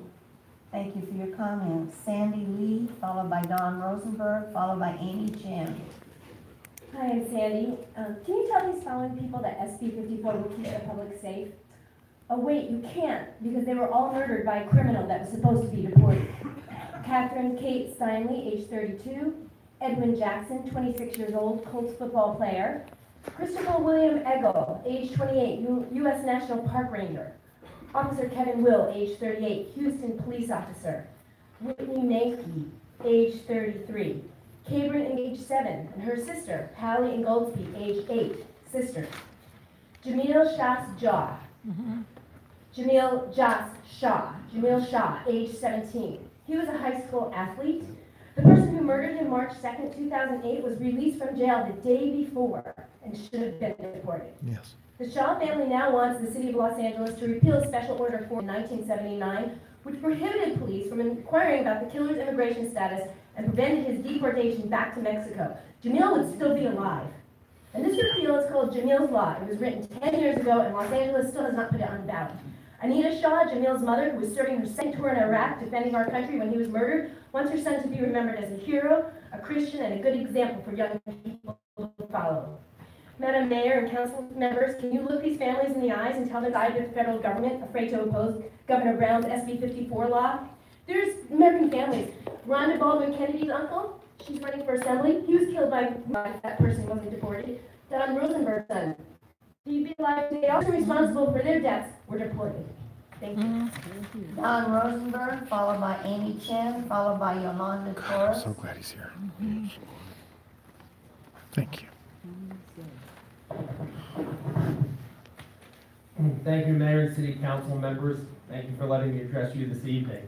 Thank you for your comments. Sandy Lee, followed by Don Rosenberg, followed by Amy Chin. Hi, I'm Sandy. Can you tell these following people that SB 54 will keep the public safe? Oh wait, you can't, because they were all murdered by a criminal that was supposed to be deported. Catherine Kate Steinley, age 32. Edwin Jackson, 26 years old, Colts football player. Christopher William Eggle, age 28, U.S. National Park Ranger. Officer Kevin Will, age 38, Houston police officer. Whitney Mankey, age 33. Cabrin, age 7, and her sister, Hallie Ingoldsby, age 8, sisters. Jamil Shah's Jaw. Jamil Shah, age 17. He was a high school athlete. The person who murdered him March 2nd, 2008 was released from jail the day before and should have been deported. Yes. The Shaw family now wants the city of Los Angeles to repeal Special Order 4 in 1979, which prohibited police from inquiring about the killer's immigration status and prevented his deportation back to Mexico. Jamil would still be alive. And this repeal is called Jamil's Law. It was written 10 years ago, and Los Angeles still has not put it on the ballot. Anita Shaw, Jamil's mother, who was serving her second tour in Iraq defending our country when he was murdered, wants her son to be remembered as a hero, a Christian, and a good example for young people to follow. Madam Mayor and council members, can you look these families in the eyes and tell them that the federal government afraid to oppose Governor Brown's SB 54 law? There's American families. Rhonda Baldwin Kennedy's uncle, she's running for assembly. He was killed by that person wasn't deported. Don Rosenberg's son. Do you realize they also responsible for their deaths were deported? Thank you. Don Rosenberg, followed by Amy Chen, followed by Yolanda Torres. I'm so glad he's here. Thank you. Thank you, Mayor and City Council members. Thank you for letting me address you this evening.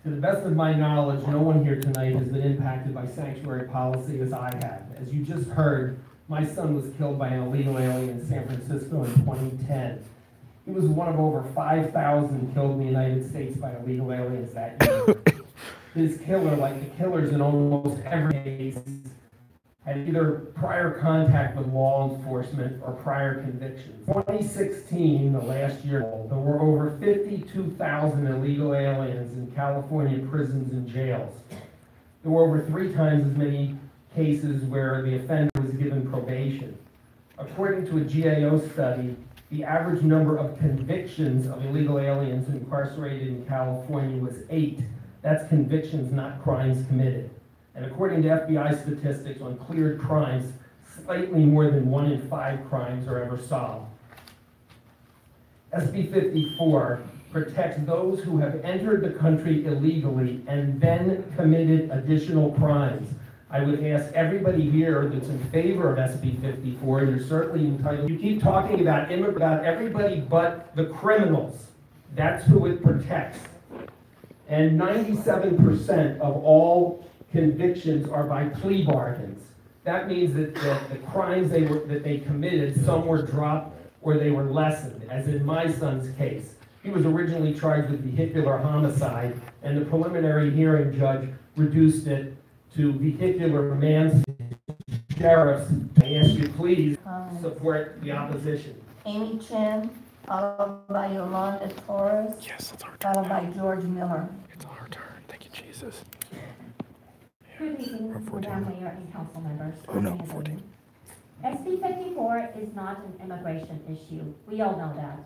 To the best of my knowledge, no one here tonight has been impacted by sanctuary policy as I have. As you just heard, my son was killed by an illegal alien in San Francisco in 2010. He was one of over 5,000 killed in the United States by illegal aliens that year. His killer, like the killers in almost every case, had either prior contact with law enforcement or prior convictions. 2016, the last year, there were over 52,000 illegal aliens in California prisons and jails. There were over 3 times as many cases where the offender was given probation. According to a GAO study, the average number of convictions of illegal aliens incarcerated in California was 8. That's convictions, not crimes committed. And according to FBI statistics on cleared crimes, slightly more than 1 in 5 crimes are ever solved. SB 54 protects those who have entered the country illegally and then committed additional crimes. I would ask everybody here that's in favor of SB 54, you're certainly entitled. You keep talking about everybody but the criminals. That's who it protects. And 97% of all convictions are by plea bargains. That means that the crimes that they committed, some were dropped or they were lessened, as in my son's case. He was originally charged with vehicular homicide, and the preliminary hearing judge reduced it to vehicular manslaughter. Sheriffs, I ask you please support the opposition. Amy Chen, followed by Yolanda Torres. Yes, it's our turn. Followed by George Miller. It's our turn. Thank you, Jesus. Good evening, Madam Mayor and council members. Oh no, 14. SB 54 is not an immigration issue. We all know that.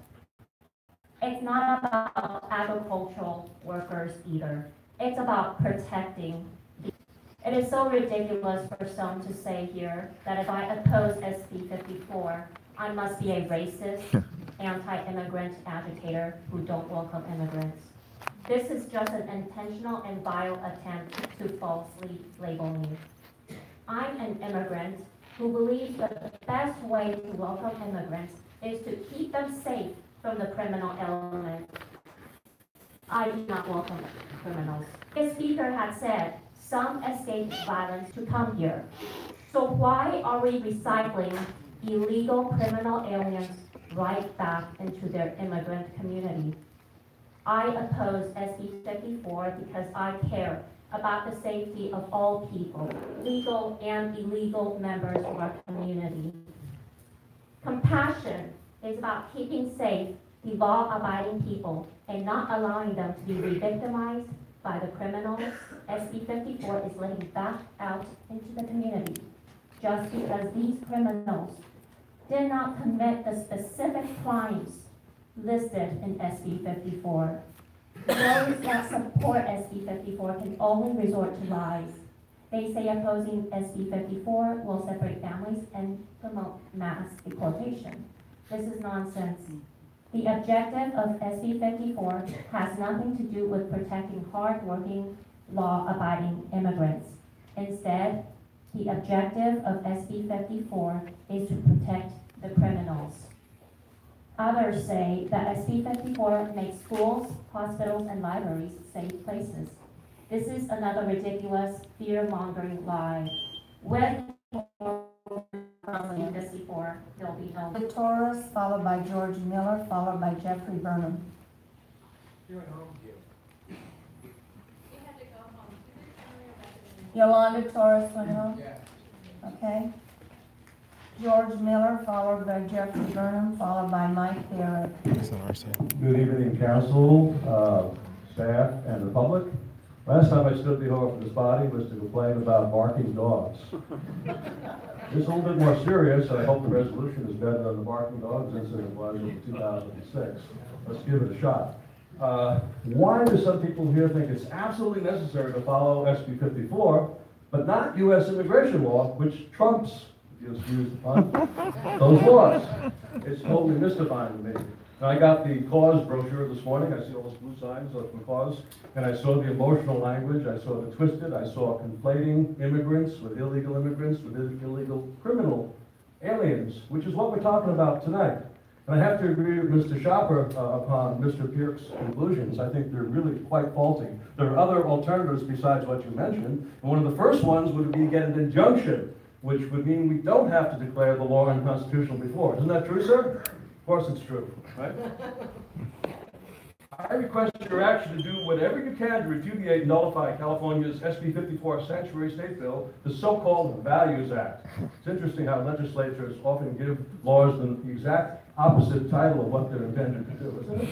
It's not about agricultural workers either. It's about protecting. It is so ridiculous for some to say here that if I oppose SB 54, I must be a racist, anti-immigrant agitator who don't welcome immigrants. This is just an intentional and vile attempt to falsely label me. I'm an immigrant who believes that the best way to welcome immigrants is to keep them safe from the criminal element. I do not welcome criminals. The speaker had said some escaped violence to come here. So why are we recycling illegal criminal aliens right back into their immigrant community? I oppose SB 54 because I care about the safety of all people, legal and illegal members of our community. Compassion is about keeping safe the law-abiding people and not allowing them to be re-victimized by the criminals. SB 54 is letting back out into the community just because these criminals did not commit the specific crimes listed in SB 54. Those that support SB 54 can only resort to lies. They say opposing SB 54 will separate families and promote mass deportation. This is nonsense. The objective of SB 54 has nothing to do with protecting hard-working, law-abiding immigrants. Instead, the objective of SB 54 is to protect the criminals. Others say that SB 54 makes schools, hospitals, and libraries safe places. This is another ridiculous, fear-mongering lie. With SB 54, there'll be no... Torres, followed by George Miller, followed by Jeffrey Burnham. Yolanda Torres went home? Okay. George Miller, followed by Jeffrey Burnham, followed by Mike Barrett. It's on our side. Good evening, council, staff, and the public. Last time I stood before this body was to complain about barking dogs. It's a little bit more serious, and I hope the resolution is better than the barking dogs incident was in 2006. Let's give it a shot. Why do some people here think it's absolutely necessary to follow SB 54, but not U.S. immigration law, which trumps, if you excuse the pun, those laws? It's totally mystifying to me. And I got the cause brochure this morning. I see all those blue signs of the cause, and I saw the emotional language. I saw the twisted. I saw conflating immigrants with illegal illegal criminal aliens, which is what we're talking about tonight. And I have to agree with Mr. Schopper upon Mr. Pierce's conclusions. I think they're really quite faulty. There are other alternatives besides what you mentioned. And one of the first ones would be to get an injunction, which would mean we don't have to declare the law unconstitutional before. Isn't that true, sir? Of course it's true, right? I request your action to do whatever you can to repudiate and nullify California's SB 54 Sanctuary State Bill, the so-called Values Act. It's interesting how legislatures often give laws the exact opposite title of what they're intended to do, isn't it?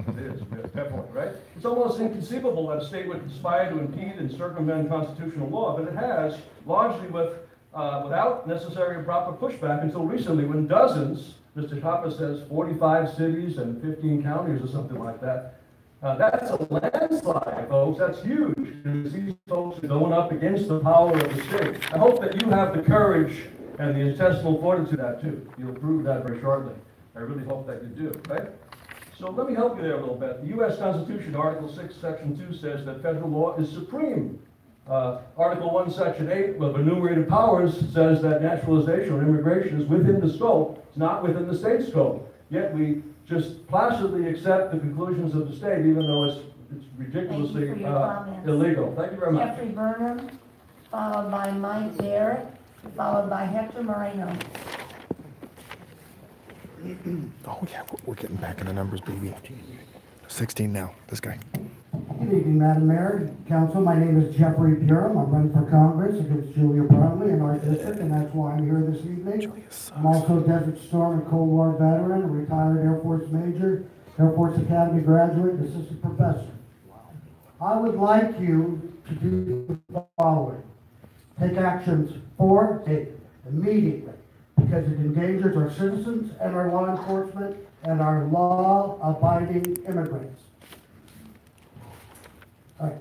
It is, yes, definitely, right? It's almost inconceivable that a state would conspire to impede and circumvent constitutional law, but it has, largely without necessary and proper pushback until recently, when dozens, Mr. Schopper says 45 cities and 15 counties or something like that. That's a landslide, folks. That's huge. These folks are going up against the power of the state. I hope that you have the courage and the intestinal fortitude to that too. You'll prove that very shortly. I really hope that you do, right? So let me help you there a little bit. The U.S. Constitution, Article 6, Section 2 says that federal law is supreme. Article 1, Section 8 of enumerated powers says that naturalization or immigration is within the scope, it's not within the state scope. Yet we just placidly accept the conclusions of the state, even though it's ridiculously illegal. Thank you very much. Jeffrey Burnham, followed by Mike Barrett, followed by Hector Moreno. Oh yeah, we're getting back in the numbers, baby. 16 now, this guy. Good evening, Madam Mayor, Council. My name is Jeffrey Purim. I'm running for Congress against Julia Bromley in our district, and that's why I'm here this evening. I'm also a Desert Storm and Cold War veteran, a retired Air Force major, Air Force Academy graduate, and assistant professor. I would like you to do the following. Take actions for it immediately, because it endangers our citizens and our law enforcement and our law-abiding immigrants. All right,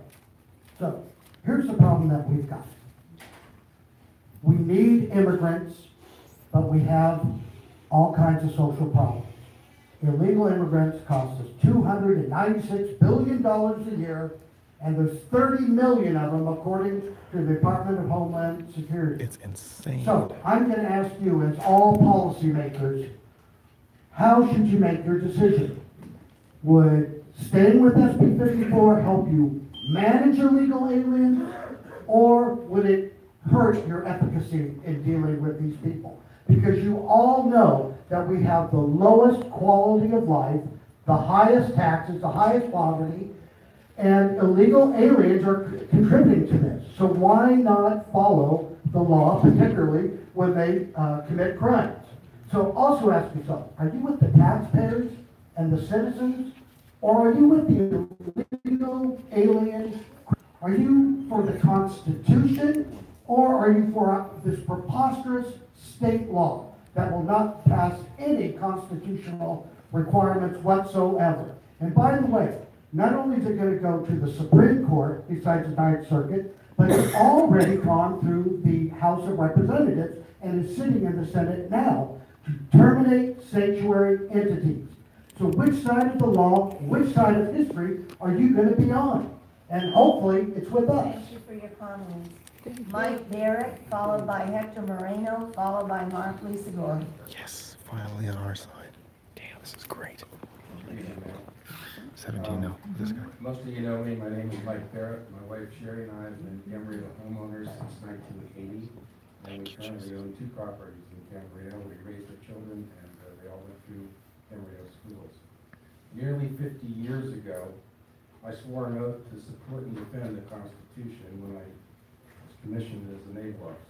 so here's the problem that we've got. We need immigrants, but we have all kinds of social problems. Illegal immigrants cost us $296 billion a year, and there's 30 million of them according to the Department of Homeland Security. It's insane. So I'm going to ask you, as all policymakers, how should you make your decision? Would staying with SB 54 help you manage illegal aliens, or would it hurt your efficacy in dealing with these people? Because you all know that we have the lowest quality of life, the highest taxes, the highest poverty, and illegal aliens are contributing to this. So why not follow the law, particularly when they commit crimes? So also ask yourself, are you with the taxpayers and the citizens, or are you with the illegal aliens? Are you for the Constitution, or are you for this preposterous state law that will not pass any constitutional requirements whatsoever? And by the way, not only is it going to go to the Supreme Court, besides the Ninth Circuit, but it's already gone through the House of Representatives and is sitting in the Senate now to terminate sanctuary entities. So which side of the law, which side of history are you going to be on? And hopefully it's with us. Thank you for your comments. Mike Barrett, followed by Hector Moreno, followed by Mark Lisador. Yes, finally on our side. Damn, this is great. 17 now, this guy. Most of you know me. My name is Mike Barrett. My wife Sherry and I have been Camarillo homeowners since 1980. And we currently own 2 properties in Camarillo. We raised our children, and they all went through Camarillo schools. Nearly 50 years ago, I swore an oath to support and defend the Constitution when I was commissioned as a naval officer.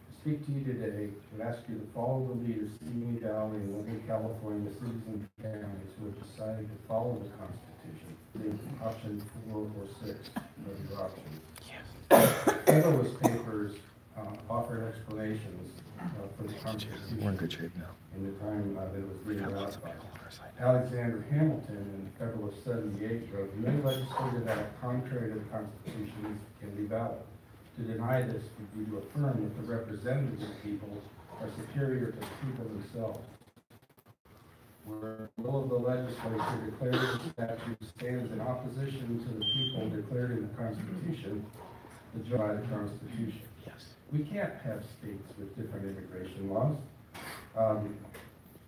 To speak to you today, I would ask you to follow the lead of Simi Valley and Northern California cities and counties who have decided to follow the Constitution, option 4 or 6. of your options. Federalist papers offered explanations for the Constitution. We're in good shape now. In the time that it was ratified. Alexander Hamilton in Federalist 78 wrote, "No legislative act contrary to the Constitution can be valid. To deny this would be to affirm that the representatives of the people are superior to the people themselves. Where the will of the legislature declared in the statute stands in opposition to the people declared in the Constitution, the judge by the Constitution." Yes. We can't have states with different immigration laws.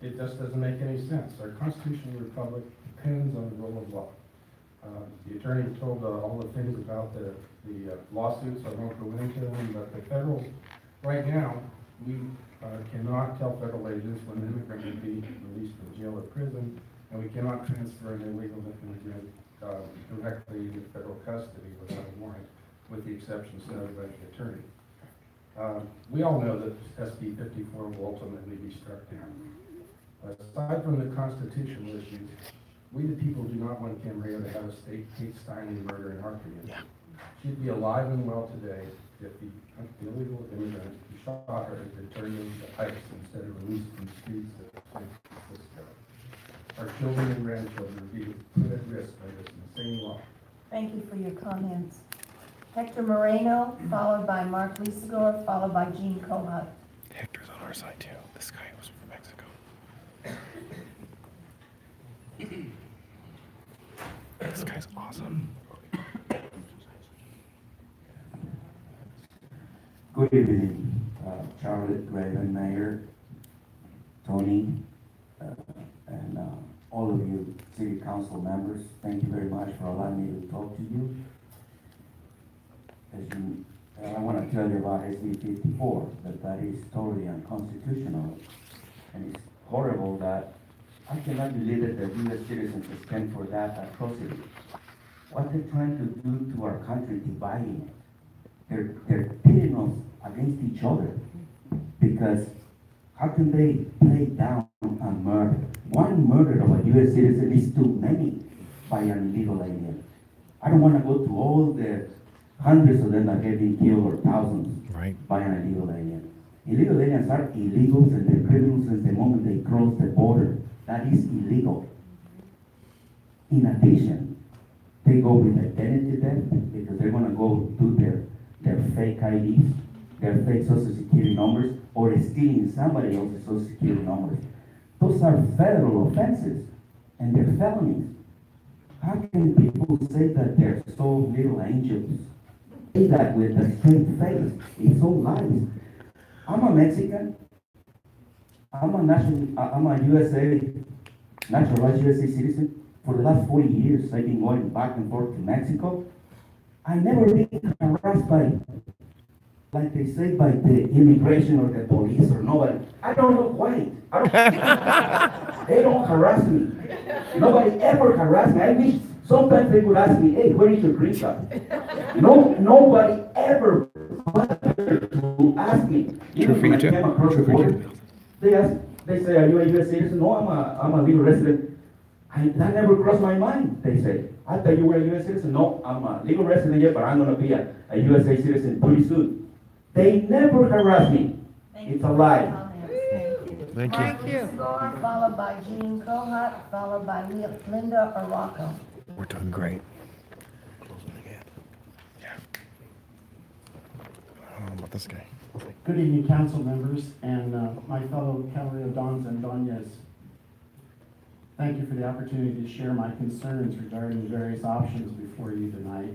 It just doesn't make any sense. Our constitutional republic depends on the rule of law. The attorney told all the things about the lawsuits. I won't go into them, but the federal, right now, we cannot tell federal agents when an immigrant will be released from jail or prison, and we cannot transfer an illegal immigrant directly into federal custody without a warrant, with the exceptions noted by the attorney. We all know that SB 54 will ultimately be struck down. Aside from the constitutional issues, we the people do not want Camarillo to have a state hate-styling murder in our community. Yeah. She'd be alive and well today if the illegal immigrant who shot her had been turned into ICE instead of released from the streets of San Francisco. Our children and grandchildren are being put at risk by this insane law. Thank you for your comments. Hector Moreno, followed by Mark Lisagor, followed by Jean Cohut. Hector's on our side too. This guy was from Mexico. This guy's awesome. Good evening, Charlotte, Raven, Mayor, Tony, and all of you city council members. Thank you very much for allowing me to talk to you. I want to tell you about SB 54, that is totally unconstitutional, and it's horrible that I cannot believe that the U.S. citizens stand for that atrocity. What they're trying to do to our country, dividing it. They're pitting us against each other, because how can they play down a murder? One murder of a U.S. citizen is too many by an illegal alien. I don't want to go through all the hundreds of them that have been killed, or thousands, by an illegal alien. Illegal aliens are illegals and they're criminals since the moment they cross the border. That is illegal. In addition, they go with identity theft because they're going to go do their fake IDs, their fake social security numbers, or stealing somebody else's social security numbers. Those are federal offenses, and they're felonies. How can people say that they're so little angels? Say that with a straight face. It's all lies. I'm a Mexican. I'm a USA, naturalized USA citizen. For the last 40 years, I've been going back and forth to Mexico. I never been harassed by, like they say, by the immigration or the police or nobody. I don't look white. They don't harass me. Nobody ever harassed me. I wish sometimes they would ask me, "Hey, where is your green card?" Nobody ever bothered to ask me. Even when I came across the border, they say, "Are you a U.S. citizen?" "No, I'm a legal resident." That never crossed my mind. They say, "I thought you were a U.S. citizen." "No, I'm a legal resident yet, but I'm going to be a USA citizen pretty soon." They never harass me. It's a lie. Thank you. Thank you. Followed by Jean Cohut, followed by Linda Arauco. We're doing great. I don't know about this guy. Good evening, council members, and my fellow Camarillo Dons and Doñas. Thank you for the opportunity to share my concerns regarding the various options before you tonight.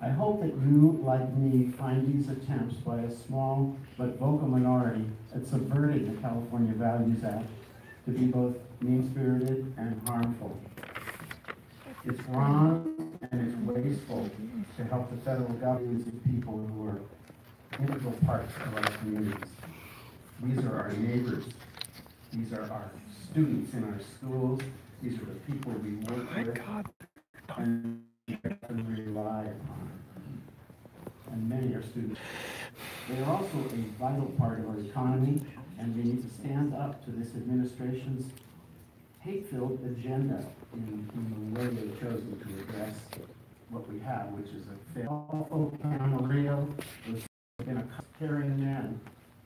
I hope that you, like me, find these attempts by a small but vocal minority at subverting the California Values Act to be both mean-spirited and harmful. It's wrong and it's wasteful to help the federal government of people who are integral parts of our communities. These are our neighbors. These are our students in our schools. These are the people we work with and rely upon. And many are students. They are also a vital part of our economy, and we need to stand up to this administration's hate-filled agenda in the way they've chosen to address what we have, which is a faithful Camarillo, who's been a caring man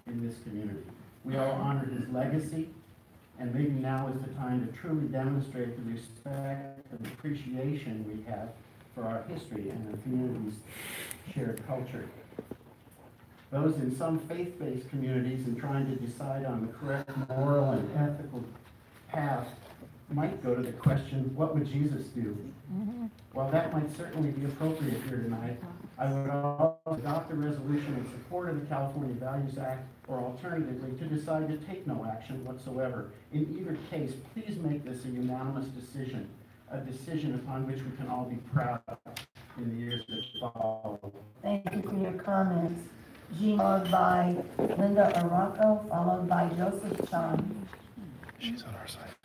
in this community. We all honor his legacy, and maybe now is the time to truly demonstrate the respect and appreciation we have for our history and the community's shared culture. Those in some faith-based communities in trying to decide on the correct moral and ethical path might go to the question, what would Jesus do? While that might certainly be appropriate here tonight, I would also adopt a resolution in support of the California Values Act, or alternatively, to decide to take no action whatsoever. In either case, please make this a unanimous decision, a decision upon which we can all be proud in the years that follow. Thank you for your comments. Jean, followed by Linda Arauco, followed by Joseph Chan. She's on our side.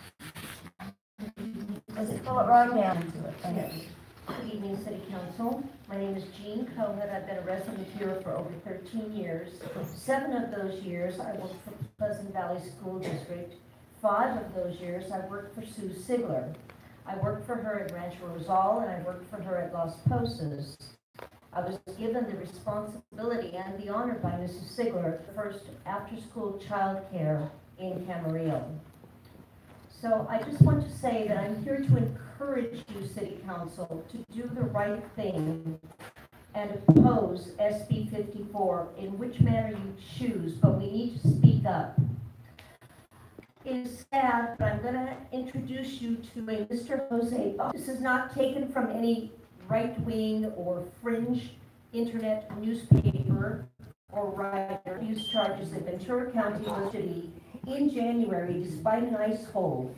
Let's pull it right down to it. Thank you. Good evening, City Council. My name is Jean Cohen. I've been a resident here for over 13 years. 7 of those years I worked for Pleasant Valley School District. 5 of those years I worked for Sue Sigler. I worked for her at Rancho Rosal, and I worked for her at Las Posas. I was given the responsibility and the honor by Mrs. Sigler for first after-school child care in Camarillo. So I just want to say that I'm here to encourage you, City Council, to do the right thing and oppose SB 54 in which manner you choose, but we need to speak up. It is sad, but I'm going to introduce you to a Mr. Jose Bach. This is not taken from any right-wing or fringe internet newspaper or writer. Abuse charges in Ventura County City in January, despite an ice hold.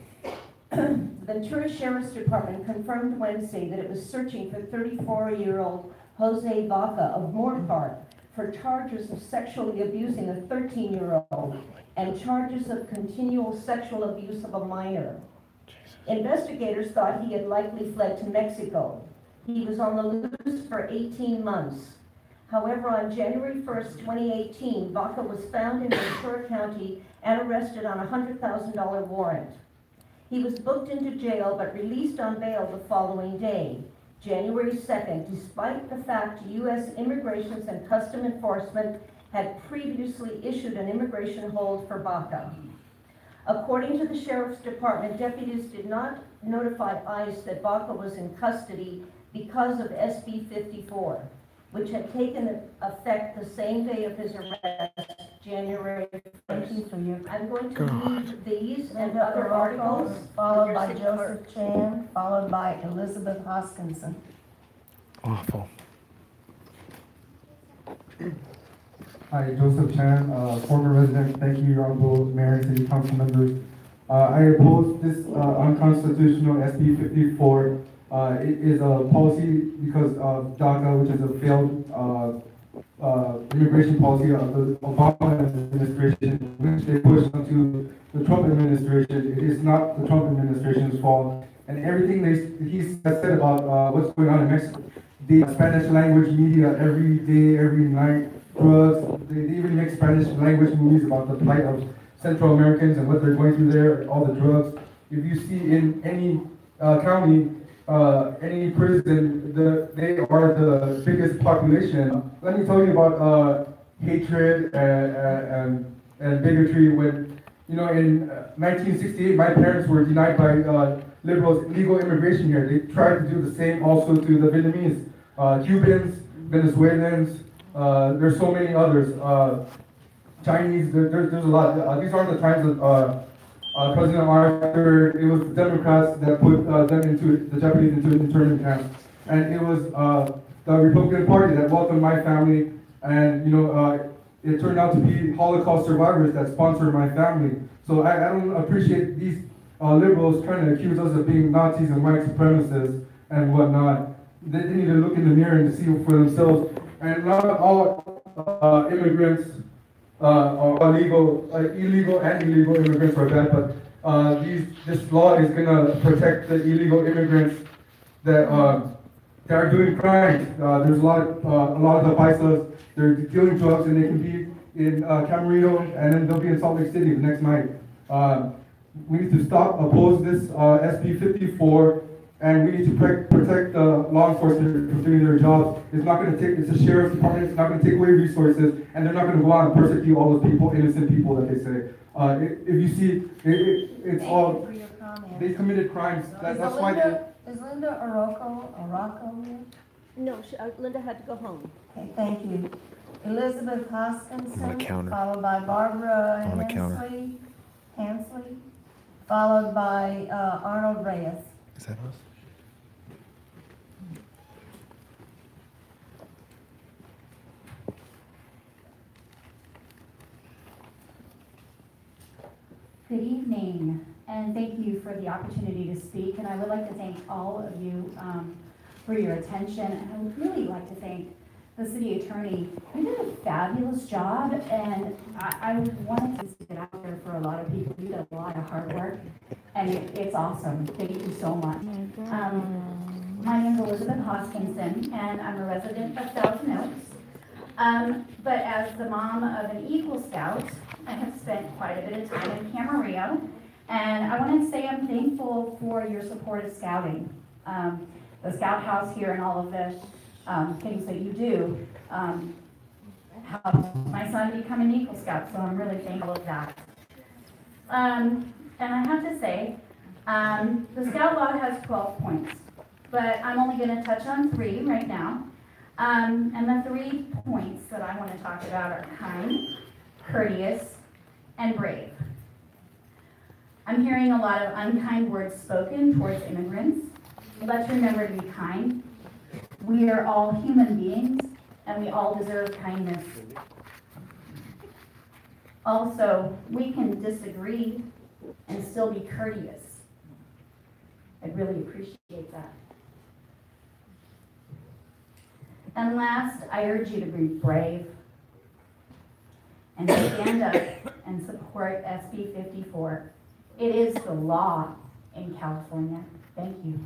Ventura Sheriff's Department confirmed Wednesday that it was searching for 34-year-old Jose Vaca of Moore Park for charges of sexually abusing a 13-year-old and charges of continual sexual abuse of a minor. Investigators thought he had likely fled to Mexico. He was on the loose for 18 months. However, on January 1st, 2018, Vaca was found in Ventura County and arrested on a $100,000 warrant. He was booked into jail but released on bail the following day, January 2nd, despite the fact U.S. Immigration and Customs Enforcement had previously issued an immigration hold for Vaca. According to the Sheriff's Department, deputies did not notify ICE that Vaca was in custody because of SB 54, which had taken effect the same day of his arrest, January 15th. I'm going to read these and other articles, followed by Joseph Chan, followed by Elizabeth Hoskinson. Awful. Hi, Joseph Chan, former resident. Thank you, Honorable Mayor and City Council members. I oppose this unconstitutional SB 54. It is a policy because of DACA, which is a failed immigration policy of the Obama administration, which they pushed onto the Trump administration. It is not the Trump administration's fault. And everything he said about what's going on in Mexico, the Spanish language media every day, every night, drugs, they even make Spanish language movies about the plight of Central Americans and what they're going through there, all the drugs. If you see in any county, any prison, they are the biggest population. Let me tell you about hatred and bigotry. When, you know, in 1968, my parents were denied by liberals legal immigration here. They tried to do the same also to the Vietnamese, Cubans, Venezuelans. There's so many others. Chinese, there's a lot. These aren't the times of President Arthur. It was the Democrats that put them into the Japanese into internment camps, and it was the Republican Party that welcomed my family. And you know, it turned out to be Holocaust survivors that sponsored my family. So I don't appreciate these liberals trying to accuse us of being Nazis and white supremacists and whatnot. They need to look in the mirror and see for themselves. And not all immigrants are illegal and illegal immigrants are bad, but this law is gonna protect the illegal immigrants that are doing crimes. There's a lot of the paisas, they're dealing drugs, and they can be in Camarillo, and then they'll be in Salt Lake City the next night. We need to stop, oppose this SB 54, and we need to protect law enforcement from doing their jobs. It's not going to take, it's the sheriff's department, it's not going to take away resources, and they're not going to go out and persecute all those people, innocent people that they say. If you see, it's all, they committed crimes. That's why they... Is Linda Orozco here? No, Linda had to go home. Okay, thank you. Elizabeth I'm on the Hoskinson, counter. followed by Barbara I'm on the counter. Hensley, followed by Arnold Reyes. Is that us? Good evening, and thank you for the opportunity to speak. And I would like to thank all of you for your attention. And I would really like to thank the city attorney. You did a fabulous job, and I wanted to get out there for a lot of people. You did a lot of hard work, and it's awesome. Thank you so much. My name is Elizabeth Hoskinson, and I'm a resident of Thousand Oaks. But as the mom of an Eagle Scout, I have spent quite a bit of time in Camarillo, and I want to say I'm thankful for your support of scouting. The Scout House here and all of the things that you do helped my son become an Eagle Scout, so I'm really thankful of that. And I have to say, the Scout Log has 12 points, but I'm only going to touch on 3 right now. And the 3 points that I want to talk about are kind, courteous, and brave. I'm hearing a lot of unkind words spoken towards immigrants. Let's remember to be kind. We are all human beings, and we all deserve kindness. Also, we can disagree and still be courteous. I'd really appreciate that. And last, I urge you to be brave and stand up and support SB 54. It is the law in California. Thank you.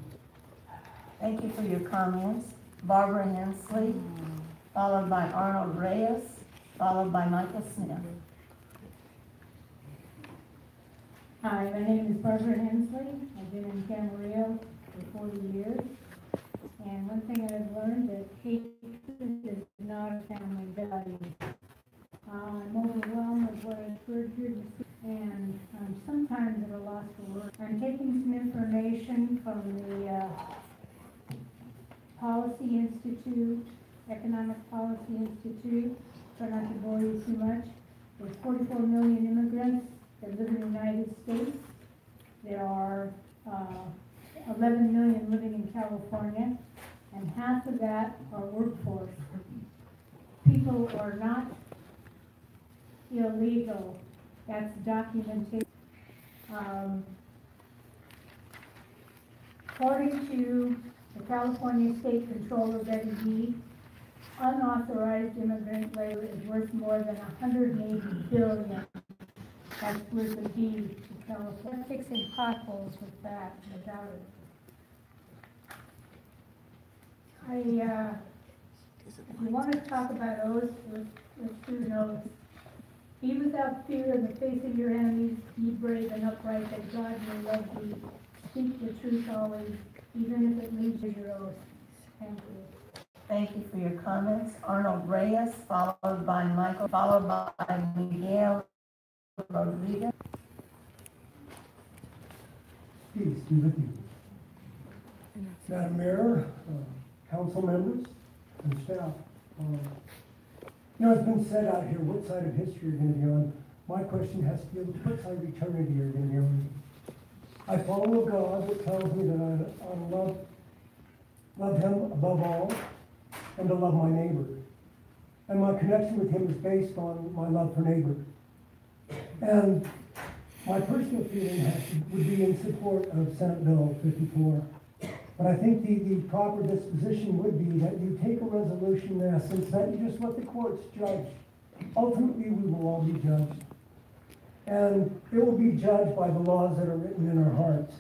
Thank you for your comments. Barbara Hensley, followed by Arnold Reyes, followed by Michael Smith. Hi, my name is Barbara Hensley. I've been in Camarillo for 40 years. And one thing I've learned that hatred is not a family value. I'm overwhelmed with what I've heard here this week, and I'm sometimes at a loss for words. I'm taking some information from the Policy Institute, Economic Policy Institute. Try not to bore you too much. There's 44 million immigrants that live in the United States. There are 11 million living in California, and half of that are workforce. People are not illegal. That's documented. According to the California State Controller, Betty B., unauthorized immigrant labor is worth more than $180 billion. That's worth a B to California. Fixing potholes with that, without it. If you want to talk about oaths, let's do an oath. Be without fear in the face of your enemies. Be brave and upright, that God may love thee. Speak the truth always, even if it leads to your oath. Thank you. Thank you for your comments. Arnold Reyes, followed by Michael, followed by Miguel Rodriguez. Peace be with you. Madam Mayor, council members, and staff. It's been said out here, what side of history you're going to be on. My question has to do with what side of eternity you're going to be on. I follow a God that tells me that I love Him above all, and to love my neighbor. And my connection with Him is based on my love for neighbor. And my personal feeling would be in support of Senate Bill 54. But I think the proper disposition would be that you take a resolution in essence that you just let the courts judge. Ultimately, we will all be judged. And it will be judged by the laws that are written in our hearts.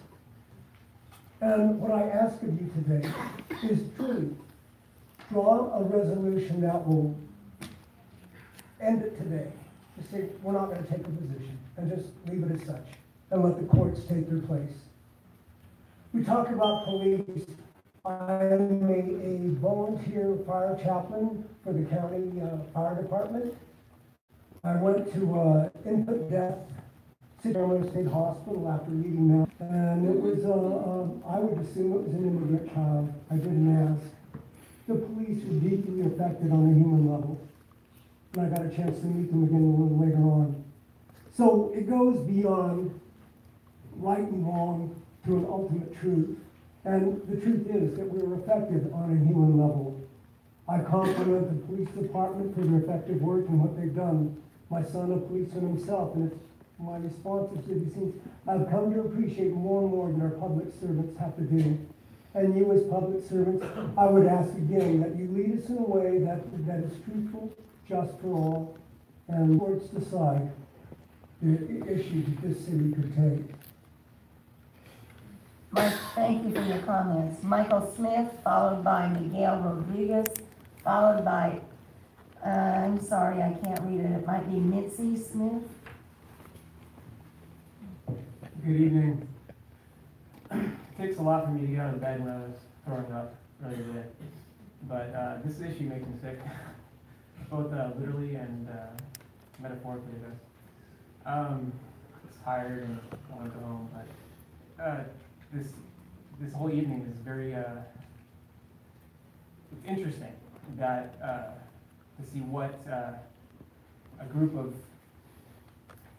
And what I ask of you today is truly draw a resolution that will end it today. Just say, we're not going to take a position, and just leave it as such, and let the courts take their place. We talk about police. I am a volunteer fire chaplain for the county fire department. I went to infant death, Camarillo State Hospital after leaving them, and it was, I would assume it was an immigrant child. I didn't ask. The police were deeply affected on a human level, and I got a chance to meet them again a little later on. So it goes beyond right and wrong to an ultimate truth. And the truth is that we were affected on a human level. I compliment the police department for their effective work and what they've done. My son, a policeman himself, and it's my responses to these things, I've come to appreciate more and more that our public servants have to do. And you as public servants, I would ask again that you lead us in a way that is truthful, just for all, and courts decide the issue that this city could take. Mike, thank you for your comments. Michael Smith, followed by Miguel Rodriguez, followed by, I'm sorry, I can't read it. It might be Mitzi Smith. Good evening. It takes a lot for me to get out of bed when I was throwing up earlier today. But this issue makes me sick, both literally and metaphorically. It's tired and I want to go home, but this whole evening is very it's interesting that to see what a group of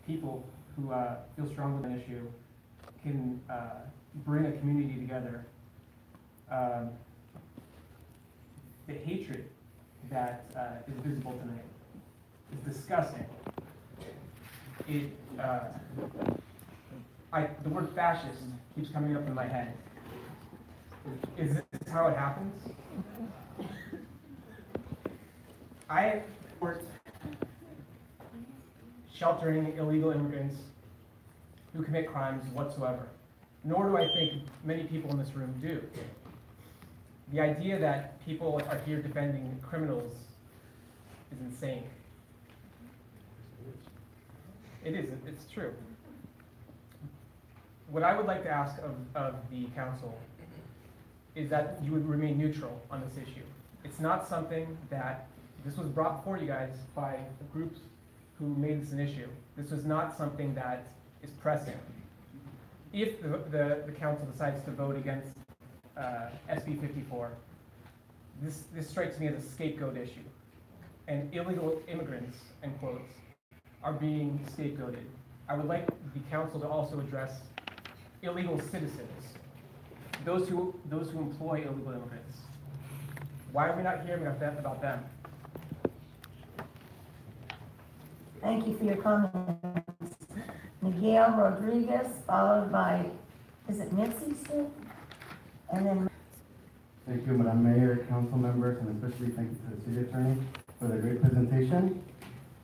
people who feel strongly with an issue can bring a community together. The hatred that is visible tonight is disgusting. The word fascist keeps coming up in my head. Is this how it happens? I support sheltering illegal immigrants who commit crimes whatsoever. Nor do I think many people in this room do. The idea that people are here defending criminals is insane. It is, it's true. What I would like to ask of the council is that you would remain neutral on this issue. It's not something that, this was brought before you guys by the groups who made this an issue. This was not something that is pressing. If the council decides to vote against SB 54, this strikes me as a scapegoat issue. And illegal immigrants, in quotes, are being scapegoated. I would like the council to also address illegal citizens, those who employ illegal immigrants. Why are we not hearing about them? Thank you for your comments. Miguel Rodriguez, followed by, is it Mitzi Smith? And then. Thank you, Madam Mayor, council members, and especially thank you to the city attorney for the great presentation.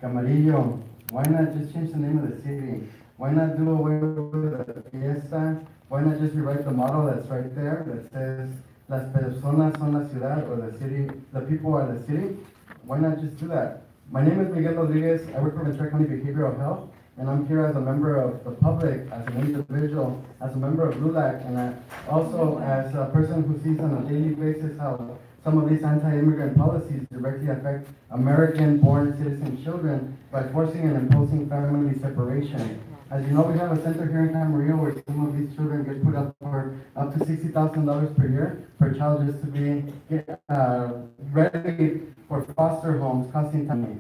Camarillo, why not just change the name of the city? Why not do away with the fiesta? Why not just rewrite the motto that's right there that says, las personas son la ciudad, or the city, the people are the city? Why not just do that? My name is Miguel Rodriguez. I work for Ventura County Behavioral Health, and I'm here as a member of the public, as an individual, as a member of LULAC, and also as a person who sees on a daily basis how some of these anti-immigrant policies directly affect American-born citizen children by forcing and imposing family separation. As you know, we have a center here in Camarillo where some of these children get put up for up to $60,000 per year for a child just to be ready for foster homes, costing money.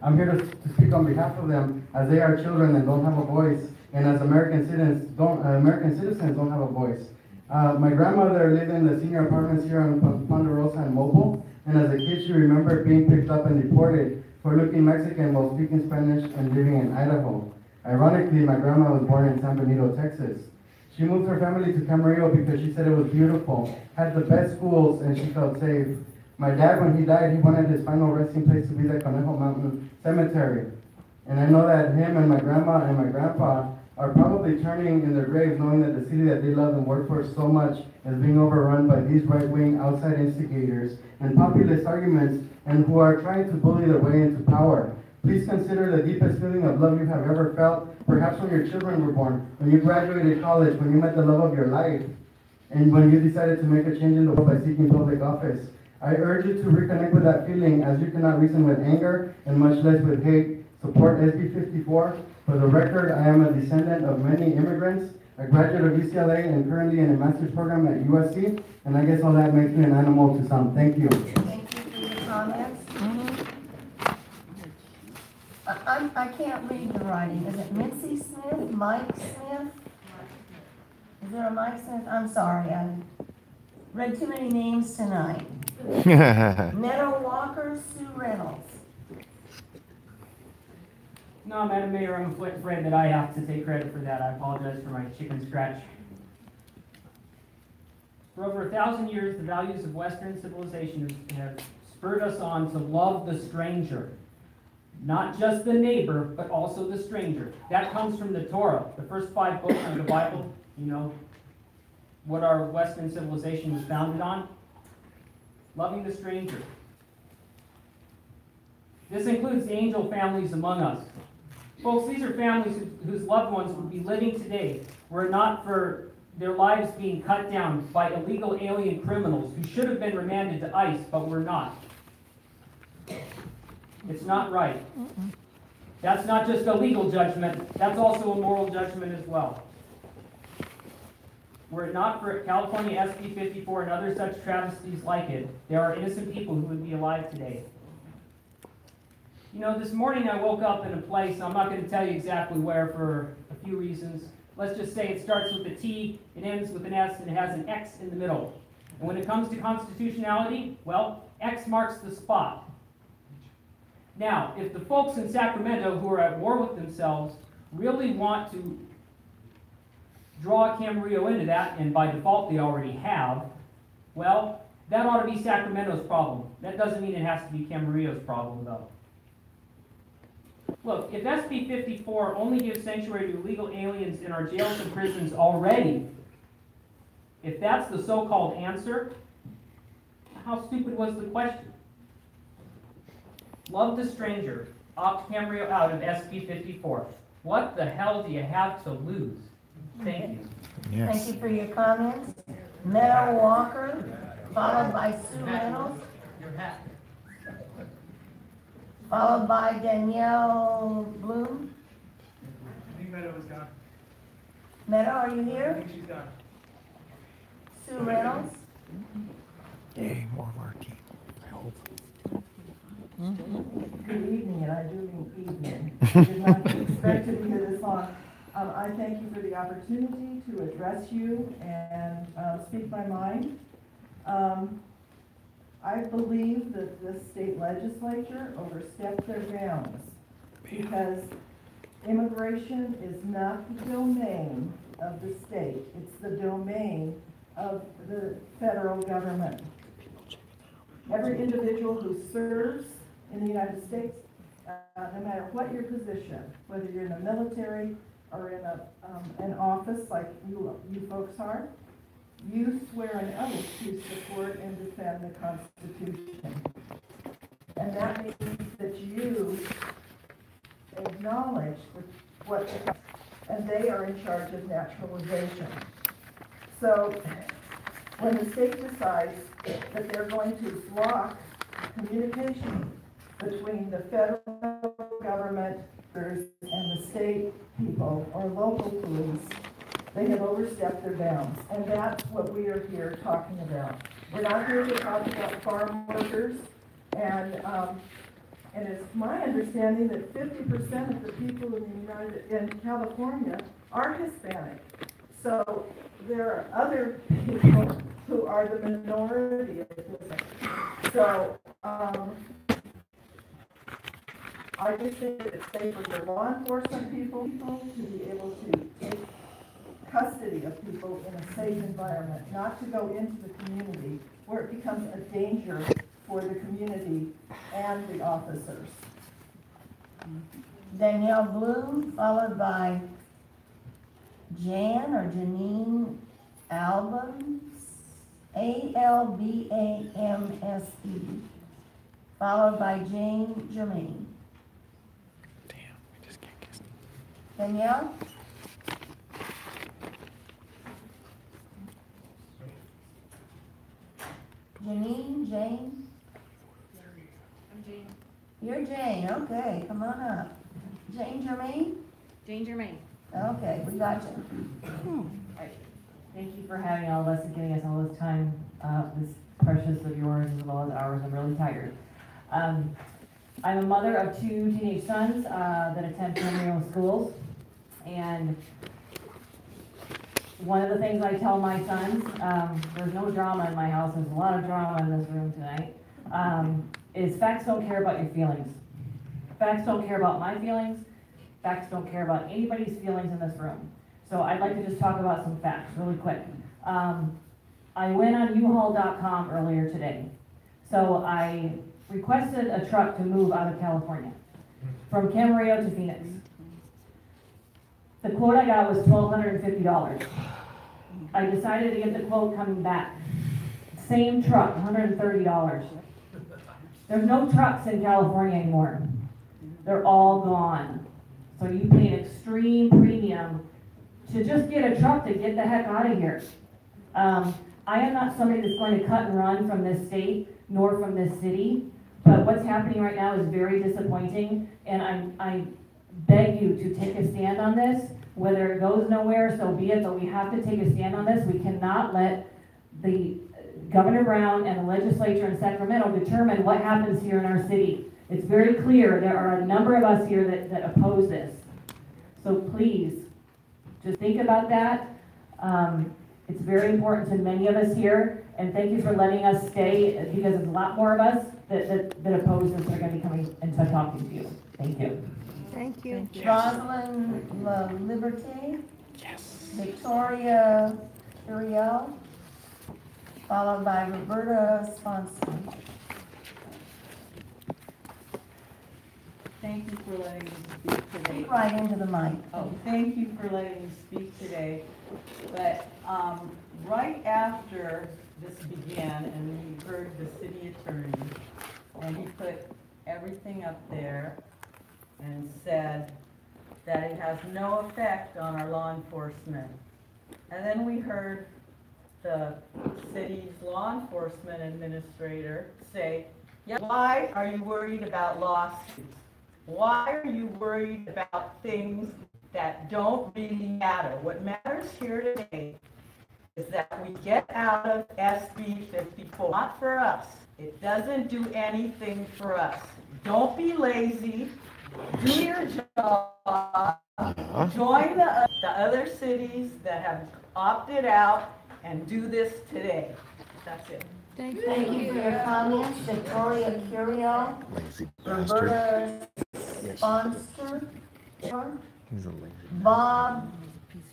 I'm here to speak on behalf of them, as they are children and don't have a voice, and as American citizens don't have a voice. My grandmother lived in the senior apartments here on Ponderosa and Mobile, and as a kid she remembered being picked up and deported for looking Mexican while speaking Spanish and living in Idaho. Ironically, my grandma was born in San Benito, Texas. She moved her family to Camarillo because she said it was beautiful, had the best schools, and she felt safe. My dad, when he died, he wanted his final resting place to be the Conejo Mountain Cemetery. And I know that him and my grandma and my grandpa are probably turning in their graves knowing that the city that they love and work for so much is being overrun by these right-wing outside instigators and populist arguments, and who are trying to bully their way into power. Please consider the deepest feeling of love you have ever felt, perhaps when your children were born, when you graduated college, when you met the love of your life. and when you decided to make a change in the world by seeking public office. I urge you to reconnect with that feeling, as you cannot reason with anger and much less with hate. Support SB 54. For the record, I am a descendant of many immigrants, a graduate of UCLA, and currently in a master's program at USC, and I guess all that makes me an animal to some. Thank you. Thank you for your comments. I can't read the writing. Is it Mitzi Smith, Mike Smith? Is there a Mike Smith? I'm sorry, I read too many names tonight. Meadow Walker, Sue Reynolds. No, Madam Mayor, I'm afraid that I have to take credit for that. I apologize for my chicken scratch. For over 1,000 years, the values of Western civilization have spurred us on to love the stranger. Not just the neighbor, but also the stranger. That comes from the Torah, the first 5 books of the Bible. You know what our Western civilization was founded on? Loving the stranger. This includes the angel families among us. Folks, these are families whose loved ones would be living today were it not for their lives being cut down by illegal alien criminals who should have been remanded to ICE, but were not. It's not right. That's not just a legal judgment, that's also a moral judgment as well. Were it not for California SB 54 and other such travesties like it, there are innocent people who would be alive today. You know, this morning I woke up in a place, I'm not going to tell you exactly where for a few reasons. Let's just say it starts with a T, it ends with an S, and it has an X in the middle. And when it comes to constitutionality, well, X marks the spot. Now, if the folks in Sacramento who are at war with themselves really want to draw Camarillo into that, and by default they already have, well, that ought to be Sacramento's problem. That doesn't mean it has to be Camarillo's problem, though. Look, if SB 54 only gives sanctuary to illegal aliens in our jails and prisons already, if that's the so-called answer, how stupid was the question? Love the stranger, opt Camarillo out of SB 54. What the hell do you have to lose? Thank you. Yes. Thank you for your comments. Meadow Walker, followed by Sue Reynolds. Your hat. Followed by Danielle Bloom. I think Meadow is gone. Meadow, are you I here? think she's gone. Sue Reynolds. Yay, more of our team. I hope. Good evening, and I do mean evening. I did not expect to be here this long. I thank you for the opportunity to address you and speak my mind. I believe that the state legislature overstepped their bounds because immigration is not the domain of the state. It's the domain of the federal government. Every individual who serves in the United States, no matter what your position, whether you're in the military or in an office like you folks are, you swear an oath to support and defend the Constitution. And that means that you acknowledge and they are in charge of naturalization. So when the state decides that they're going to block communication between the federal government and the state people or local police, they have overstepped their bounds, and that's what we are here talking about. We're not here to talk about farm workers, and it's my understanding that 50% of the people in California are Hispanic. So there are other people who are the minority of this. So I just think that it's safer for law enforcement people to be able to take custody of people in a safe environment, not to go into the community where it becomes a danger for the community and the officers. Danielle Bloom, followed by Jan or Janine Albans, Albamse, followed by Jane Germain. Damn, we just can't kiss them. Danielle? Janine, Jane? I'm Jane. You're Jane, okay, come on up. Jane Germain? Jane Germain. Okay, we got you. Thank you for having all of us and giving us all this time, this precious of yours as well as ours. I'm really tired. I'm a mother of 2 teenage sons that attend Camarillo schools. And one of the things I tell my sons, there's no drama in my house, there's a lot of drama in this room tonight, is facts don't care about your feelings. Facts don't care about my feelings. Facts don't care about anybody's feelings in this room. So I'd like to just talk about some facts really quick. I went on uhaul.com earlier today. So I requested a truck to move out of California from Camarillo to Phoenix. The quote I got was $1,250. I decided to get the quote coming back. Same truck, $130. There's no trucks in California anymore. They're all gone. So you pay an extreme premium to just get a truck to get the heck out of here. I am not somebody that's going to cut and run from this state nor from this city, but what's happening right now is very disappointing, and I beg you to take a stand on this. Whether it goes nowhere, so be it, but we have to take a stand on this. We cannot let the Governor Brown and the legislature in Sacramento determine what happens here in our city. It's very clear there are a number of us here that oppose this. So please, just think about that. It's very important to many of us here, and thank you for letting us stay, because there's a lot more of us that oppose this that are going to be coming and talking to you. Thank you. Thank you. Rosalind La Liberté. Yes. Victoria Uriel, followed by Roberta Sponson. Thank you for letting me speak today. Speak right into the mic. Oh, thank you for letting me speak today. But right after this began, and we heard the city attorney, and he put everything up there and said that it has no effect on our law enforcement. And then we heard the city's law enforcement administrator say, yeah, why are you worried about lawsuits? Why are you worried about things that don't really matter? What matters here today is that we get out of SB 54. Not for us. It doesn't do anything for us. Don't be lazy. Do your job. Join the other cities that have opted out and do this today. That's it. Thank you for your comments. Victoria Curiel. Roberta Sponster. He's a lazy Bob Cohennour.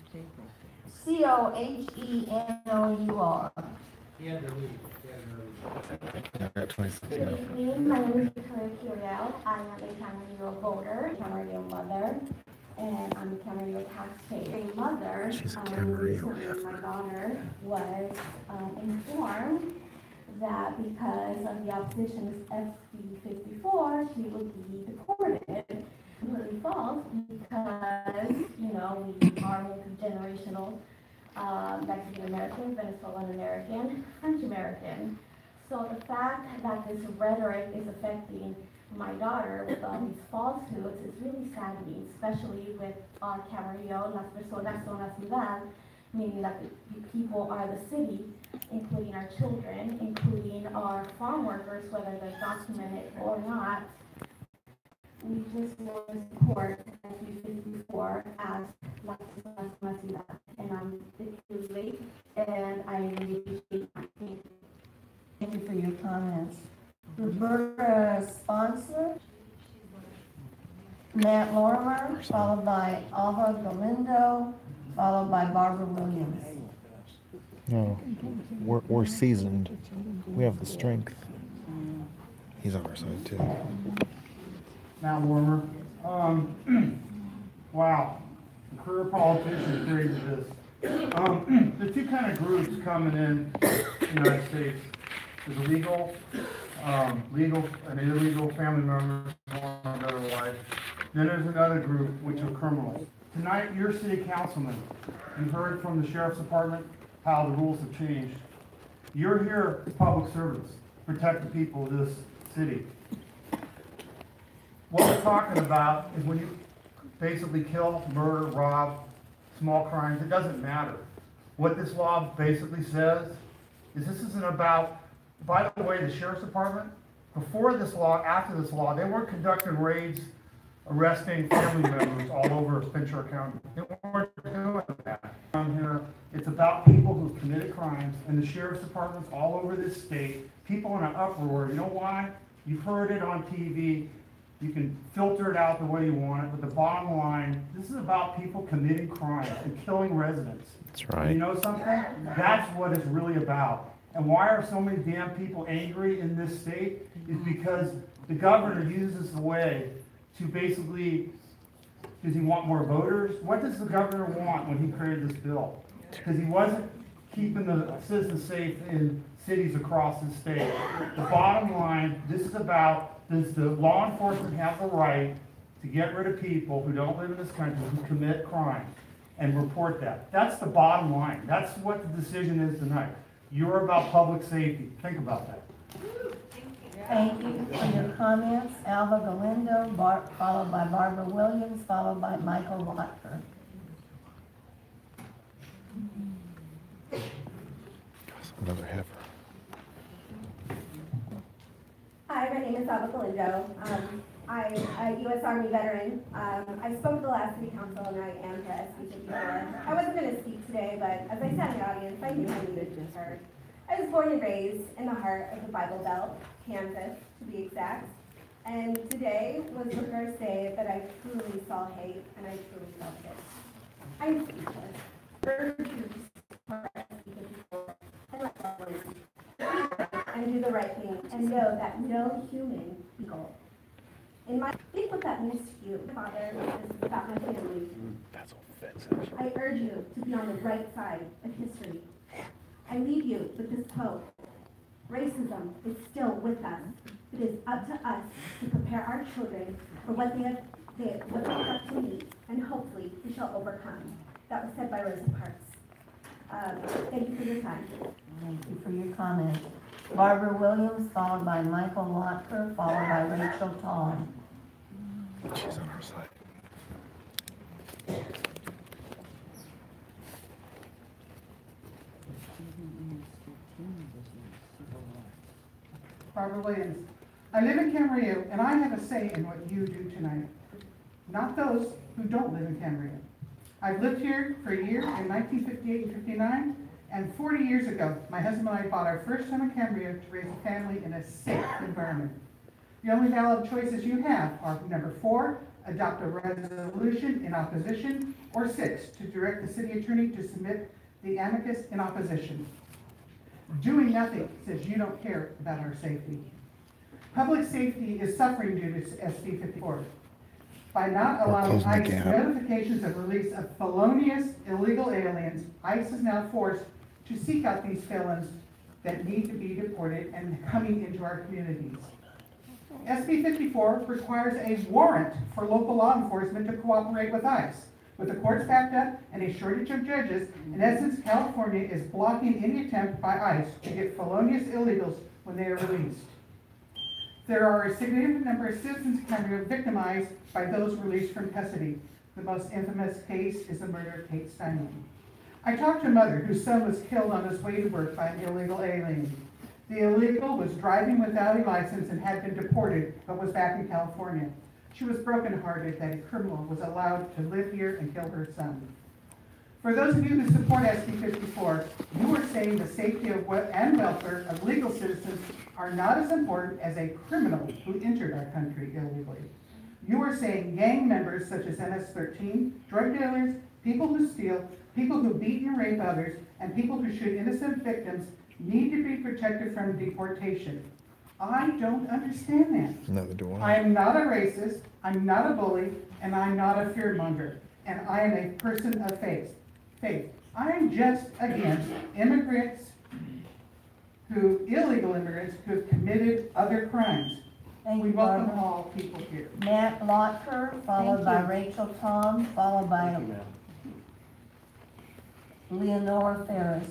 I got 26 Good now. evening, my name is Victoria Curiel. I am a Camarillo voter, Camarillo mother, and I'm a Camarillo taxpayer. A mother, She's a Camarillo recently my daughter was informed that because of the opposition's SB 54, she would be deported. Completely false, because, you know, we are multi-generational Mexican American, Venezuelan American, French American. So the fact that this rhetoric is affecting my daughter with all these falsehoods is really saddening, especially with Camarillo, las personas son la ciudad, meaning that the people are the city, including our children, including our farm workers, whether they're documented or not. We just want to support, as we did before, as las personas son la ciudad. And it's late, and I really appreciate it. Thank you for your comments. Roberta Sponsor. Matt Lorimer, followed by Alva Galindo, followed by Barbara Williams. No, we're seasoned. We have the strength. He's on our side too. Matt Warmer. Wow, a career politician created this. The two kind of groups coming in the United States is illegal, and illegal family members who want a better life. Then there's another group which are criminals. Tonight, your city councilman, you heard from the sheriff's department how the rules have changed. You're here as public servants, protect the people of this city. What we're talking about is when you basically kill, murder, rob, small crimes, it doesn't matter. What this law basically says is this isn't about, by the way, the sheriff's department, before this law, after this law, they weren't conducting raids, arresting family members all over Ventura County. They weren't doing that. Down here, it's about people who've committed crimes, and the sheriff's departments all over this state, people in an uproar. You know why? You've heard it on TV. You can filter it out the way you want it, but the bottom line, this is about people committing crimes and killing residents. That's right. And you know something? That's what it's really about. And why are so many damn people angry in this state? Is because the governor uses the way to basically, does he want more voters? What does the governor want when he created this bill? Because he wasn't keeping the citizens safe in cities across the state. The bottom line, this is about, does the law enforcement have the right to get rid of people who don't live in this country, who commit crimes, and report that? That's the bottom line. That's what the decision is tonight. You're about public safety. Think about that. Thank you for your comments. Alva Galindo, followed by Barbara Williams, followed by Michael Watford. Another heifer. Hi, my name is Alva Galindo. I'm a U.S. Army veteran. I spoke at the last city council and I am to SB 54. I wasn't going to speak today, but as I sat in the audience, I knew I needed to be heard. I was born and raised in the heart of the Bible Belt, Kansas, to be exact. And today was the first day that I truly saw hate and I truly felt it. I'm speechless. Urge you to support SB 54 and let that word and do the right thing and know that no human equal. In my think what that means to you, Father, this is about my family. That's offensive. I urge you to be on the right side of history. I leave you with this quote. Racism is still with us. It is up to us to prepare our children for what they have to meet, and hopefully we shall overcome. That was said by Rosa Parks. Thank you for your time. Thank you for your comment. Barbara Williams, followed by Michael Watker, followed by Rachel Tom. She's on our side. Barbara Williams. I live in Camarillo, and I have a say in what you do tonight. Not those who don't live in Camarillo. I've lived here for a year in 1958 and 59, and 40 years ago, my husband and I bought our first home in Camarillo to raise a family in a safe environment. The only valid choices you have are number 4, adopt a resolution in opposition, or 6, to direct the city attorney to submit the amicus in opposition. Doing nothing says you don't care about our safety. Public safety is suffering due to SB 54. By not allowing ICE notifications of release of felonious illegal aliens, ICE is now forced to seek out these felons that need to be deported and coming into our communities. SB 54 requires a warrant for local law enforcement to cooperate with ICE. With the courts backed up and a shortage of judges, in essence, California is blocking any attempt by ICE to get felonious illegals when they are released. There are a significant number of citizens in Camarillo victimized by those released from custody. The most infamous case is the murder of Kate Steinman. I talked to a mother whose son was killed on his way to work by an illegal alien. The illegal was driving without a license and had been deported, but was back in California. She was brokenhearted that a criminal was allowed to live here and kill her son. For those of you who support SB 54, you are saying the safety of and welfare of legal citizens are not as important as a criminal who entered our country illegally. You are saying gang members such as MS-13, drug dealers, people who steal, people who beat and rape others, and people who shoot innocent victims need to be protected from deportation. I don't understand that. Neither do I. I am not a racist, I'm not a bully, and I'm not a fearmonger. And I am a person of faith. I am just against immigrants illegal immigrants who have committed other crimes. We welcome all people here. Matt Lotker, followed by Rachel Tom, followed by Leonora Ferris.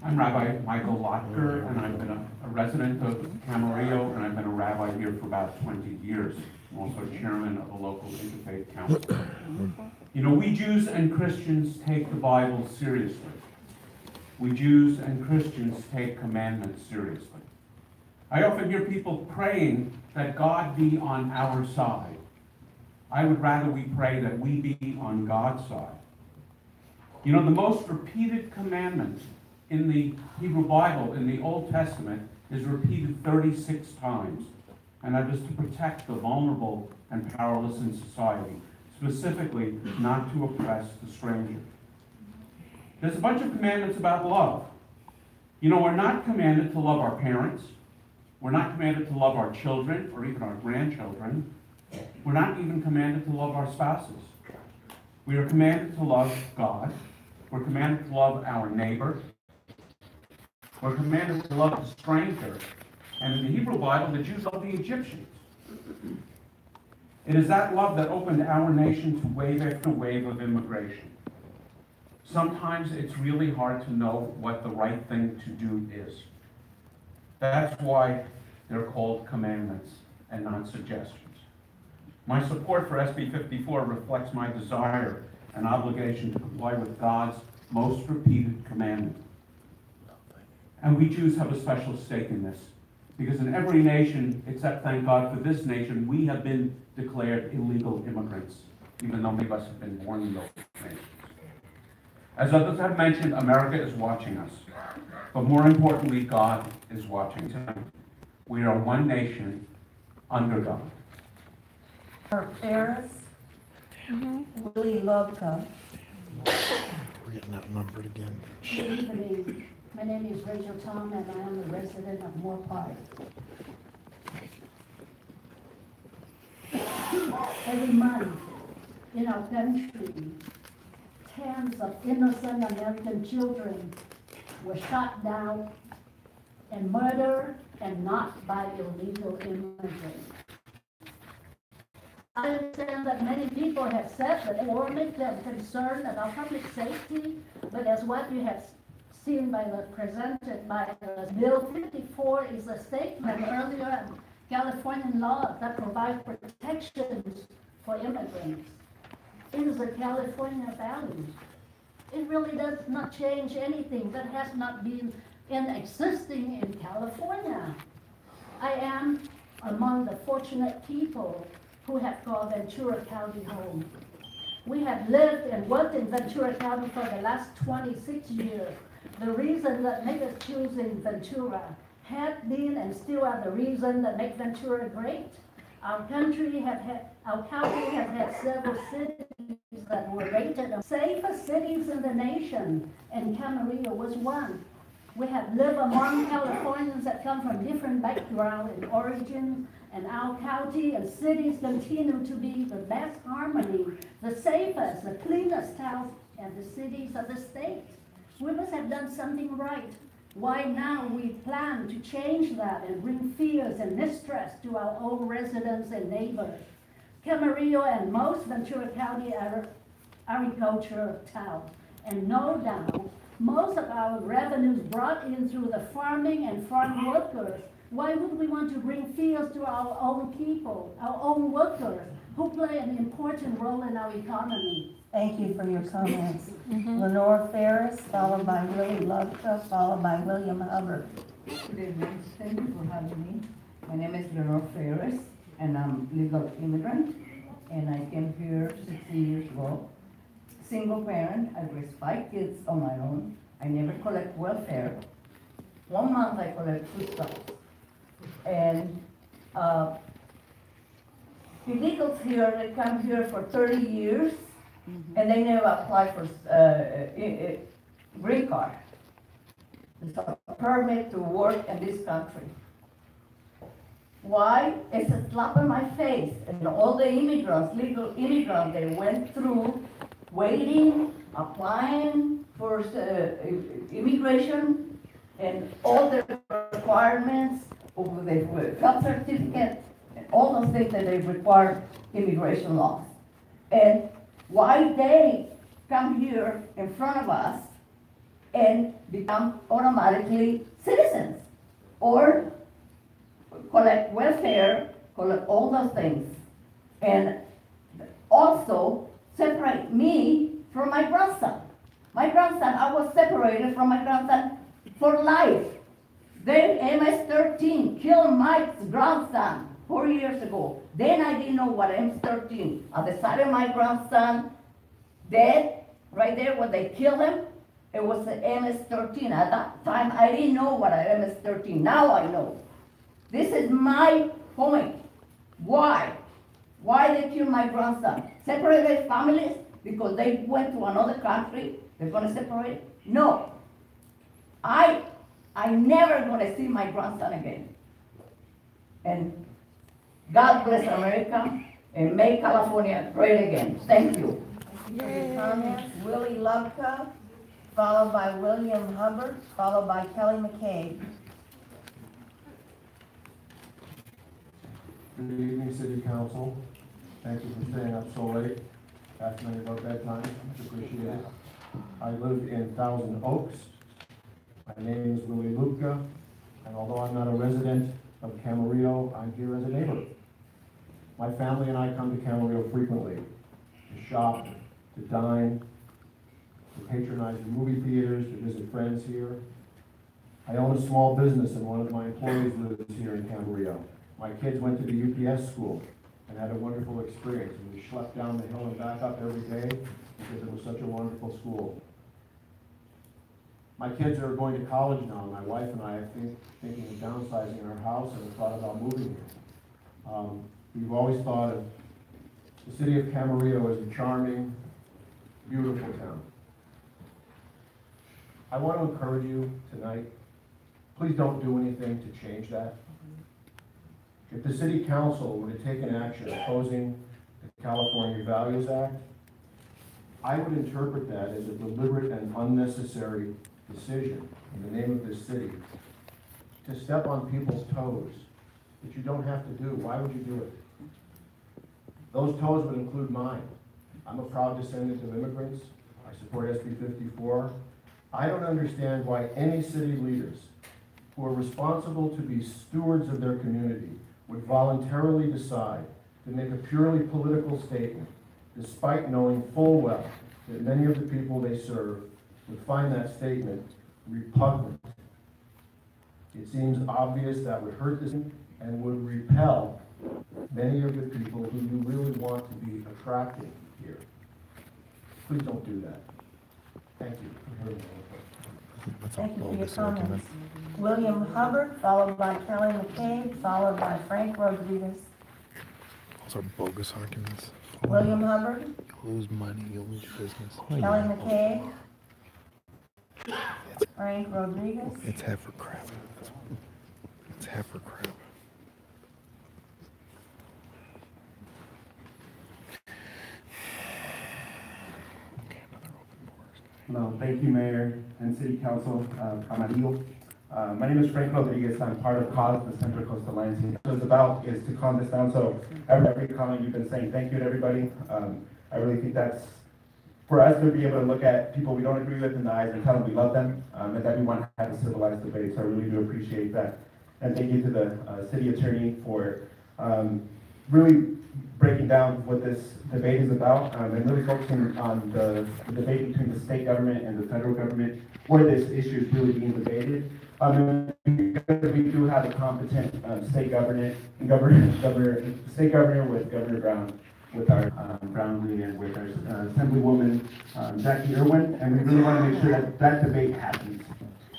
I'm Rabbi Michael Lotker, and I've been a resident of Camarillo, and I've been a rabbi here for about 20 years. I'm also chairman of a local interfaith council. You know, we Jews and Christians take the Bible seriously. We Jews and Christians take commandments seriously. I often hear people praying that God be on our side. I would rather we pray that we be on God's side. You know, the most repeated commandment in the Hebrew Bible, in the Old Testament, is repeated 36 times. And that is to protect the vulnerable and powerless in society, specifically not to oppress the stranger. There's a bunch of commandments about love. You know, we're not commanded to love our parents. We're not commanded to love our children or even our grandchildren. We're not even commanded to love our spouses. We are commanded to love God. We're commanded to love our neighbor. We're commanded to love the stranger. And in the Hebrew Bible, the Jews loved the Egyptians. It is that love that opened our nation to wave after wave of immigration. Sometimes it's really hard to know what the right thing to do is. That's why they're called commandments and not suggestions. My support for SB 54 reflects my desire and obligation to comply with God's most repeated commandment. And we Jews have a special stake in this, because in every nation, except thank God for this nation, we have been declared illegal immigrants, even though many of us have been born in those nations. As others have mentioned, America is watching us. But more importantly, God is watching tonight. We are one nation under God. Our Ferris, Willie Lovecraft. We're getting outnumbered again. Good evening. My name is Rachel Tom, and I am a resident of Moore Park. Every month in our country, tens of innocent American children were shot down and murdered, and not by illegal immigrants. I understand that many people have said that they will make them concerned about public safety, but as what you have seen presented by Bill 54 is a statement earlier in Californian law that provides protections for immigrants. It is a California value. It really does not change anything that has not been existing in California. I am among the fortunate people who have called Ventura County home. We have lived and worked in Ventura County for the last 26 years. The reason that made us choosing Ventura had been and still are the reason that make Ventura great. Our county has had several cities that were rated the safest cities in the nation, and Camarillo was one. We have lived among Californians that come from different backgrounds and origins, and our county and cities continue to be the best harmony, the safest, the cleanest towns and the cities of the state. We must have done something right. Why now we plan to change that and bring fears and mistrust to our own residents and neighbors? Camarillo and most Ventura County are agricultural towns, and no doubt most of our revenues brought in through the farming and farm workers. Why would we want to bring fears to our own people, our own workers, who play an important role in our economy? Thank you for your comments. Lenore Ferris, followed by Willie Lovecraft, followed by William Hubbard. Good evening. Thank you for having me. My name is Lenore Ferris, and I'm legal immigrant, and I came here 60 years ago. Single parent, I raised 5 kids on my own. I never collect welfare. 1 month I collect foodstuffs. And illegals here, they come here for 30 years, and they never apply for green card. It's a permit to work in this country. Why? It's a slap in my face. And all the immigrants, legal immigrants, they went through waiting, applying for immigration, and all the requirements of the health certificate, and all those things that they require immigration laws. And why they come here in front of us and become automatically citizens, or collect welfare, collect all those things, and also separate me from my grandson. My grandson, I was separated from my grandson for life. Then MS-13 killed Mike's grandson 4 years ago. Then I didn't know what MS-13. I decided my grandson dead, right there when they killed him. It was the MS-13. At that time, I didn't know what an MS-13. Now I know. This is my point. Why? Why they killed my grandson? Separated families because they went to another country. They're going to separate? No. I never going to see my grandson again. And God bless America and make California great again. Thank you. Comments, Willie Lovka, followed by William Hubbard, followed by Kelly McCabe. Good evening, City Council. Thank you for staying up so late, after me about bedtime. Much appreciated. I live in Thousand Oaks. My name is Willie Lupka, and although I'm not a resident of Camarillo, I'm here as a neighbor. My family and I come to Camarillo frequently to shop, to dine, to patronize the movie theaters, to visit friends here. I own a small business, and one of my employees lives here in Camarillo. My kids went to the UPS school and had a wonderful experience. And we schlepped down the hill and back up every day because it was such a wonderful school. My kids are going to college now. My wife and I are thinking of downsizing our house and have thought about moving here. We've always thought of the city of Camarillo as a charming, beautiful town. I want to encourage you tonight, please don't do anything to change that. If the City Council were to take an action opposing the California Values Act, I would interpret that as a deliberate and unnecessary decision in the name of this city to step on people's toes that you don't have to do. Why would you do it? Those toes would include mine. I'm a proud descendant of immigrants. I support SB 54. I don't understand why any city leaders who are responsible to be stewards of their community would voluntarily decide to make a purely political statement, despite knowing full well that many of the people they serve would find that statement repugnant. It seems obvious that would hurt this and would repel many of the people who you really want to be attracting here. Please don't do that. Thank you. Thank you for your comments. William Hubbard, followed by Kelly McCabe, followed by Frank Rodriguez. Those are bogus arguments. William Hubbard. You lose money, you'll lose business. Kelly McCabe. Frank Rodriguez. It's heifer crap. It's heifer crap. No, thank you, Mayor and City Council, Camarillo. My name is Frank Rodriguez. I'm part of CAUSE, the Central Coast Alliance. What it's about is to calm this down. So every comment you've been saying, thank you to everybody. I really think that's for us to be able to look at people we don't agree with in the eyes and tell them we love them, and that we want to have a civilized debate. So I really do appreciate that. And thank you to the city attorney for really breaking down what this debate is about, and really focusing on the debate between the state government and the federal government, where this issue is really being debated. Because we do have a competent state governor with Governor Brown, with our Brownlee, and with our Assemblywoman Jackie Irwin, and we really want to make sure that that debate happens,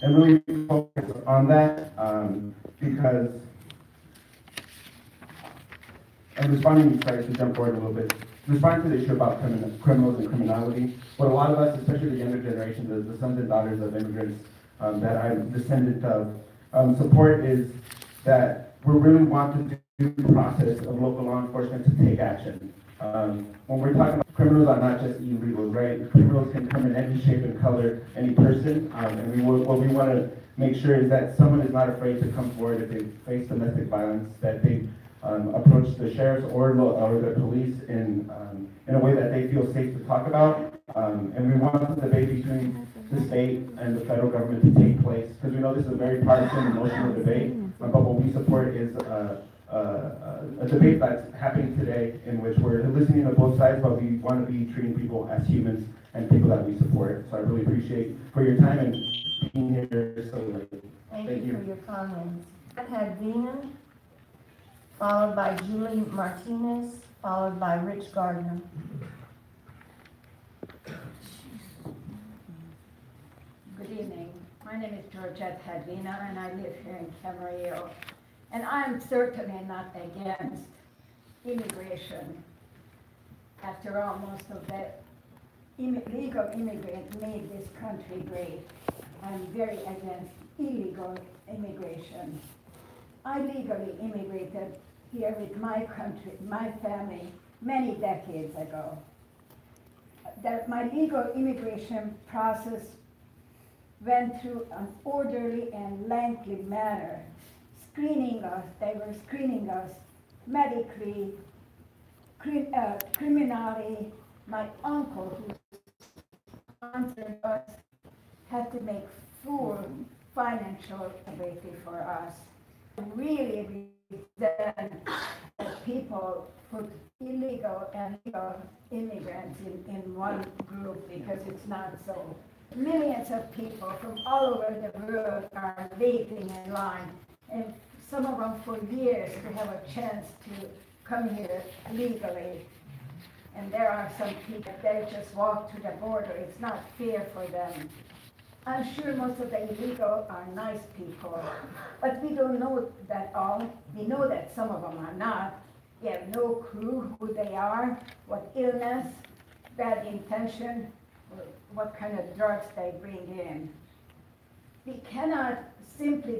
and really focus on that because. And responding, sorry to jump forward a little bit, responding to the issue about criminals and criminality, what a lot of us, especially the younger generation, the sons and daughters of immigrants that I'm descendant of, support is that we really want to do the process of local law enforcement to take action. When we're talking about criminals are not just illegals, right? Criminals can come in any shape and color, any person, and what we want to make sure is that someone is not afraid to come forward if they face domestic violence, that they approach the sheriffs or the police in a way that they feel safe to talk about. And we want the debate between the state and the federal government to take place, because we know this is a very partisan, emotional debate, but what we support is a debate that's happening today in which we're listening to both sides, but we want to be treating people as humans and people that we support. So I really appreciate for your time and being here so late. Thank you for your comments. I had Venan, followed by Julie Martinez, followed by Rich Gardner. Good evening. My name is Georgette Hadvina, and I live here in Camarillo. And I'm certainly not against immigration. After all, most of the legal immigrants made this country great. I'm very against illegal immigration. I legally immigrated here with my country, my family, many decades ago. My legal immigration process went through an orderly and lengthy manner, they were screening us medically, criminally. My uncle, who sponsored us, had to make full financial ability for us. Really resent that people put illegal and legal immigrants in one group, because it's not so. Millions of people from all over the world are waiting in line, and some of them for years to have a chance to come here legally. And there are some people that just walk to the border. It's not fair for them. I'm sure most of the illegal are nice people, but we don't know that all. We know that some of them are not. We have no clue who they are, what illness, bad intention, or what kind of drugs they bring in. We cannot simply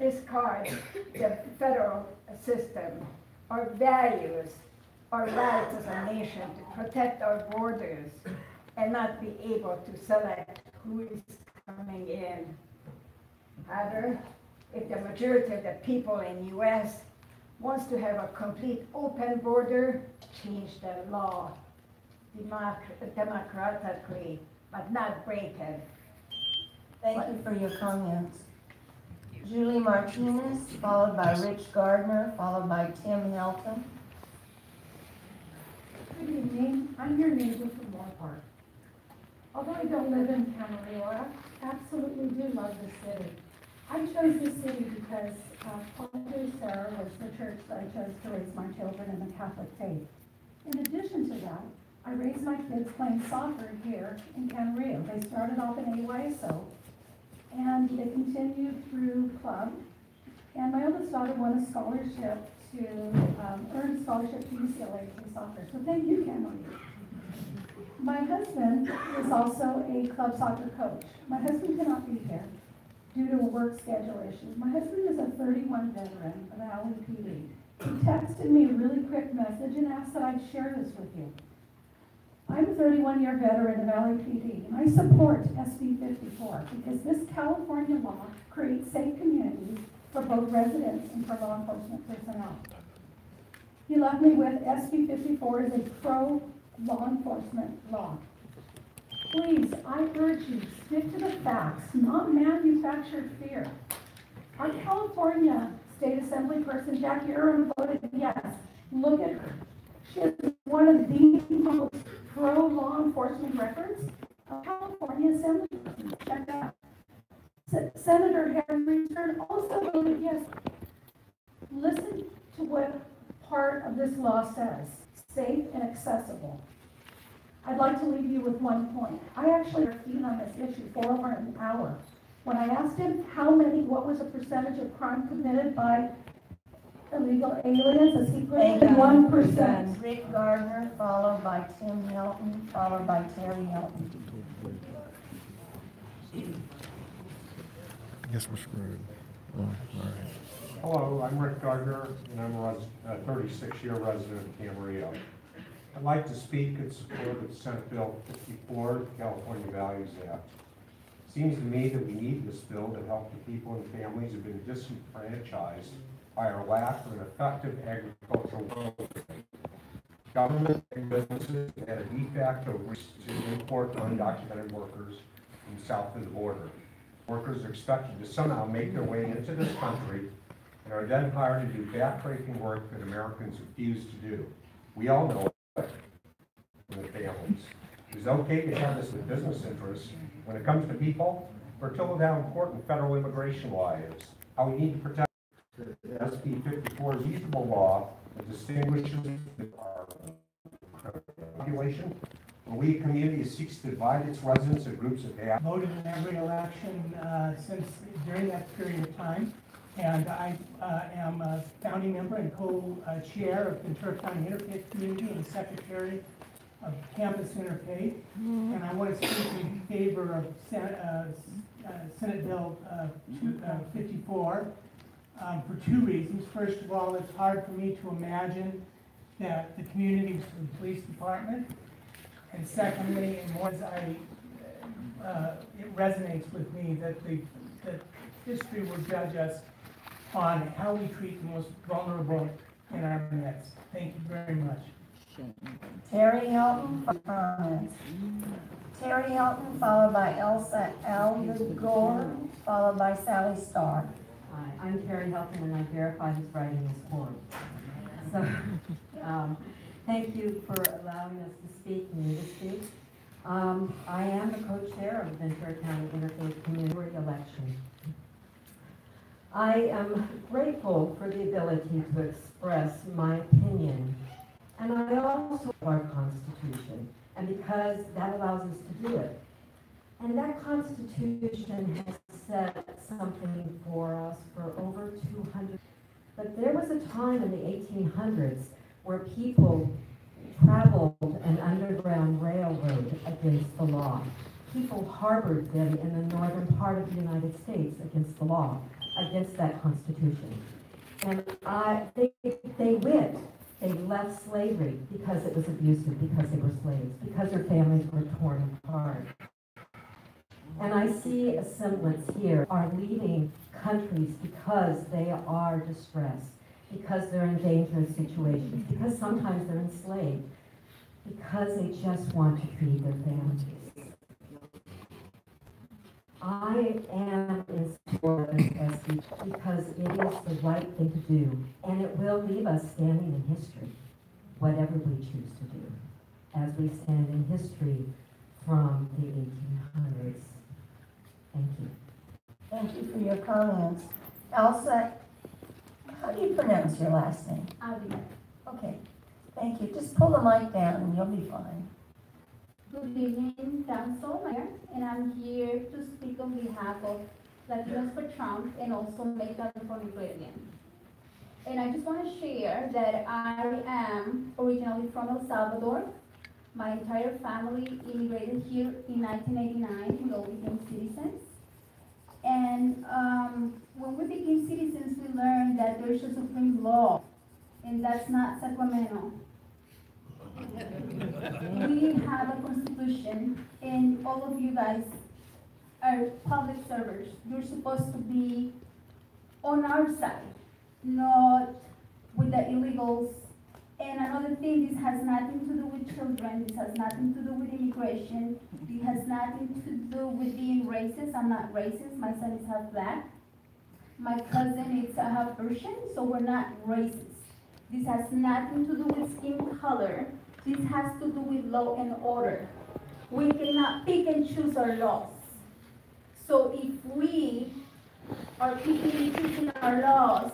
discard the federal system, our values, our rights as a nation to protect our borders, and not be able to select who is coming in. However, if the majority of the people in the U.S. wants to have a complete open border, change the law democratically, but not break it. Thank you for your comments. Julie Martinez, followed by Rich Gardner, followed by Tim Helton. Good evening. I'm your neighbor from Moore Park. Although I don't live in Camarillo, I absolutely do love the city. I chose this city because Father Sarah was the church that I chose to raise my children in the Catholic faith. In addition to that, I raised my kids playing soccer here in Camarillo. They started off in AYSO, and they continued through club. And my oldest daughter won a scholarship to earn a scholarship to UCLA to play soccer. So thank you, Camarillo. My husband is also a club soccer coach. My husband cannot be here due to a work schedule issue. My husband is a 31 veteran of LAPD. He texted me a really quick message and asked that I share this with you. I'm a 31-year veteran of LAPD, and I support SB 54 because this California law creates safe communities for both residents and for law enforcement personnel. He left me with SB 54 as a pro-law enforcement law. Please, I urge you, stick to the facts, not manufactured fear. Our California State Assembly person, Jackie Irwin, voted yes. Look at her. She is one of the most pro-law enforcement records of California Assembly person. Check that out. Senator Harry Stern also voted yes. Listen to what part of this law says, safe and accessible. I'd like to leave you with one point. I actually heard on this issue for over an hour. When I asked him what was the percentage of crime committed by illegal aliens, as he put it, 1%. Rick Gardner, followed by Tim Helton, followed by Terry Helton. I guess we're screwed. Oh, all right. Hello, I'm Rick Gardner, and I'm a 36-year resident of Camarillo. I'd like to speak in support of Senate Bill 54, the California Values Act. It seems to me that we need this bill to help the people and families who have been disenfranchised by our lack of an effective agricultural program. Government and businesses had a de facto reach to import undocumented workers from south of the border. Workers are expected to somehow make their way into this country and are then hired to do backbreaking work that Americans refuse to do. We all know it from the families. It's okay to have this with business interests. When it comes to people, we're told how important federal immigration law is, how we need to protect the SB 54 is a reasonable law that distinguishes our population. When we community seeks to divide its residents into groups of half. Voted in every election since during that period of time. And I am a founding member and co-chair of Ventura County Interfaith Community and secretary of Campus Interfaith. And I want to speak in favor of Senate Bill 54 for two reasons. First of all, it's hard for me to imagine that the community was the police department. And secondly, and more it resonates with me that history will judge us on how we treat the most vulnerable in our midst. Thank you very much. Terry Hilton for comments. Terry Hilton, followed by Elsa Aldegar, followed by Sally Starr. Hi, I'm Terry Hilton, and I verify his writing is form. So, thank you for allowing us to speak and me to speak. I am the co-chair of the Ventura County Interfaith Community election. I am grateful for the ability to express my opinion, and I also love our Constitution, and because that allows us to do it. And that Constitution has set something for us for over 200. But there was a time in the 1800s where people traveled an underground railroad against the law. People harbored them in the northern part of the United States against the law, against that Constitution. And they went. They left slavery because it was abusive, because they were slaves, because their families were torn apart. And I see a semblance here, are leaving countries because they are distressed, because they're in dangerous situations, because sometimes they're enslaved, because they just want to feed their families. I am in support of SB because it is the right thing to do, and it will leave us standing in history, whatever we choose to do, as we stand in history from the 1800s. Thank you. Thank you for your comments. Elsa, how do you pronounce your last name? Aldegar. Okay, thank you. Just pull the mic down and you'll be fine. Good evening, Council, Mayor, and I'm here to speak on behalf of Latinos for Trump and also Make California Great Again. And I just want to share that I am originally from El Salvador. My entire family immigrated here in 1989. We all became citizens. And when we became citizens, we learned that there's a supreme law, and that's not Sacramento. We have a constitution, and all of you guys are public servers. You're supposed to be on our side, not with the illegals. And another thing, this has nothing to do with children, this has nothing to do with immigration, it has nothing to do with being racist. I'm not racist, my son is half black. My cousin is half Persian, so we're not racist. This has nothing to do with skin color. This has to do with law and order. We cannot pick and choose our laws. So if we are picking and choosing our laws,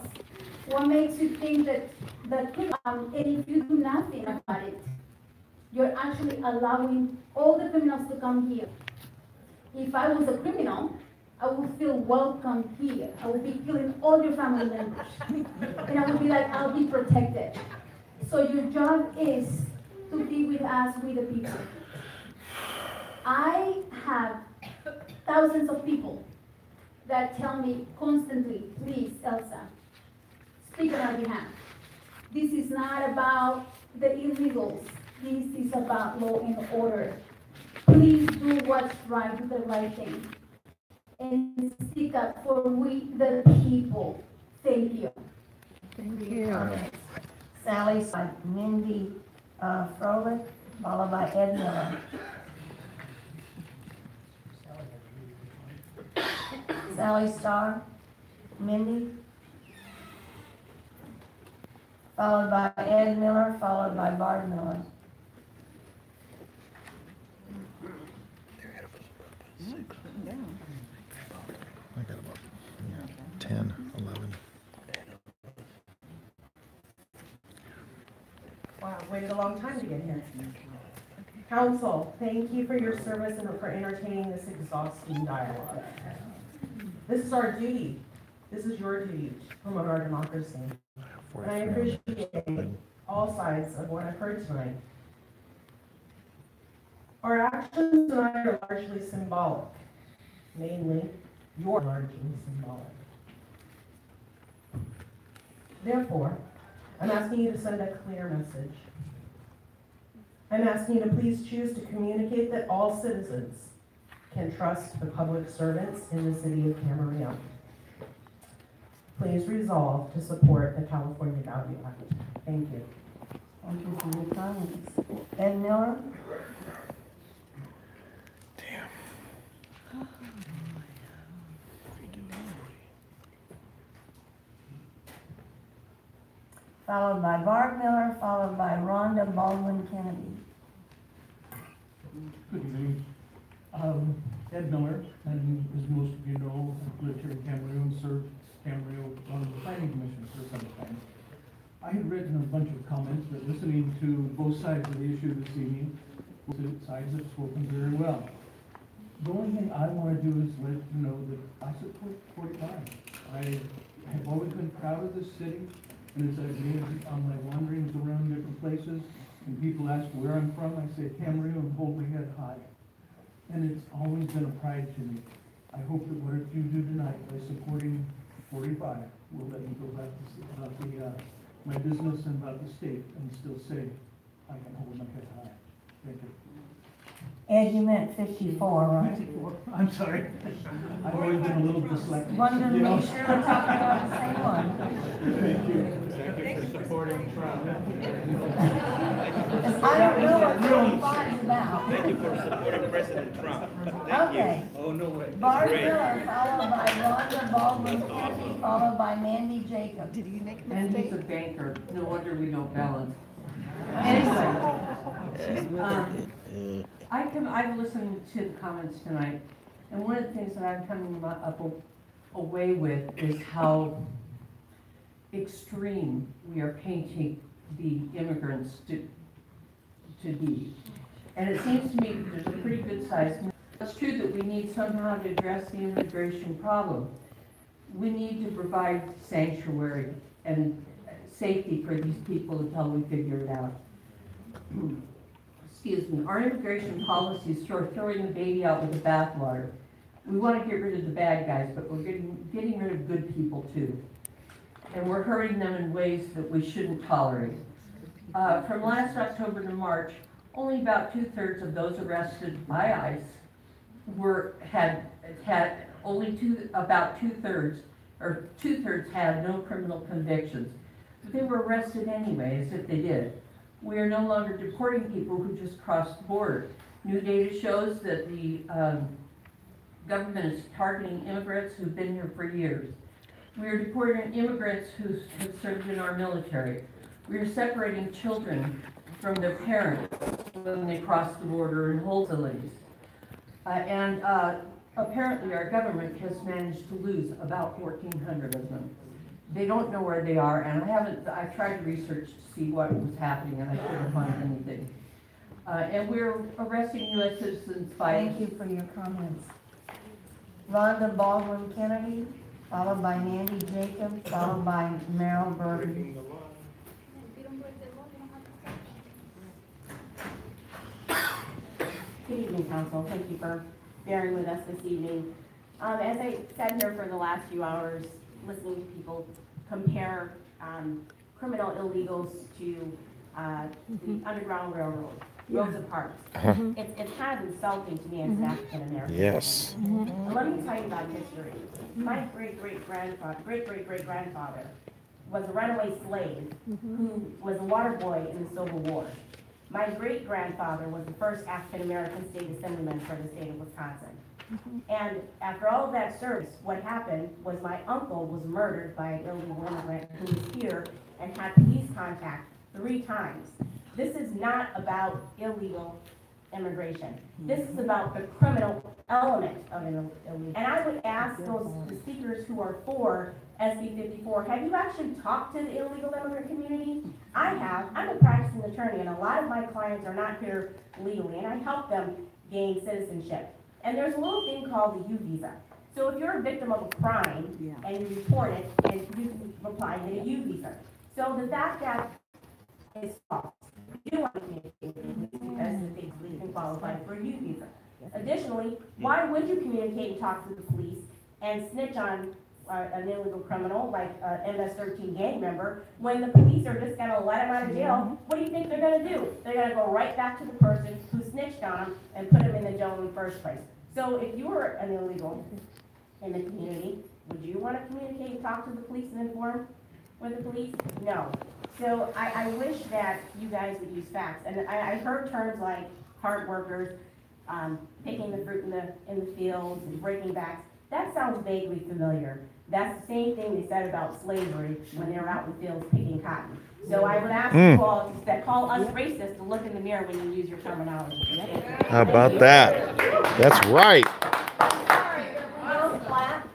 what makes you think that and if you do nothing about it, you're actually allowing all the criminals to come here. If I was a criminal, I would feel welcome here. I would be killing all your family members. And I would be like, I'll be protected. So your job is to be with us, with the people. I have thousands of people that tell me constantly, please, Elsa, speak on our behalf. This is not about the illegals. This is about law and order. Please do what's right, do the right thing. And speak up for we, the people. Thank you. Thank you. Sally, Mindy Froelich, followed by Ed Miller. Sally Starr, Mindy. Followed by Ed Miller, followed by Barb Miller. I got about 10, 11. Wow, waited a long time to get here. Council, thank you for your service and for entertaining this exhausting dialogue. This is our duty. This is your duty to promote our democracy. And I appreciate all sides of what I've heard tonight. Our actions tonight are largely symbolic. Namely, you're largely symbolic. Therefore, I'm asking you to send a clear message. I'm asking you to please choose to communicate that all citizens can trust the public servants in the city of Camarillo. Please resolve to support the California Value Act. Thank you. Thank you for your comments. Ed Miller? Followed by Barb Miller, followed by Rhonda Baldwin Kennedy. Good evening. Ed Miller, and as most of you know, I've lived here in Camarillo and served Camarillo on the planning commission for some time. I had written a bunch of comments, but listening to both sides of the issue this evening, both sides have spoken very well. The only thing I want to do is let you know that I support 45. I have always been proud of this city, and as I've made on my wanderings around different places, and people ask where I'm from, I say Camarillo and hold my head high. And it's always been a pride to me. I hope that whatever you do tonight by supporting 45 will let me go back to see about my business and about the state and still say I can hold my head high. Thank you. Ed, you meant 54, right? 54. I'm sorry. I've always been a little dyslexic. Wanted to make sure we're talking about the same one. Thank you. Thank you for supporting Trump. I don't know what 45 is about. Thank you for supporting President Trump. Thank Okay. you. Oh, no way. Barb Great. Miller, followed by Rhonda Baldwin Kennedy, followed by Mandy Jacob. Did he make a mistake? And he's a banker. No wonder we don't balance. Anyway, I've listened to the comments tonight, and one of the things that I'm coming up away with is how extreme we are painting the immigrants to be. And it seems to me that there's a pretty good size. It's true that we need somehow to address the immigration problem. We need to provide sanctuary and safety for these people until we figure it out. Excuse me, our immigration policies are throwing the baby out with the bathwater. We want to get rid of the bad guys, but we're getting rid of good people too. And we're hurting them in ways that we shouldn't tolerate. From last October to March, only about 2/3 of those arrested by ICE had only about 2/3 had no criminal convictions. But they were arrested anyway, as if they did. We are no longer deporting people who just crossed the border. New data shows that the government is targeting immigrants who've been here for years. We are deporting immigrants who have served in our military. We are separating children from their parents when they cross the border in whole facilities. Apparently our government has managed to lose about 1,400 of them. They don't know where they are, and I tried to research to see what was happening, and I couldn't find anything. And we're arresting U.S. citizens by... Thank you for your comments. Rhonda Baldwin Kennedy, followed by Mandy Jacob, followed by Merrill Burton. Good evening, Council. Thank you for bearing with us this evening. As I sat here for the last few hours, listening to people compare criminal illegals to the Underground Railroad, Rosa Parks, it's kind of insulting to me as an African American. Yes. And let me tell you about history. My great-great-great-grandfather was a runaway slave who was a water boy in the Civil War. My great-grandfather was the first African-American state assemblyman for the state of Wisconsin. And after all of that service, what happened was my uncle was murdered by an illegal immigrant who was here and had police contact 3 times. This is not about illegal immigration. This is about the criminal element of illegal. And I would ask the speakers who are for SB 54, have you actually talked to the illegal immigrant community? I have. I'm a practicing attorney, and a lot of my clients are not here legally, and I help them gain citizenship. And there's a little thing called the U visa. So if you're a victim of a crime and you report it, and you can apply and get a U visa. So the fact that is false. You do want to communicate with them because they can qualify for a U visa. Additionally, why would you communicate and talk to the police and snitch on an illegal criminal like an MS-13 gang member when the police are just going to let him out of jail? What do you think they're going to do? They're going to go right back to the person who snitched on him and put him in the jail in the first place. So if you were an illegal in the community, would you want to communicate and talk to the police and inform with the police? No. So I wish that you guys would use facts. And I heard terms like hard workers, picking the fruit in the fields and breaking backs. That sounds vaguely familiar. That's the same thing they said about slavery when they were out in the fields picking cotton. So I would ask you all that call us racist to look in the mirror when you use your terminology. How about that? That's right. We don't clap.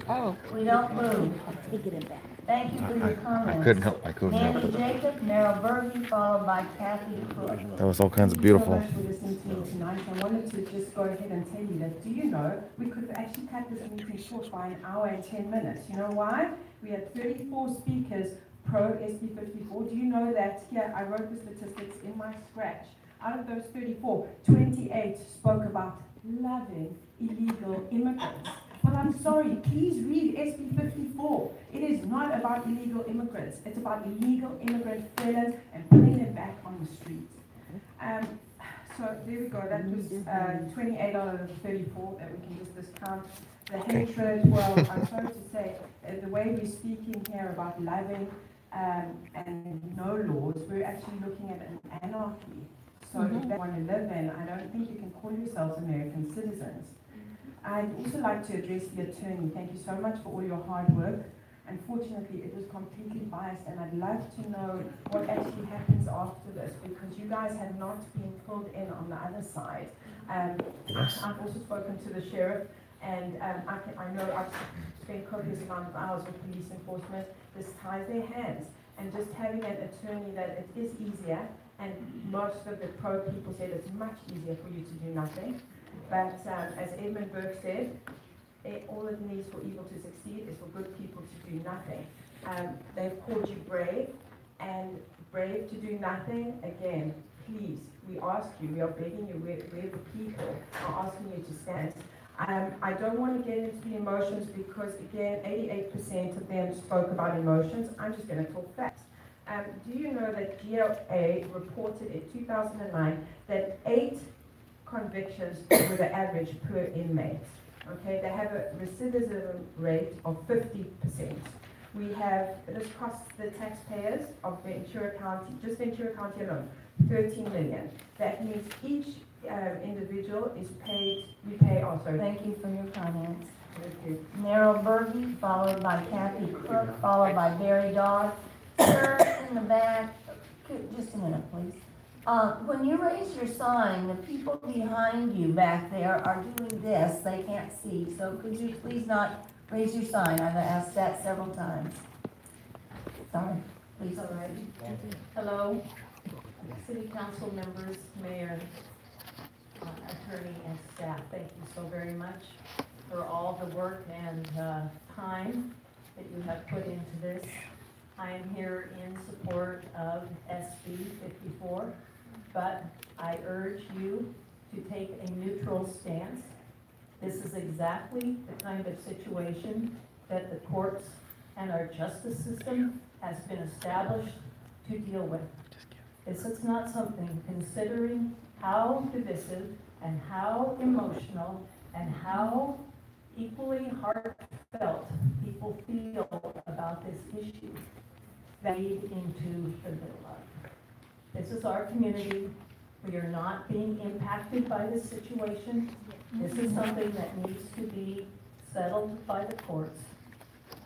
Oh. We don't move. Take it back. Thank you for your comments. I couldn't help it. Nancy Jacob, Meryl Berge, followed by Kathy Cook. That was all kinds of beautiful. Thank you so much for listening to me tonight. I wanted to just go ahead and tell you that, do you know, we could have actually cut this meeting short by 1 hour and 10 minutes. You know why? We had 34 speakers pro SB 54. Do you know that here, I wrote the statistics in my scratch. Out of those 34, 28 spoke about loving illegal immigrants. Well, I'm sorry, please read SB 54. It is not about illegal immigrants. It's about illegal immigrant felons and putting them back on the streets. So there we go. That was 28 out of the 34 that we can just discount. The hatred, well, I'm sorry to say, the way we're speaking here about loving and no laws, we're actually looking at an anarchy. So if they want to live in, I don't think you can call yourselves American citizens. I'd also like to address the attorney. Thank you so much for all your hard work. Unfortunately, it was completely biased, and I'd love to know what actually happens after this, because you guys have not been filled in on the other side. I've also spoken to the sheriff, and I know I've spent copious amount of hours with police enforcement. This ties their hands, and just having an attorney that it is easier, and most of the pro people said it's much easier for you to do nothing. But as Edmund Burke said, all it needs for evil to succeed is for good people to do nothing. They've called you brave, and brave to do nothing, again, please, we ask you, we are begging you, we're the people are asking you to stand. I don't want to get into the emotions because, again, 88% of them spoke about emotions. I'm just going to talk facts. Do you know that GLA reported in 2009 that 8 convictions were the average per inmate? Okay, they have a recidivism rate of 50%. We have, this costs the taxpayers of Ventura County, just Ventura County alone, 13 million. That means each individual is paid, we pay also. Thank you for your comments. Thank you. Meryl Berge, followed by Kathy Cook, followed by Barry Dodd. Sir, in the back, just a minute, please. When you raise your sign, the people behind you back there are doing this. They can't see. So could you please not raise your sign? I've asked that several times. Sorry. Please. All right. Hello, City Council members, Mayor, attorney, and staff. Thank you so very much for all the work and time that you have put into this. I am here in support of SB 54. But I urge you to take a neutral stance. This is exactly the kind of situation that the courts and our justice system has been established to deal with. This is not something, considering how divisive and how emotional and how equally heartfelt people feel about this issue, that lead into the middle of. This is our community. We are not being impacted by this situation. This is something that needs to be settled by the courts,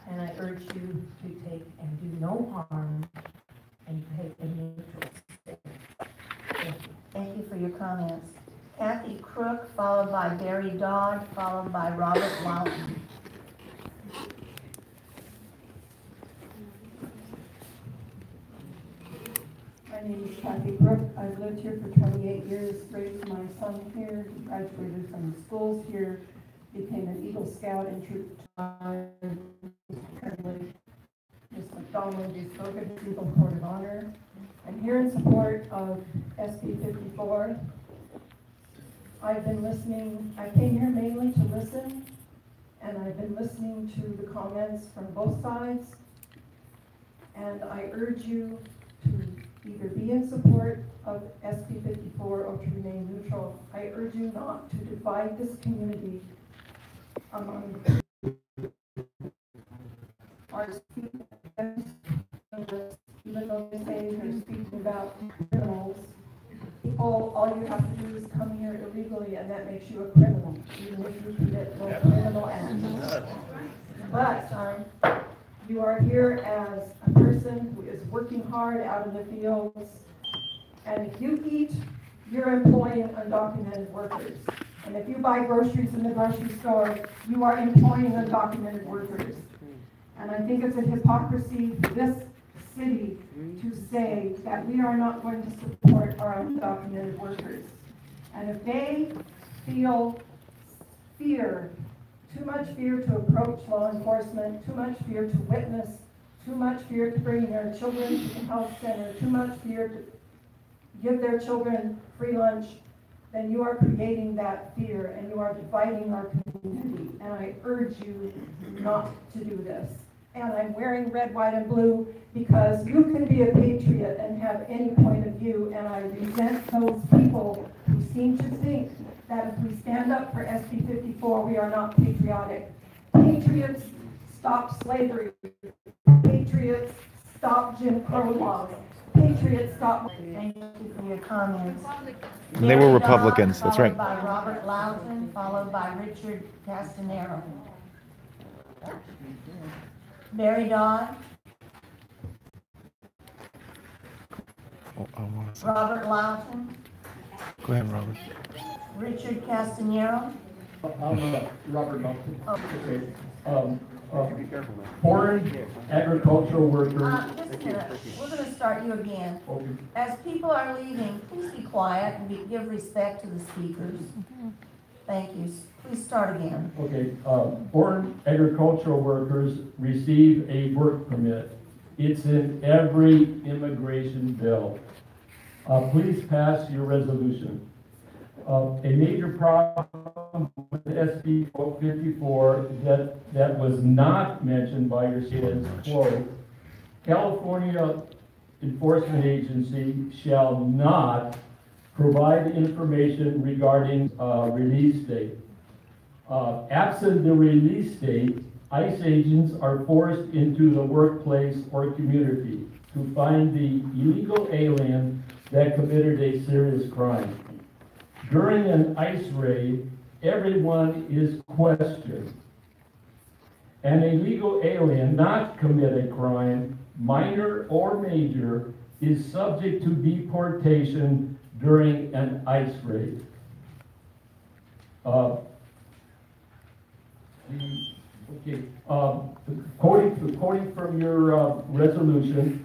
and I urge you to take and do no harm and take a neutral stand. Thank you. Thank you for your comments. Kathy Crook, followed by Barry Dodd, followed by Robert Loudon. My name is Kathy Crook. I've lived here for 28 years, raised my son here, graduated from the schools here, became an Eagle Scout and troop currently Ms. McDonald is spoken to Eagle Court of Honor. I'm here in support of SB 54. I've been listening, I came here mainly to listen, and I've been listening to the comments from both sides, and I urge you to either be in support of SB 54 or to remain neutral. I urge you not to divide this community among our speakers, even though they say they're speaking about criminals. People, all you have to do is come here illegally, and that makes you a criminal, even if you commit no criminal act. But you are here as a person who is working hard out in the fields, and if you eat, you're employing undocumented workers. And if you buy groceries in the grocery store, you are employing undocumented workers. And I think it's a hypocrisy for this city to say that we are not going to support our undocumented workers. And if they feel fear, too much fear to approach law enforcement, too much fear to witness, too much fear to bring their children to the health center, too much fear to give their children free lunch, then you are creating that fear and you are dividing our community. And I urge you not to do this. And I'm wearing red, white, and blue because you can be a patriot and have any point of view, and I resent those people who seem to think that if we stand up for SB 54, we are not patriotic. Patriots stop slavery. Patriots stop Jim Crow laws. Patriots stop. Thank you for your comments. And they were Republicans, that's right. Followed by Robert Loudon, followed by Richard Castanero. Barry Dodd. Robert Loudon. Go ahead, Robert. Richard Castanero. I'm Robert Melton. Oh. Okay. Foreign agricultural workers. Just a minute. We're going to start you again. Okay. As people are leaving, please be quiet and give respect to the speakers. Thank you. Please start again. Okay. Foreign agricultural workers receive a work permit. It's in every immigration bill. Please pass your resolution. A major problem with SB 54 that was not mentioned by your state is, quote, California Enforcement Agency shall not provide information regarding release date. Absent the release date, ICE agents are forced into the workplace or community to find the illegal alien that committed a serious crime. During an ICE raid, everyone is questioned. An illegal alien not commit a crime, minor or major, is subject to deportation during an ICE raid. Quoting from your resolution,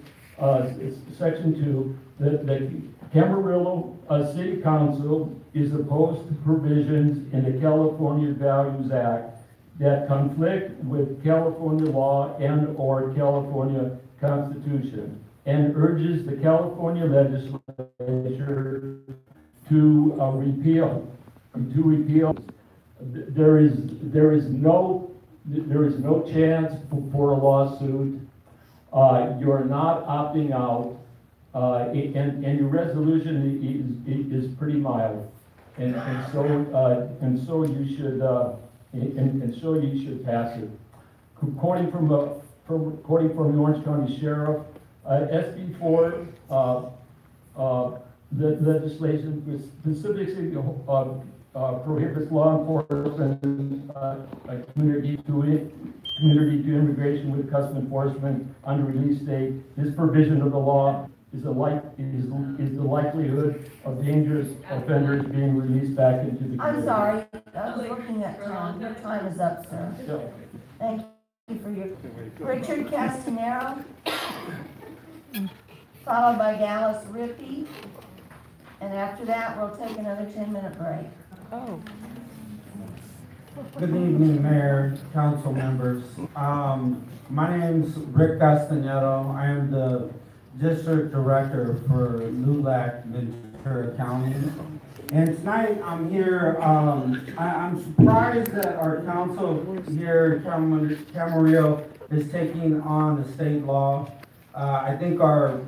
section 2, the Camarillo City Council is opposed to provisions in the California Values Act that conflict with California law and or California Constitution, and urges the California legislature to repeal. There is no chance for a lawsuit. You're not opting out, and your resolution is pretty mild, and so you should pass it. Quoting from the Orange County Sheriff, SB 4, the legislation specifically prohibits law enforcement, community to immigration with custom enforcement under release date. This provision of the law is the likelihood of dangerous offenders being released back into the community. I'm sorry, I was looking at time. Your time is up, sir. Yeah. Thank you for your, Richard Castanero, followed by Dallas Rippey, and after that, we'll take another 10-minute break. Oh. Good evening, Mayor, council members. My name's Rick Castanero. I am the District Director for LULAC, Ventura County. And tonight I'm here, I'm surprised that our council here, Camarillo, is taking on the state law. I think our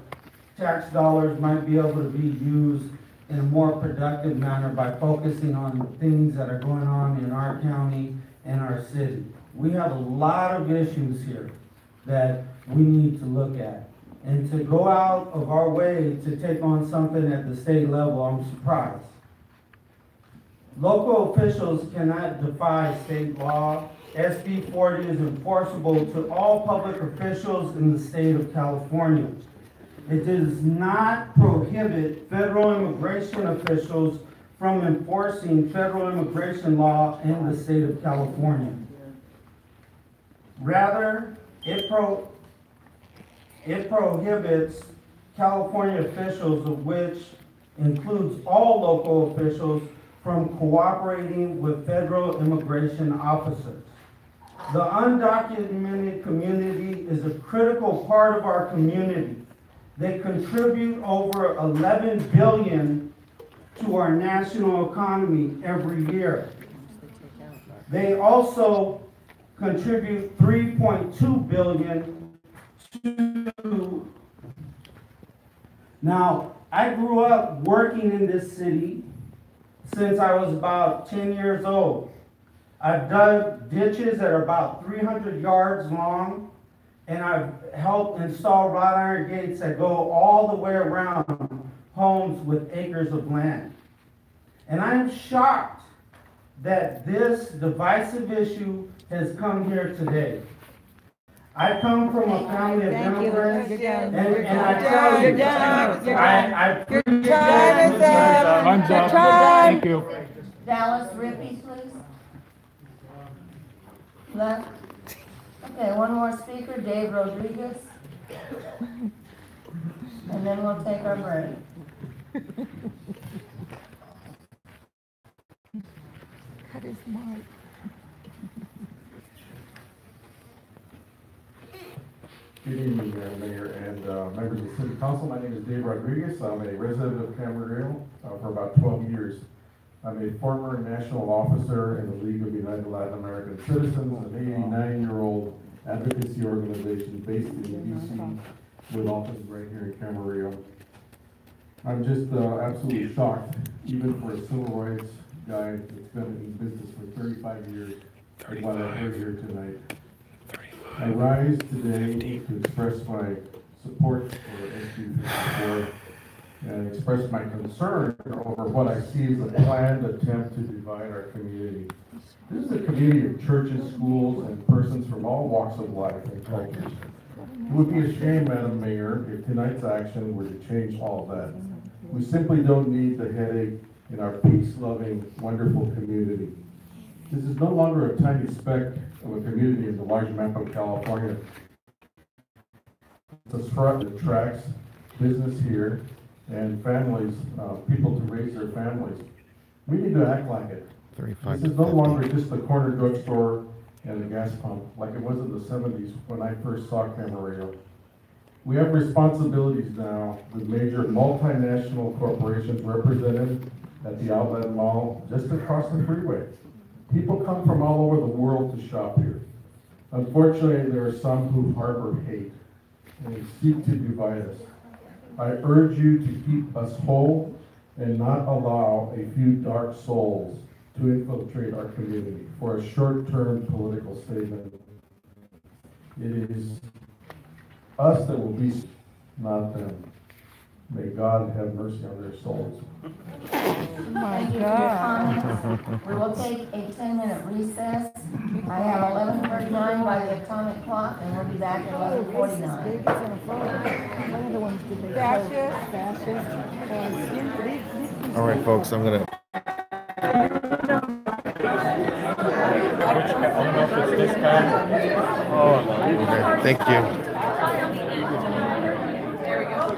tax dollars might be able to be used in a more productive manner by focusing on things that are going on in our county and our city. We have a lot of issues here that we need to look at. And to go out of our way to take on something at the state level, I'm surprised. Local officials cannot defy state law. SB 40 is enforceable to all public officials in the state of California. It does not prohibit federal immigration officials from enforcing federal immigration law in the state of California. Rather, it prohibits California officials, of which includes all local officials, from cooperating with federal immigration officers. The undocumented community is a critical part of our community. They contribute over $11 billion to our national economy every year. They also contribute $3.2 billion to. Now, I grew up working in this city since I was about 10 years old. I've dug ditches that are about 300 yards long, and I've helped install wrought iron gates that go all the way around homes with acres of land. And I'm shocked that this divisive issue has come here today. I come from a family of immigrants, and I tell you, I appreciate that. Time's up. Thank you. Dallas Rippey, please. Left. Okay, one more speaker, Dave Rodriguez. And then we'll take our break. Cut his mic. Good evening, Mayor and members of the City Council. My name is Dave Rodriguez. I'm a resident of Camarillo for about 12 years. I'm a former national officer in the League of United Latin American Citizens, an 89-year-old advocacy organization based in DC with offices right here in Camarillo. I'm just absolutely shocked, even for a civil rights guy that's been in business for 35 years, at what I heard here tonight. I rise today to express my support for SB 54 and express my concern over what I see as a planned attempt to divide our community. This is a community of churches, schools, and persons from all walks of life and cultures. It would be a shame, Madam Mayor, if tonight's action were to change all that. We simply don't need the headache in our peace-loving, wonderful community. This is no longer a tiny speck of a community in the large map of California. It's a spot that attracts business here and families, people to raise their families. We need to act like it. This is no longer just the corner drugstore and a gas pump like it was in the 70s when I first saw Camarillo. We have responsibilities now with major multinational corporations represented at the Outlet Mall just across the freeway. People come from all over the world to shop here. Unfortunately, there are some who harbor hate and seek to divide us. I urge you to keep us whole and not allow a few dark souls to infiltrate our community for a short-term political statement. It is us that will be, not them. May God have mercy on their souls. Thank you for your comments. We will take a 10-minute recess. I have 11:39 by the atomic clock, and we'll be back at 11:49. All right, folks, I'm gonna. Okay, thank you.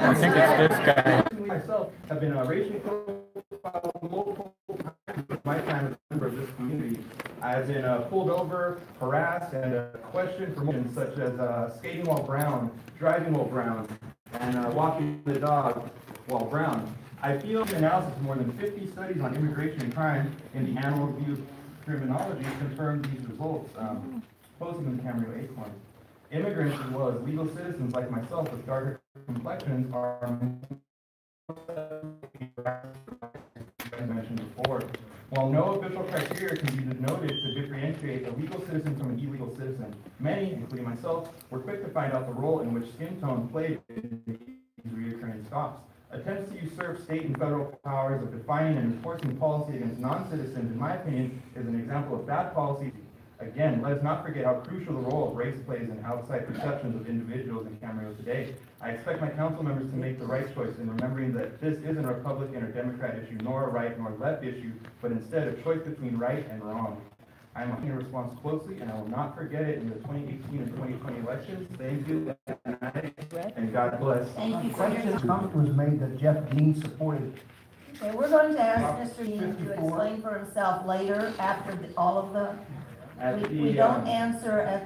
I think it's this guy. Myself have been racially profiled multiple times in my time as a member of this community. I've been pulled over, harassed, and questioned for motions such as skating while brown, driving while brown, and walking the dog while brown. I feel the analysis of more than 50 studies on immigration and crime in the animal review criminology confirmed these results, posting in the Camarillo Acorn. Immigrants as well as legal citizens like myself with darker complexions are as mentioned before. While no official criteria can be denoted to differentiate a legal citizen from an illegal citizen, many, including myself, were quick to find out the role in which skin tone played in these recurring stops. Attempts to usurp state and federal powers of defining and enforcing policy against non-citizens, in my opinion, is an example of bad policy. Again, let us not forget how crucial the role of race plays in outside perceptions of individuals in Camarillo today. I expect my council members to make the right choice in remembering that this isn't a Republican or Democrat issue, nor a right nor left issue, but instead a choice between right and wrong. I am watching your response closely, and I will not forget it in the 2018 and 2020 elections. Thank you, and God bless. Thank you for your A comment was made that Jeff Dean supported. Okay, we're going to ask Mr. Dean to explain for himself later after all of the, we don't answer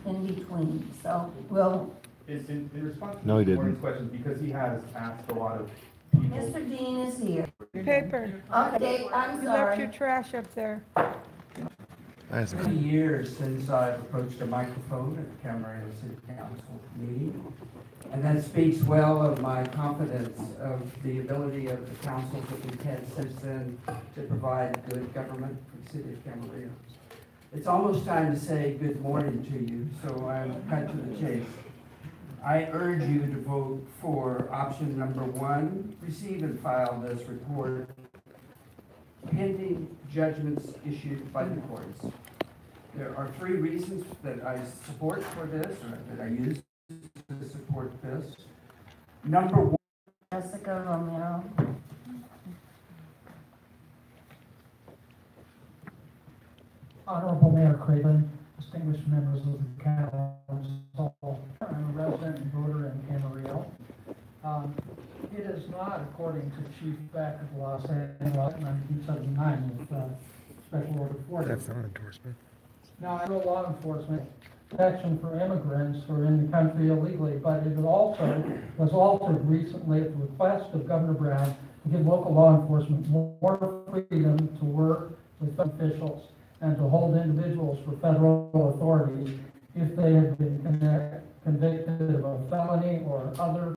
in between, so we'll. In response to No, he the didn't. questions, because he has asked a lot of people. Mr. Dean is here. Paper. Okay, I'm You left your sorry. trash up there. Nice. Many years since I've approached a microphone at the Camarillo City Council meeting, and that speaks well of my confidence of the ability of the council that we've had since then to provide good government for the city of Camarillo. It's almost time to say good morning to you, so I'm cut to the chase. I urge you to vote for option number 1, receive and file this report pending judgments issued by the courts. There are 3 reasons that I support for this, or that I use to support this. Number 1. Jessica Romero. Honorable Mayor Craven, distinguished members of the council, I'm a resident and voter in Camarillo. It is not, according to Chief Beck of Los Angeles, 1979, with Special Order 40. That's not an endorsement. Now, I know law enforcement protection for immigrants who are in the country illegally, but it also was altered recently at the request of Governor Brown to give local law enforcement more freedom to work with officials and to hold individuals for federal authorities if they have been convicted of a felony or other